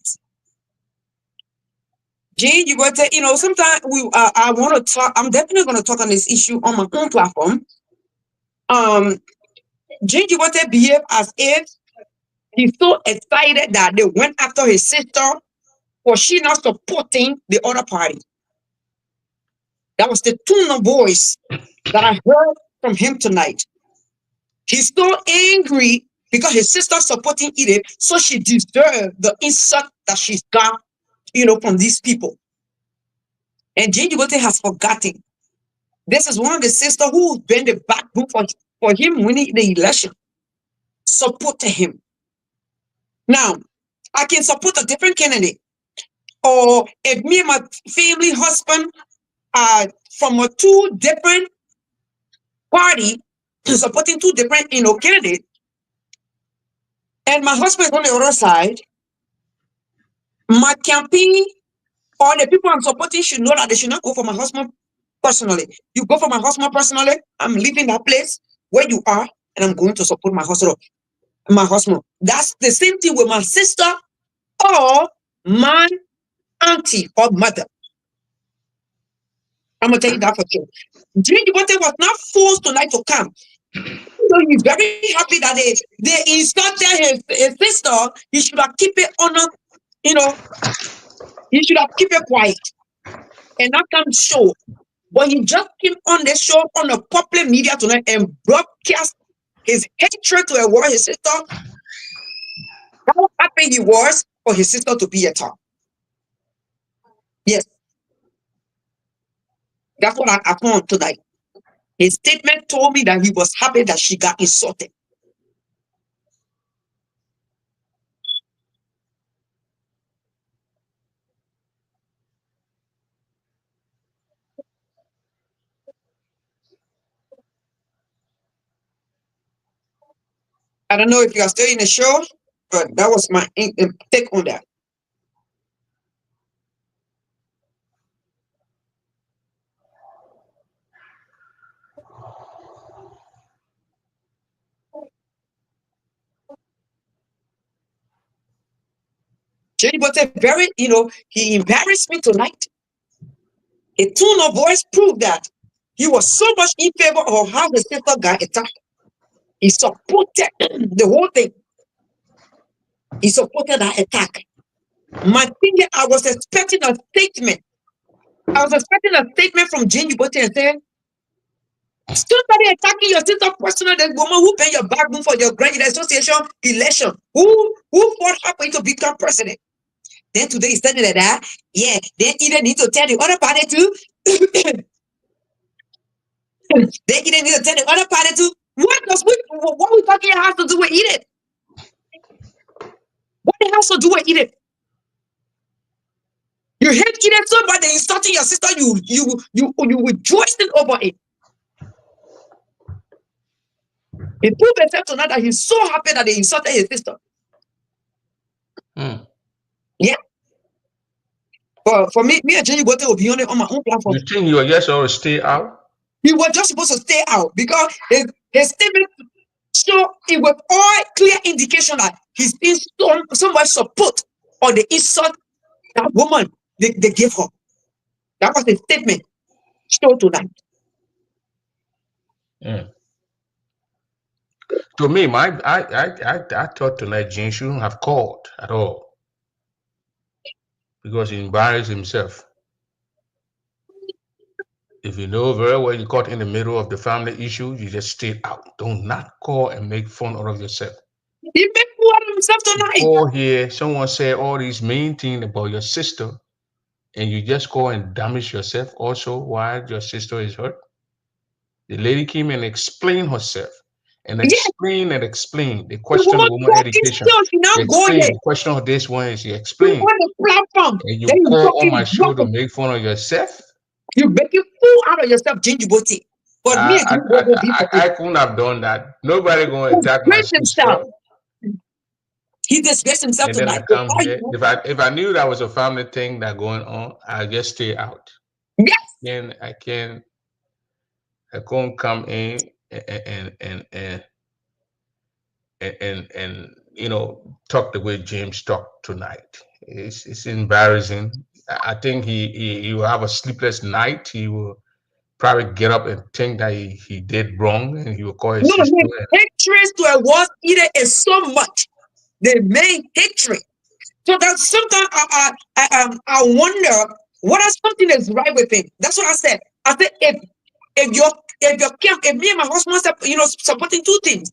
Jane Djibouti, you know, sometimes I want to talk. I'm definitely going to talk on this issue on my own platform. Jane Djibouti behaved as if he's so excited that they went after his sister for she not supporting the other party. That was the tone of voice that I heard from him tonight. He's so angry because his sister supporting Edith, so she deserved the insult that she's got, you know, from these people. And Jane Djibouti has forgotten. This is one of the sisters who's been the backbone for him winning the election. Supported him. Now, I can support a different candidate. Or if me and my family husband are from a two different party, supporting two different, you know, candidates, and my husband is on the other side, my campaign or the people I'm supporting should know that they should not go for my husband personally. You go for my husband personally, I'm leaving that place where you are, and I'm going to support my husband. That's the same thing with my sister or my auntie or mother. I'm gonna tell you that for sure. Jane Djibouti was not forced tonight to come. So he's very happy that they insulted his sister. He should have kept it on a, you know, he should have kept it quiet and not come show. But he just came on the show on the popular media tonight and broadcast his hatred toward his sister. How happy he was for his sister to be at top. Yes. That's what I found tonight. His statement told me that he was happy that she got insulted. I don't know if you are still in the show, but that was my take on that. Jenny Butter very, you know, he embarrassed me tonight. A tone of voice proved that he was so much in favor of how the sister got attacked. He supported the whole thing. He supported that attack. My thing, I was expecting a statement. I was expecting a statement from Jenny Butter and saying, somebody attacking your sister personally, the woman who paid your backbone for your Grand Association election, who fought her for you to become president. Then today he's telling like that. Yeah, then either need to tell the other party too. They either need to tell the other party too. What we talking has to do with Edith? What it has to do with Edith? You hate Edith so bad they insulting your sister, you rejoicing over it. He proved himself tonight that he's so happy that they insulted his sister. Yeah. But for me and Jenny Bote will be on my own platform.
You think you are just going to stay out?
He was just supposed to stay out because his statement showed it was all clear indication that he's been so much support on the insult that woman they gave her. That was the statement showed tonight.
To me, I thought tonight Jane shouldn't have called at all because he embarrassed himself. If you know very well you caught in the middle of the family issue, you just stay out. Do not call and make fun out of yourself.
He made fool out of himself tonight.
Before here, someone said all these mean things about your sister, and you just go and damage yourself also while your sister is hurt. The lady came and explained herself and
Yes,
explained and explained. The
the
question of
woman
woman
talking
education.
still. She now
She
go
explained
there.
the question of this one is she
You
explained.
on the platform.
And you
Then you
call on
talking
my show to
rubbish.
make fun of yourself.
You making fool out of yourself, Ginger Bote. But me and
I,
you won't be for
I
it.
couldn't have done that. Nobody gonna
He
attack my
disgraced
sister.
himself. He disgraced himself
And then I
tonight. So
come
why
here.
you?
If I knew that was a family thing that going on, I just stay out.
Yes.
I can't come in and you know talk the way James talked tonight. It's embarrassing. I think he will have a sleepless night. He will probably get up and think that he did wrong, and he will call his
No,
sister.
his hatred to a world eater is so much. The main hatred. So that sometimes I wonder whether something is right with him. That's what I said. I said if your camp, if me and my husband, supporting two things,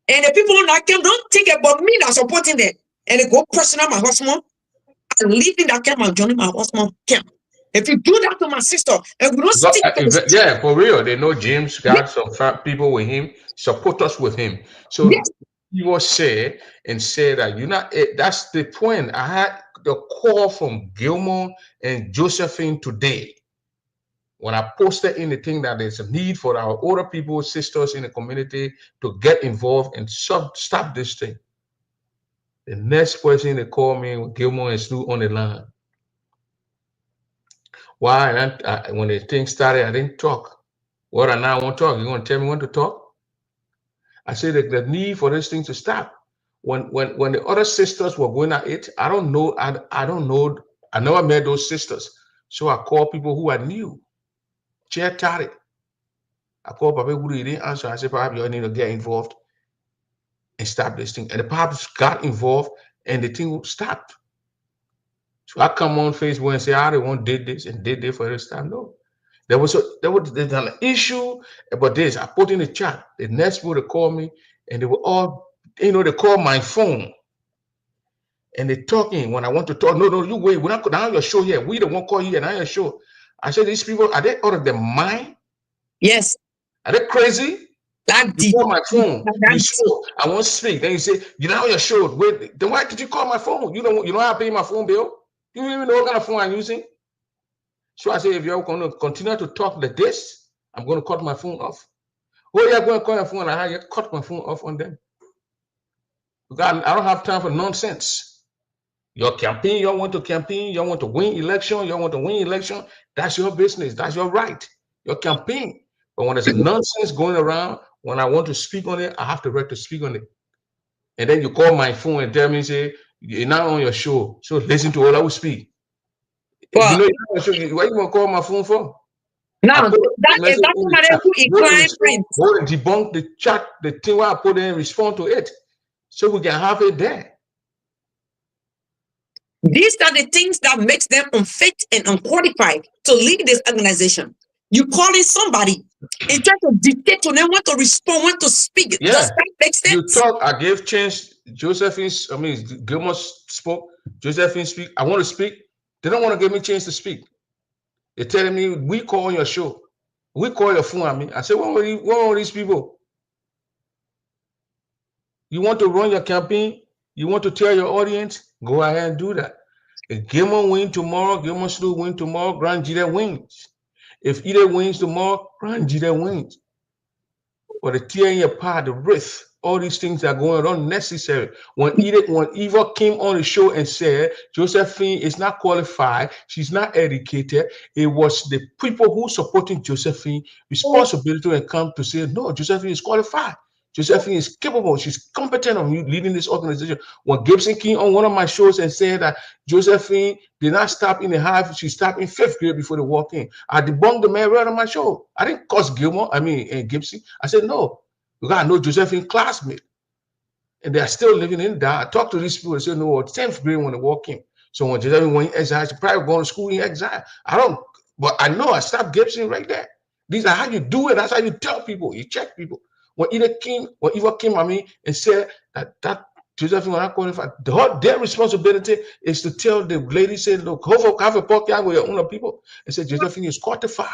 and the people on that camp don't think about me not supporting them, and they go personal my husband, I'm leaving that camp and joining my husband camp. If you do that to my sister, and we don't stick to the
Yeah, for real. They know James got some people with him, support us with him. So
yes,
he was said and said that you know that's the point. I had the call from Gilmore and Josephine today when I posted in the thing that there's a need for our older people, sisters in the community to get involved and stop this thing. The next person they call me with Gilmore and Stu on the line. Why? And when the thing started, I didn't talk. What I now want to talk? You want to tell me when to talk? I said that the need for this thing to stop. When the other sisters were going at it, I don't know. I don't know. I never met those sisters. So I called people who I knew. Chair Tari. I called Papa who didn't answer. I said, Papa, you need to get involved and stop this thing. And the Papas got involved and the thing stopped. So I come on Facebook and say, I don't want did this and did this for this time. No. There's an issue about this. I put in the chat. The next people to call me, and they were all, they call my phone. And they're talking when I want to talk. No, you wait. We're not now your show here. We don't want to call you here. Now your show. I said, these people, are they out of their mind?
yes,
Are they crazy?
that
You
deep.
call my phone.
That
You show. I won't speak. Then you say, you know your show. Wait, then why did you call my phone? You don't have to pay my phone bill. You don't even know what kind of phone I'm using. So I say, if you're going to continue to talk like this, I'm going to cut my phone off. Oh, you're going to call your phone, and I cut my phone off on them. Because I don't have time for nonsense. Your campaign, you want to campaign, you want to win election, that's your business. That's your right. Your campaign. But when there's a nonsense going around, when I want to speak on it, I have the right to speak on it. And then you call my phone and tell me, say, you're not on your show. So listen to all I will speak. If you
But
know you're not on your show, what you going to call my phone for? I
now
put
that
a
is
message
that
in the
somebody
chat.
who incline friends.
Go and debunk the chat, the thing where I put in, respond to it. So we can have it there.
These are the things that makes them unfit and unqualified to lead this organization. You calling somebody and try to dictate to them when to respond, when to speak.
Yeah.
Does that make
You
sense?
talk, I gave chance. Gilmore spoke. Josephine speak. I want to speak. They don't want to give me a chance to speak. They're telling me, we call your show. We call your phone at me. I said, what are these people? You want to run your campaign? You want to tell your audience? Go ahead and do that. If Gilmore win tomorrow, Gilmore Slew win tomorrow, Grand Jida wins. If Edith wins tomorrow, Grand Jida wins. But the tear in your part, the wrist, all these things are going on unnecessary. When Eva came on the show and said Josephine is not qualified, she's not educated, it was the people who supporting Josephine responsibility and come to say, no, Josephine is qualified. Josephine is capable. She's competent of leading this organization. When Gibson came on one of my shows and said that Josephine did not stop in the high, she stopped in 5th grade before they walk in. I debunked the man right on my show. I didn't cuss Gibson. I said, no, because I know Josephine classmate. And they're still living in that. I talked to these people and said, no, 10th grade when they walk in. So when Josephine went in exile, she probably going to school in exile. But I know I stopped Gibson right there. These are how you do it. That's how you tell people. You check people. when Eva came at me and said that Josephine was not qualified, their responsibility is to tell the lady, say, look, have a podcast with your own people, and say Josephine is qualified.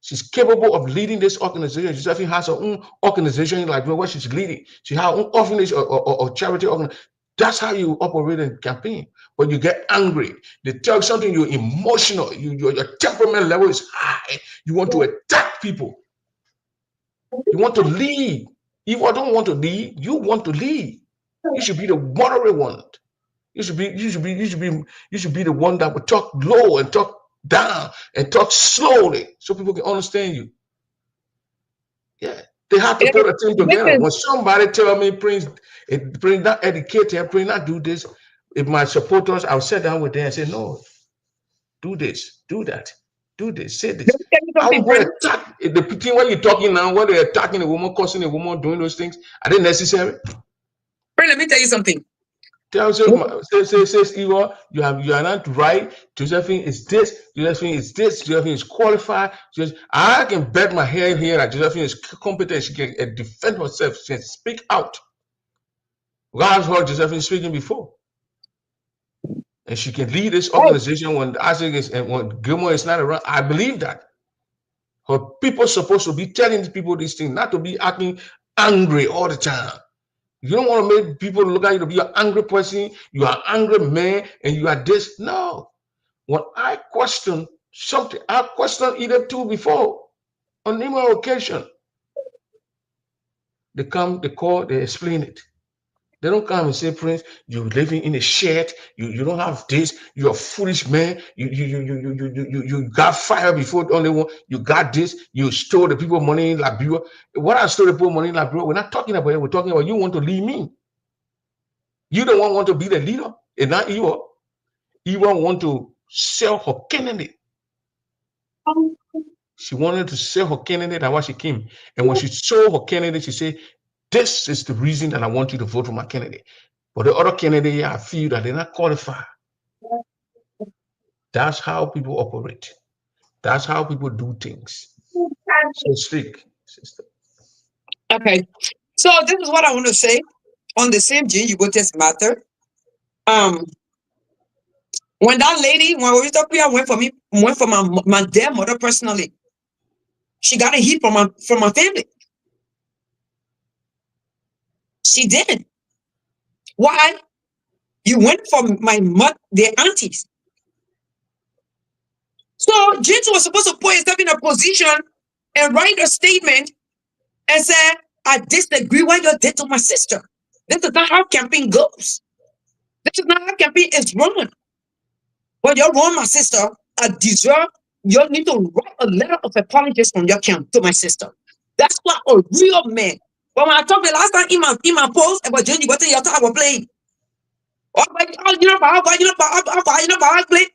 She's capable of leading this organization. Josephine has her own organization, like what she's leading. She has her own orphanage or charity organization. That's how you operate in campaign. When you get angry, they tell you something, you're emotional, your temperament level is high. You want to attack people. You want to lead. If I don't want to lead, you want to lead. You should be the moderate one. You should be the one that would talk low and talk down and talk slowly so people can understand you. Yeah, they have to put a team together. When somebody tell me, Prince not educate him, Prince not do this, if my supporters, I'll sit down with them and say, no, do this, do that, do this, say this. I will attack the people when you're talking now, when they're attacking a woman, cursing a woman, doing those things. Are they necessary?
Let me tell you something.
Says Eva, you are not right. Josephine is this. Josephine is this. Josephine is qualified. I can bet my head here that Josephine is competent. She can defend herself. She can speak out. God's heard Josephine speaking before, and she can lead this organization when Isaac is and when Gilmore is not around. I believe that. Her people are supposed to be telling people these things, not to be acting angry all the time. You don't want to make people look at you to be an angry person. You are an angry man and you are this. No. When I question something, I questioned Edith too before on numerous occasions. They come, they call, they explain it. They don't come and say, Prince, you're living in a shed. You don't have this. You're a foolish man. You got fired before the only one. You got this. You stole the people money in Liberia. What I stole the people money in Liberia, we're not talking about it. We're talking about you want to lead me. You don't want to be the leader. And not you. You want to sell her candidate. She wanted to sell her candidate. That's why she came. And when she sold her candidate, she said, this is the reason that I want you to vote for my candidate. But the other candidate, I feel that they're not qualified. That's how people operate. That's how people do things. So speak, sister.
Okay. So this is what I want to say. On the same Jane you go test matter. When that lady, when we talk, went for my dear mother personally. She got a hit from my family. She did. Why? You went for my mother, their aunties. So James was supposed to put himself in a position and write a statement and say, I disagree what you did to my sister. This is not how campaign goes. This is not how campaign is run. But you're wrong, my sister. I deserve, you need to write a letter of apology from your camp to my sister. That's what a real man. But when I talked the last time in my post about Jane, you go to your time of playing. Oh, you know, play.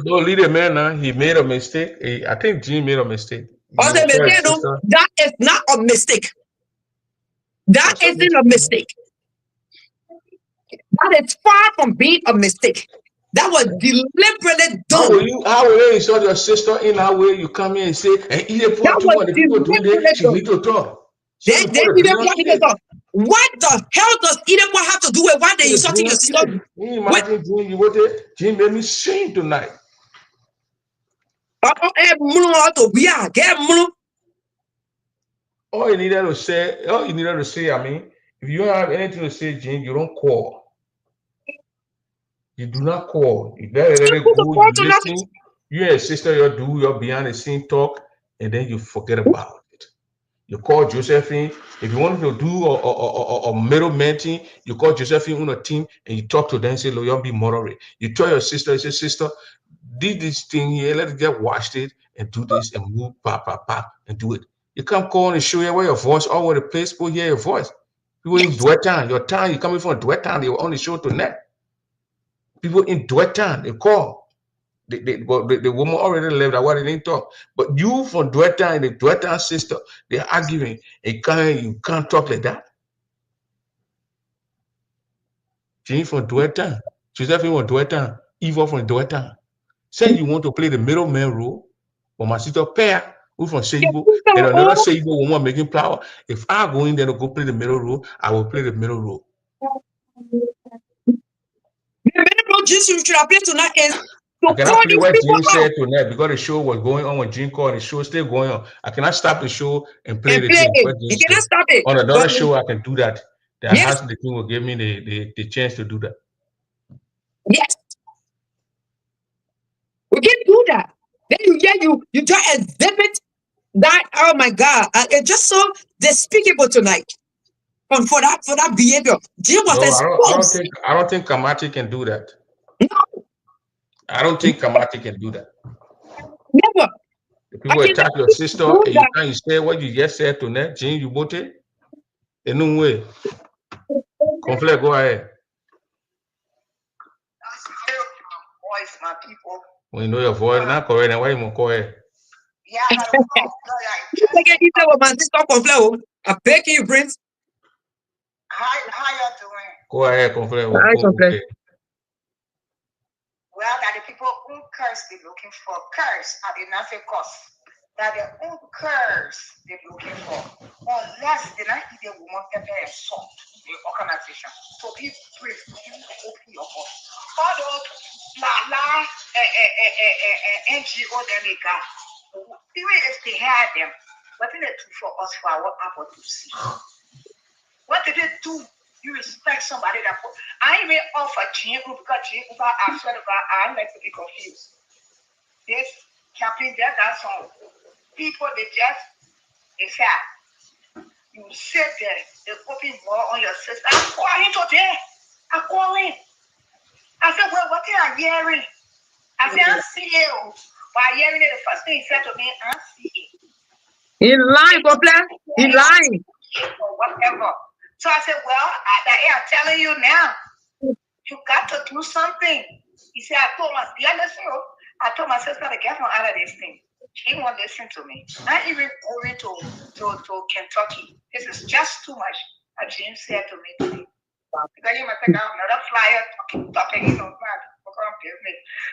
Don't lead a man now. He made a mistake. I think Jim made a mistake.
That is not a mistake. That isn't a mistake. That is far from being a mistake. That was deliberately done.
How will you insult your sister in that way? You come here and say, and Edith Poah, the people do this, she need to talk.
What the hell does Edith Poah have to do with why they insulting your sister?
Can you imagine Jim, you were there? Jim made me sing tonight. All you needed to say, I mean, if you don't have anything to say, Jim, you don't call. You do not call. You better let it go. You listen. You and your sister, you do your behind the scene talk, and then you forget about it. You call Josephine. If you want to do a middleman thing, you call Josephine on a team and you talk to them and say, look, you'll be moderate. You tell your sister, you say, sister, did this thing here, let it get washed it and do this and move, and do it. You can't call and show you where your voice all over the place, people hear your voice. People in Dwet Town, your town, you're coming from Dwet Town, they were on the show tonight. People in Dwet Town, they call. The woman already left, that's why they didn't talk. But you from Dwet Town, the Dwet Town sister, they're arguing. You can't talk like that. Jane from Dwet Town, Josephine from Dwet Town, Eva from Dwet Town. Say you want to play the middleman role, but my sister Poah Who from Seibo? And another Seibo woman making flower. If I go in there to go play the middle role, I will play the middle role.
The middle role Jesus you should have played tonight is
I
to
cannot
call
play
these
what
people
Jim
out
said tonight because the show was going on when Jim called. The show still going on. I cannot stop the show and play
and
the
play
thing.
it.
What Jim
You cannot
said.
stop it.
On another
But
show, I can do that. That
yes,
has the king will give me the chance to do that.
yes. We can do that. Then you just exhibit that. Oh my God. It's just so despicable tonight. For that behavior. Jim was
No,
exposed.
I don't think Kamati can do that.
No,
I don't think Kamati can do that.
never.
If
I
people
can
attack your
never
sister
do
and you
that.
can't say what you just said to them, Jim, you both it. In no way. Conflict, go ahead.
Voice, my people.
When you know your voice not correct, then why you won't call it?
Yeah, I gotta call.
You say what my sister complain. I beg you, Prince.
How y'all doing?
Go ahead, conflict.
I complain.
Okay.
Well, that the people who curse be looking for curse. I did not say curse. That the who curse they be looking for. Unless they not eat a woman pepper and salt, the organization. So be brave, you open your mouth. All those NGO them they got. Even if they had them, what did they do for us for our apple to see? What did they do? You respect somebody that put, I ain't even offer Jingle because Jingle, I swear to God, I like to be confused. This campaign, that's some people, they sad. You sit there, they putting more on your sister. I call him today. I call him. I said, well, what are you hearing? I said, I see you. By hearing it, the first thing he said to me, I see you.
He lying, complain. He lying.
Or whatever. So I said, well, I'm telling you now, you got to do something. He said, I told my sister to get her out of this thing. She won't listen to me. Not even going to Kentucky. This is just too much. As James said to me today. Because you must take out another flyer talking,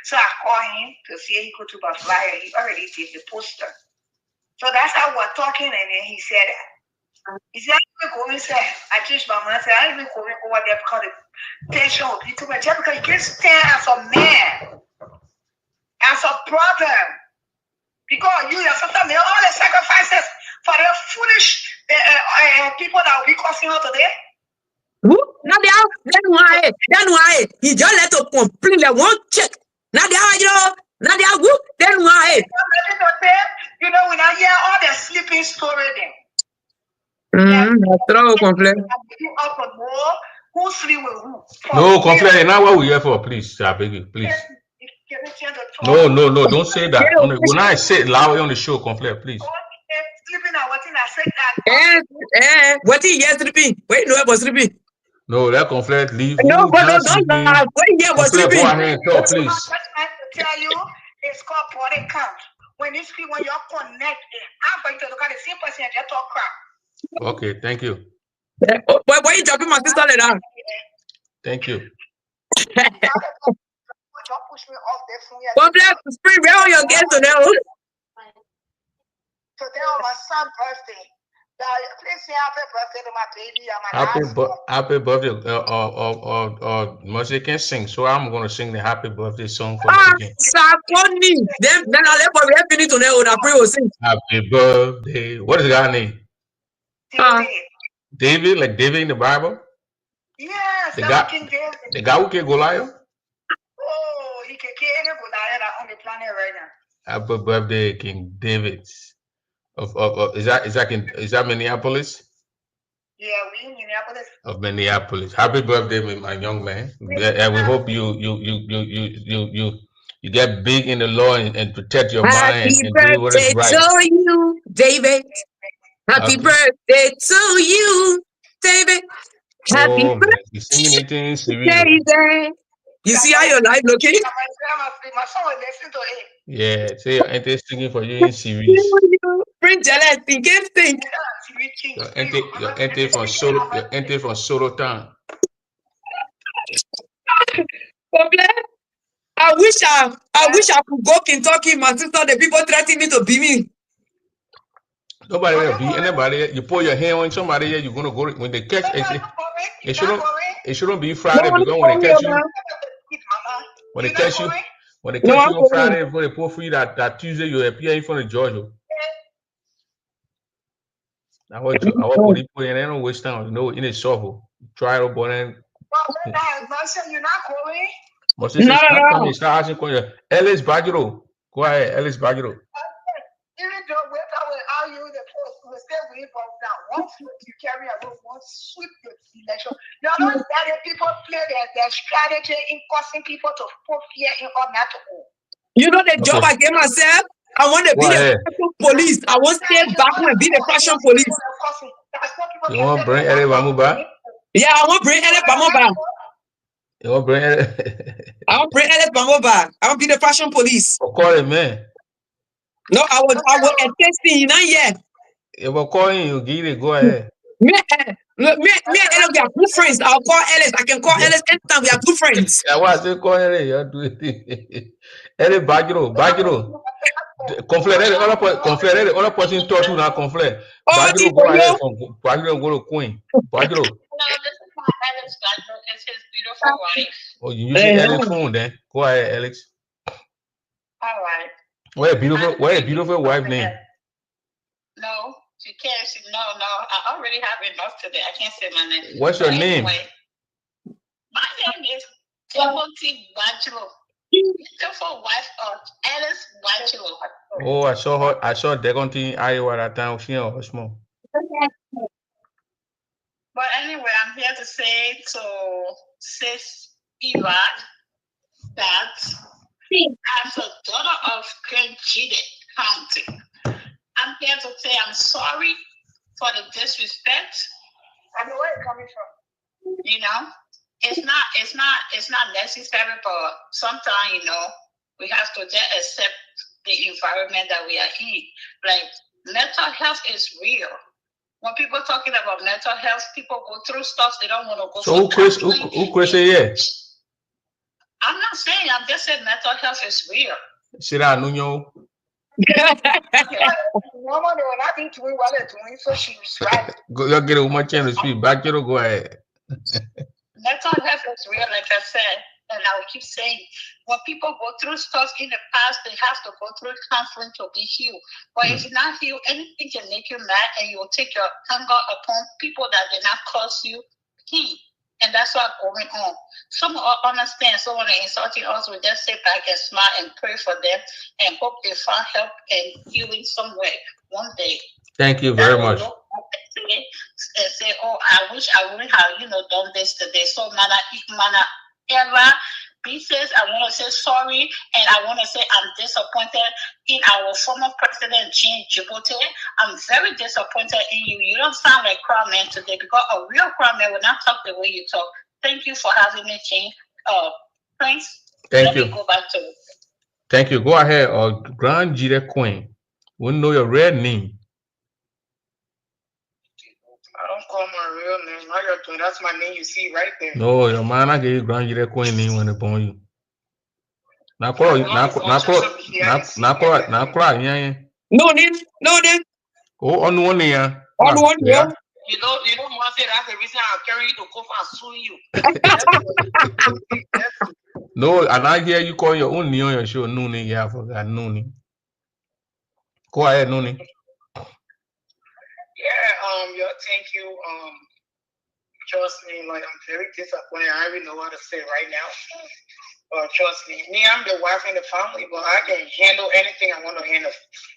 So I called him to see he could do a flyer. He already did the poster. So that's how we're talking, and then he said that. He said, I changed my mind. I said, I ain't even going over there because the tension will be too much. Just because you can't stand as a man, as a brother. Because you yourself made all the sacrifices for the foolish people that will be causing her today.
Now then why? He just let to complain. They won't check. Now they are, then why?
You know, when I hear all the sleeping story then.
That's true, complain.
Who sleep with who?
No, complain. Now what we here for, please? I beg you, please. No, don't say that. When I say it loud on the show, complain, please.
Sleeping at what I said.
What he here sleeping? Wait, no, I was sleeping.
No, that conflict leave.
No, but don't laugh. When he was sleeping.
Go ahead, talk, please.
What I tell you, it's called body count. When these people, when you're connected, I'm going to look at the same person and just talk crap.
Okay, thank you.
Why are you dropping my sister like that?
Thank you.
Don't push me off there from here.
Complex, spring, where are your guests today?
Today on my son's birthday. Please say happy birthday to my baby and my
happy birthday. Mercy can sing, so I'm going to sing the happy birthday song for you again.
Sakoni. Then I'll let for everything to know that we will sing.
Happy birthday. What is the guy's name? David, like David in the Bible?
Yes,
the guy who can Goliath?
Oh, he can kill any Goliath on the planet right now.
Happy birthday, King David. Is that Minneapolis?
Yeah, we in Minneapolis.
Of Minneapolis. Happy birthday, my young man. And we hope you get big in the law and protect your mind and do what is right.
Happy birthday to you, David. Happy birthday to you, David. Happy birthday,
you singing anything serious?
David. You see how your life looking?
My son will listen to it.
Yeah, say your auntie singing for you in series.
Bring jealous, think.
Your auntie from Solo Town.
I wish I could go Kentucky. My sister, the people threatening me to beat me.
Nobody will beat anybody. You put your hand on somebody, you're gonna go when they catch it. It shouldn't be Friday
No,
because
not
when they
for me,
catch you,
Mama.
when they catch you, when they
No,
catch
I'm
you on
for me.
Friday, before they pull for you that Tuesday, you appear in front of George. I was putting in there no waste time. You know, in a shovel, try to burn and.
You're not going.
But since
No,
it's
no,
not coming,
no.
start asking questions. Ellis Bagiro. Go ahead, Ellis Bagiro.
Even though we will argue the post, we still we vote down. One foot you carry away, one sweep the election. You know that people play their strategy in causing people to put fear in or not to go.
You know the job
Okay.
I gave myself? I want to
Go
be the
ahead.
fashion police. I want to stay back and be the fashion police.
You want to bring Ellis Bamuba?
Yeah, I want to bring Ellis Bamo back.
You want to bring Ellis?
I want to bring Ellis Bamo back. I want to be the fashion police.
Of course, man.
No, I will testing, not yet.
If I'm calling you, give it. Go ahead.
Me and Ellis, we are good friends. I'll call Ellis. I can call Ellis anytime. We are good friends.
I was still calling it. You do it. Ellis Bagiro. Conflict. The other person talk to now. Conflict.
Oh,
Bagiro, go ahead. From Bagiro, go to Queen. Bagiro.
No, this is not Alex Gardner. It's his beautiful wife.
Oh, you using Alex phone then? Go ahead, Alex.
All right.
What a beautiful wife name.
No, she can't. No. I already have enough today. I can't say my name.
What's your name?
Anyway, my name is Timothy Bachelor. Beautiful wife of Alice Bachelor.
Oh, I saw her. I saw Degonti Iowa that time. She was small.
But anyway, I'm here to say to Sis Eva that as a daughter of Clinton County, I'm here to say I'm sorry for the disrespect.
I know where you're coming from.
You know, it's not necessary, but sometimes, we have to just accept the environment that we are in. Like, mental health is real. When people talking about mental health, people go through stuff they don't want to go through.
So who Chris yes?
I'm not saying, I'm just saying mental health is real.
Sira Nuno.
Woman, they were not doing what they're doing, so she's right.
Go get a much chance to speak. Back to go ahead.
Mental health is real, like I said, and I will keep saying, when people go through stuff in the past, they have to go through counseling to be healed. But if you're not healed, anything can make you mad, and you will take your anger upon people that did not cause you pain. And that's what's going on. Some understand, so when they're insulting us, we just sit back and smile and pray for them and hope they find help and healing somewhere one day.
Thank you very much.
And say, oh, I wish I wouldn't have, done this today. So, mana, ever. He says, I want to say sorry, and I want to say I'm disappointed in our former president, Jean Djibouti. I'm very disappointed in you. You don't sound like Crown Man today, because a real Crown Man will not talk the way you talk. Thank you for having me, Jean. Prince,
thank you.
Go back to it.
Thank you. Go ahead, Grand Jire Queen. We know your real name.
I don't call my real name. How you're doing? That's my name you see right there.
No, your man, I gave you Grand Jire Queen name when they born you. Now call, yeah.
No name.
Oh, on one year.
On one year.
You don't want to say that's the reason I'll carry you to court and sue you.
No, and I hear you call your own name on your show, Noonie. Yeah, I forgot Noonie. Go ahead, Noonie.
Yeah, thank you. Trust me, like I'm very disappointed. I don't even know what to say right now. Trust me, I'm the wife in the family, but I can handle anything I want to handle.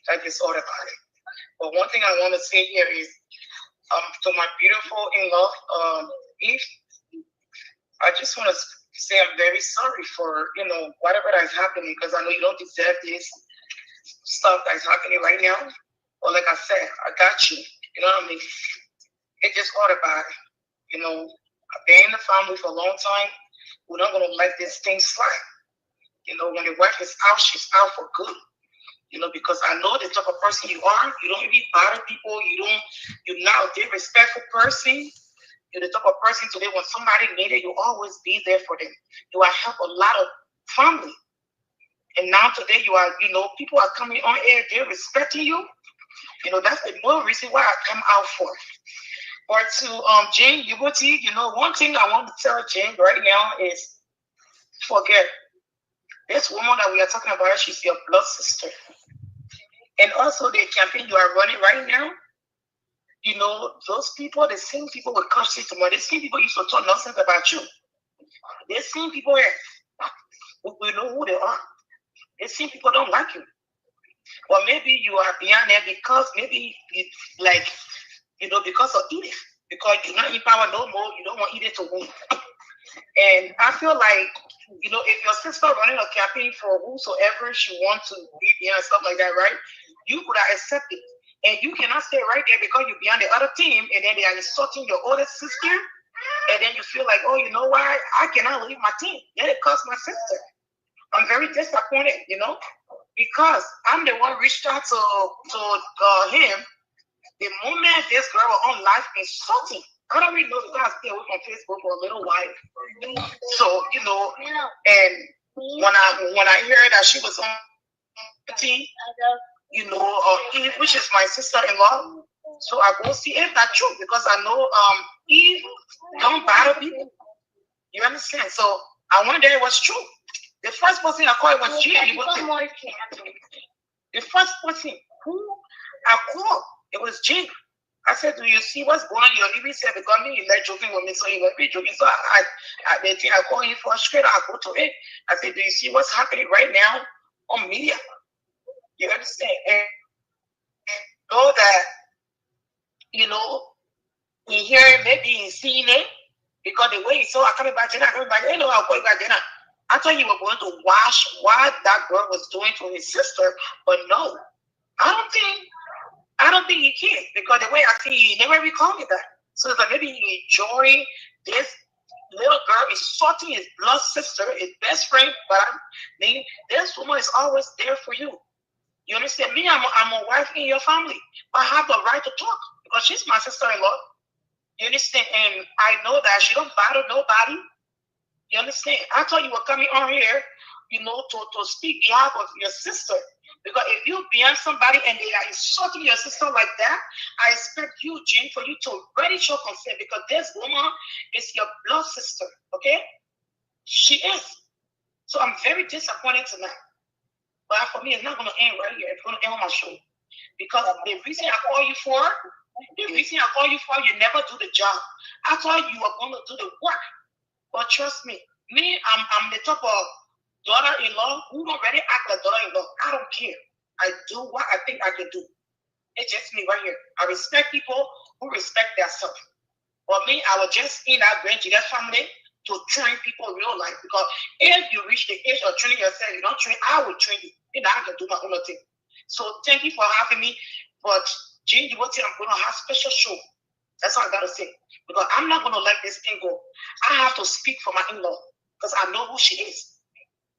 Like it's all about it. But one thing I want to say here is, to my beautiful in-law, Eve, I just want to say I'm very sorry for whatever that's happening, because I know you don't deserve this stuff that's happening right now. But like I said, I got you. You know what I mean? It's just all about it. I've been in the family for a long time. We're not going to let this thing slide. When the wife is out, she's out for good. Because I know the type of person you are. You don't really bother people. You're not a disrespectful person. You're the type of person today when somebody needs it, you always be there for them. You will help a lot of family. And now today you are, people are coming on air, they're respecting you. That's the more reason why I come out for. Or to Jane Yubuti, one thing I want to tell Jane right now is forget this woman that we are talking about. She's your blood sister, and also the campaign you are running right now. Those people, the same people will come see tomorrow. The same people used to talk nonsense about you. The same people here, we know who they are. The same people don't like you. Or maybe you are beyond there because maybe it's like, because of Edith. Because you're not in power no more, you don't want Edith to win. And I feel like, if your sister running a campaign for whosoever she wants to be behind, stuff like that, right? You could have accepted. And you cannot stay right there because you're behind the other team and then they are insulting your older sister. And then you feel like, oh, you know what? I cannot leave my team. Then it cost my sister. I'm very disappointed, because I'm the one reached out to him the moment this girl was on live insulting. I don't really know the guy stay away from Facebook for a little while. So, and when I hear that she was on the team, Eve, which is my sister-in-law, so I go see if that's true because I know Eve don't bother people. You understand? So I wonder if it was true. The first person I called was Jim. The first person who I called, it was Jim. I said, do you see what's going on? Your Libby said, because you like joking with me, so you will be joking. So the thing I called him for straight, I go to it. I said, do you see what's happening right now on media? You understand? And know that, he hearing maybe he's seeing it because the way he saw I coming back, I'll call you back dinner. I thought you were going to watch what that girl was doing to his sister, but no, I don't think he can because the way I see he never recalled me that. So it's like maybe he enjoying this little girl insulting his blood sister, his best friend, but this woman is always there for you. You understand me? I'm a wife in your family, but I have the right to talk because she's my sister-in-law. You understand? And I know that she don't bother nobody. You understand? I thought you were coming on here, to speak behalf of your sister. Because if you beyond somebody and they are insulting your sister like that, I expect you, Jane, for you to ready show consent because this woman is your blood sister, okay? She is. So I'm very disappointed tonight. But for me, it's not going to end right here. It's going to end on my show. Because the reason I call you for, you never do the job. I thought you were going to do the work. But trust me, I'm the type of daughter-in-law who don't really act like daughter-in-law. I don't care. I do what I think I can do. It's just me right here. I respect people who respect themselves. But me, I was just in that branch in that family to train people in real life. Because if you reach the age of training yourself, you don't train, I will train you. I can do my own thing. So thank you for having me. But Jane, I'm going to have a special show. That's all I got to say. Because I'm not going to let this thing go. I have to speak for my in-law. Because I know who she is.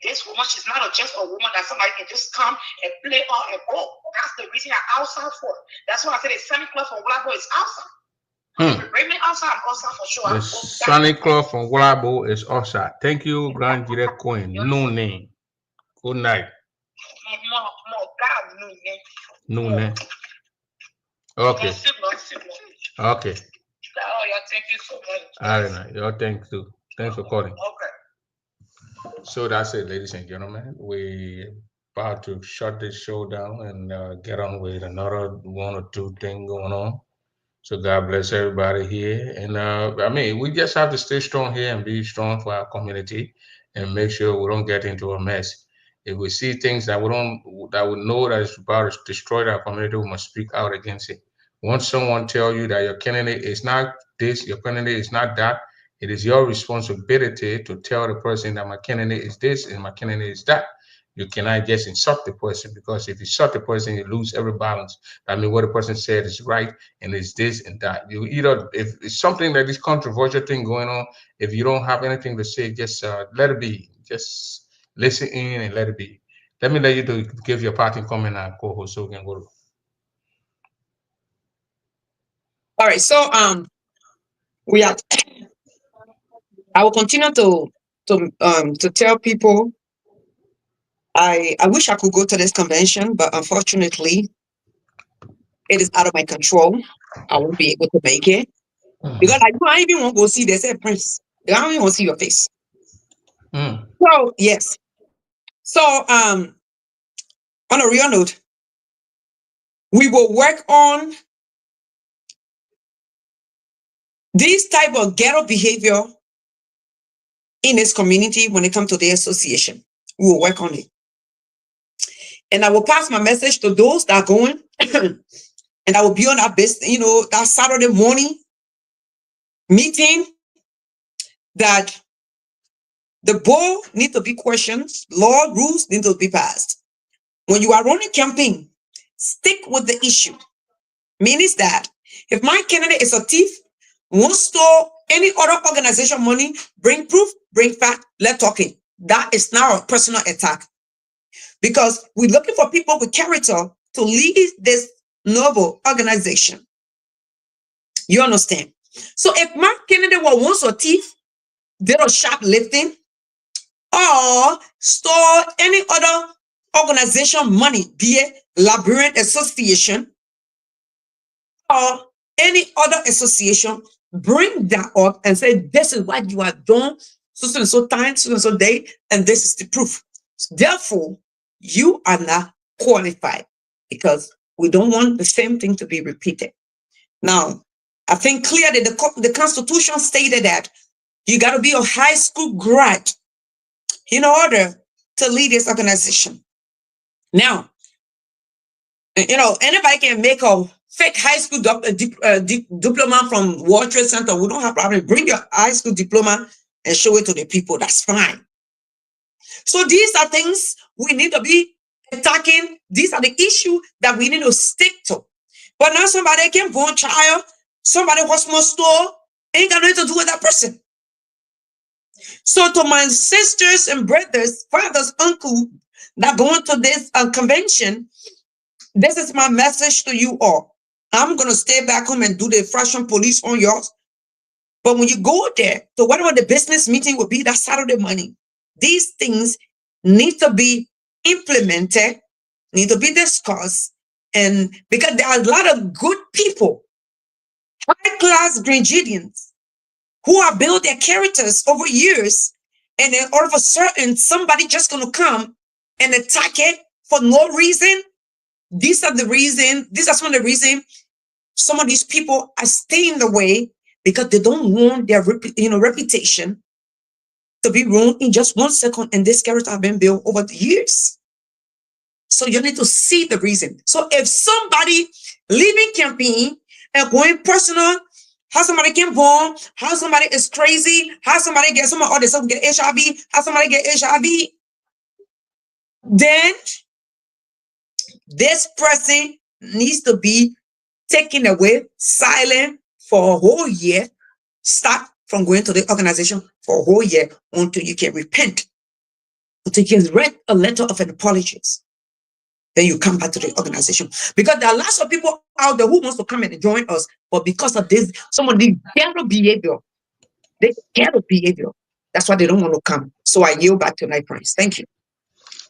This woman, she's not just a woman that somebody can just come and play on and go. That's the reason I'm outside for. That's why I said the Sunny Club from Wallabo is outside. If you bring me outside, I'm outside for sure.
The Sunny Club from Wallabo is outside. Thank you, Grand Direct Queen. No name. Good night. No name. Okay. Okay.
Thank you so much.
All right. Your thanks too. Thanks for calling.
Okay.
So that's it, ladies and gentlemen. We about to shut this show down and get on with another one or two things going on. So God bless everybody here. And we just have to stay strong here and be strong for our community and make sure we don't get into a mess. If we see things that we know that is about to destroy our community, we must speak out against it. Once someone tell you that your candidate is not this, your candidate is not that, it is your responsibility to tell the person that my candidate is this and my candidate is that. You cannot just insult the person because if you insult the person, you lose every balance. I mean, what the person said is right and it's this and that. You either, if it's something that is controversial thing going on, if you don't have anything to say, just let it be. Just listen in and let it be. Let me let you to give your parting comment and co-host so we can go.
All right, so we are. I will continue to tell people. I wish I could go to this convention, but unfortunately, it is out of my control. I won't be able to make it. Because I don't even want to go see, they say, Prince, they don't even want to see your face. So, yes. So, on a real note, we will work on this type of ghetto behavior in this community when it comes to the association. We will work on it. And I will pass my message to those that are going, and I will be on that business, that Saturday morning meeting, that the board need to be questioned, law rules need to be passed. When you are running campaign, stick with the issue. Means that if my candidate is a thief, won't store any other organization money, bring proof, bring fact, let's talk it. That is now a personal attack. Because we're looking for people with character to lead this noble organization. You understand? So if my candidate was once a thief, did a shoplifting, or store any other organization money, be it Labyrinth Association or any other association, bring that up and say, this is what you have done, so and so time, so and so day, and this is the proof. Therefore, you are not qualified, because we don't want the same thing to be repeated. Now, I think clearly the Constitution stated that you got to be a high school grad in order to lead this organization. Now, anybody can make a fake high school diploma from World Trade Center. We don't have problem. Bring your high school diploma and show it to the people. That's fine. So these are things we need to be attacking. These are the issues that we need to stick to. But now somebody can born child, somebody was more store, ain't got nothing to do with that person. So to my sisters and brothers, fathers, uncles that going to this convention, this is my message to you all. I'm going to stay back home and do the fashion police on yours. But when you go there, to whatever the business meeting will be that Saturday morning, these things need to be implemented, need to be discussed. And because there are a lot of good people, high-class Grenadians, who have built their characters over years, and then all of a sudden, somebody just going to come and attack it for no reason. These are some of the reasons some of these people are staying away, because they don't want their reputation to be ruined in just 1 second, and this character have been built over the years. So you need to see the reason. So if somebody leaving campaign and going personal, how somebody get born, how somebody is crazy, how somebody get get HIV, how somebody get HIV, then this person needs to be taken away, silent for a whole year. Stop from going to the organization for a whole year until you can repent, until you can write a letter of an apology. Then you come back to the organization. Because there are lots of people out there who wants to come and join us, but because of this, some of the ghetto behavior, that's why they don't want to come. So I yield back to my friends. Thank you.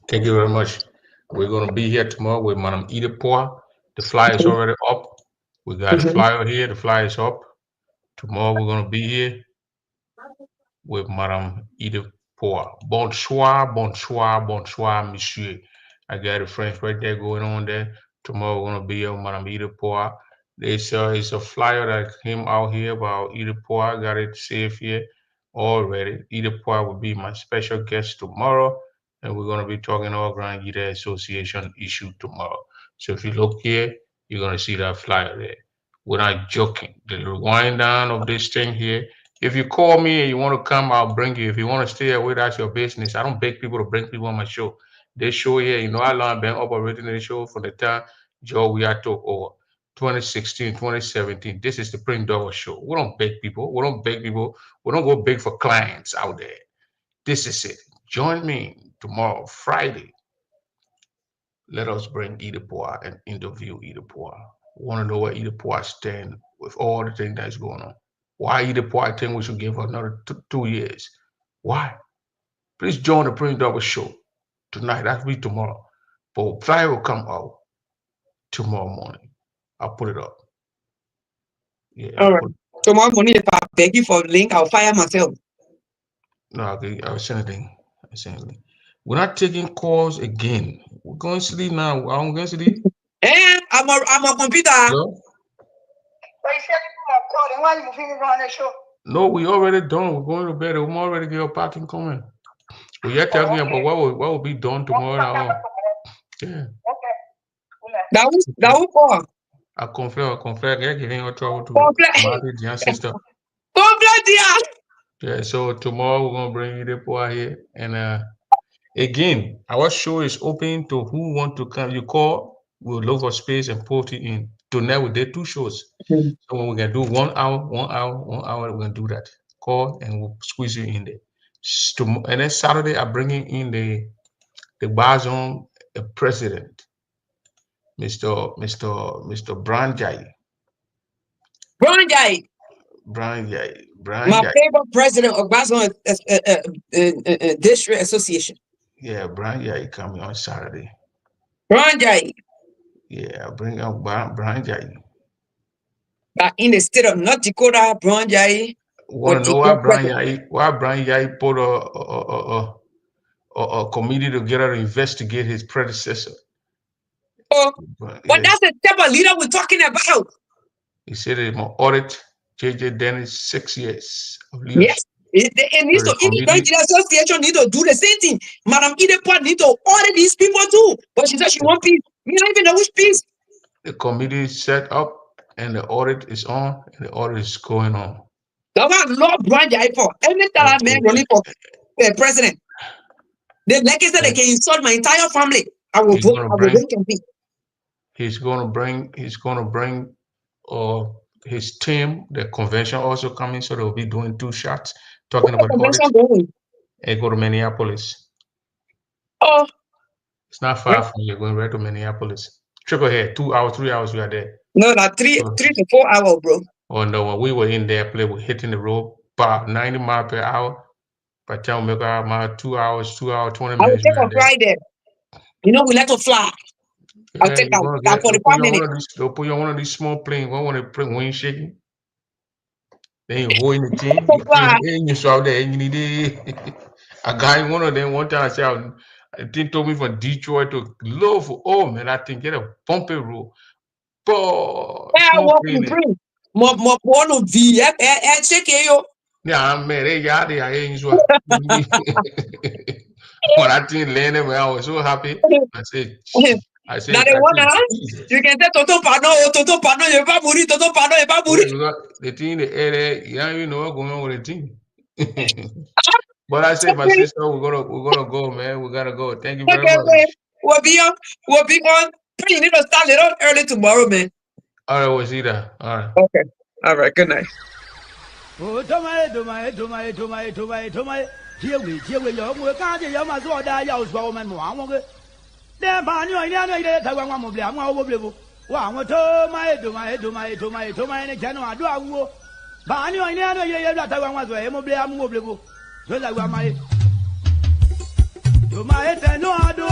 Thank you very much. We're going to be here tomorrow with Madam Edith Poah. The flyer is already up. We got a flyer here. The flyer is up. Tomorrow we're going to be here with Madam Edith Poah. Bonsoir, bonsoir, bonsoir, monsieur. I got a French right there going on there. Tomorrow we're going to be here with Madam Edith Poah. This is a flyer that came out here about Edith Poah. Got it saved here already. Edith Poah will be my special guest tomorrow, and we're going to be talking all Grand Guide Association issue tomorrow. So if you look here, you're going to see that flyer there. We're not joking. The wind down of this thing here. If you call me and you want to come, I'll bring you. If you want to stay away, that's your business. I don't beg people to bring people on my show. This show here, how long I've been operating the show from the time Joe Wiato or 2016, 2017. This is the Prince Double Show. We don't beg people. We don't beg people. We don't go beg for clients out there. This is it. Join me tomorrow, Friday. Let us bring Edith Poah and interview Edith Poah. Want to know where Edith Poah stand with all the things that's going on. Why Edith Poah think we should give her another 2 years? Why? Please join the Prince Double Show tonight. That'll be tomorrow. But flyer will come out tomorrow morning. I'll put it up. Yeah,
All right. Tomorrow morning, if I beg you for a link, I'll fire myself.
No, I'll send it in. We're not taking calls again. We're going to sleep now. I'm going to sleep.
I'm a computer.
Hello?
But you said people are calling. Why you moving around the show?
No, we already done. We're going to bed. We're already get our parking coming. We are talking about what will be done tomorrow. Yeah.
Okay.
That was Poah.
I confirm. Get giving your trouble to
Confirm.
my sister.
Confirm, dear.
Yeah. So tomorrow we're gonna bring you the Poah here, and again, our show is open to who want to come. You call. We'll look for space and put it in. Tonight we did 2 shows. So when we can do 1 hour, we're gonna do that. Call and we'll squeeze you in there. And then Saturday I'm bringing in the Bazon president, Mr. Brian Jai.
My favorite president of Bazon District Association.
Yeah, Brian Jai coming on Saturday.
Brian Jai.
Yeah, I'll bring out Brian Jai.
But in the state of North Dakota, Brian Jai.
Want to know why Brian Jai put a committee together to investigate his predecessor?
Oh, but that's the type of leader we're talking about.
He said it will audit J.J. Dennis 6 years of leadership.
Yes, it needs to. Even the association need to do the same thing. Madam Edith need to audit these people too. But she said she want peace. We don't even know which peace.
The committee is set up and the audit is on and the audit is going on.
That's what Lord Brian Jai for. Any time man running for president, they like I said they can insult my entire family. I will vote. I will vote campaign.
He's gonna bring his team, the convention also coming, so they'll be doing 2 shots talking about audit. And go to Minneapolis.
Oh,
it's not far from you. Going right to Minneapolis. Triple head, 2 hours, 3 hours. We are there.
No, not 3 to 4 hours, bro.
Oh no, when we were in there, we're hitting the road about 90 miles per hour. By the time we make about 2 hours, 20 minutes.
I will take a fly there. You know, we like to fly.
Yeah,
I'll take that 45 minutes.
They'll put you on one of these small planes. One want to wind shaking. Then you hold in the team. You saw there. You need a guy. One of them one time I said, I think told me from Detroit to Love. Oh man, I think get a bumpy road. But
more one V. Check you.
Yeah, I'm mad. They got it. I ain't sure. When I think landed, I was so happy. I said.
Now they want you can say Toto Pano, you ba muri, Toto Pano, you ba muri.
The thing the air, yeah, you know what's going on with the team. But I said, my sister, we're gonna go, man. We gotta go. Thank you very much.
We'll be on. You need to start a little early tomorrow, man.
All right, we'll see that. All right.
Okay. All right. Good night.
Oh, to my. Here we, you can't get your mazor die out, woman. Then, Banyo, I want to blame one. Wow, to my, General, do I go? Banyo, I know that I want to blame mobile. So I want my. To my, no, I do.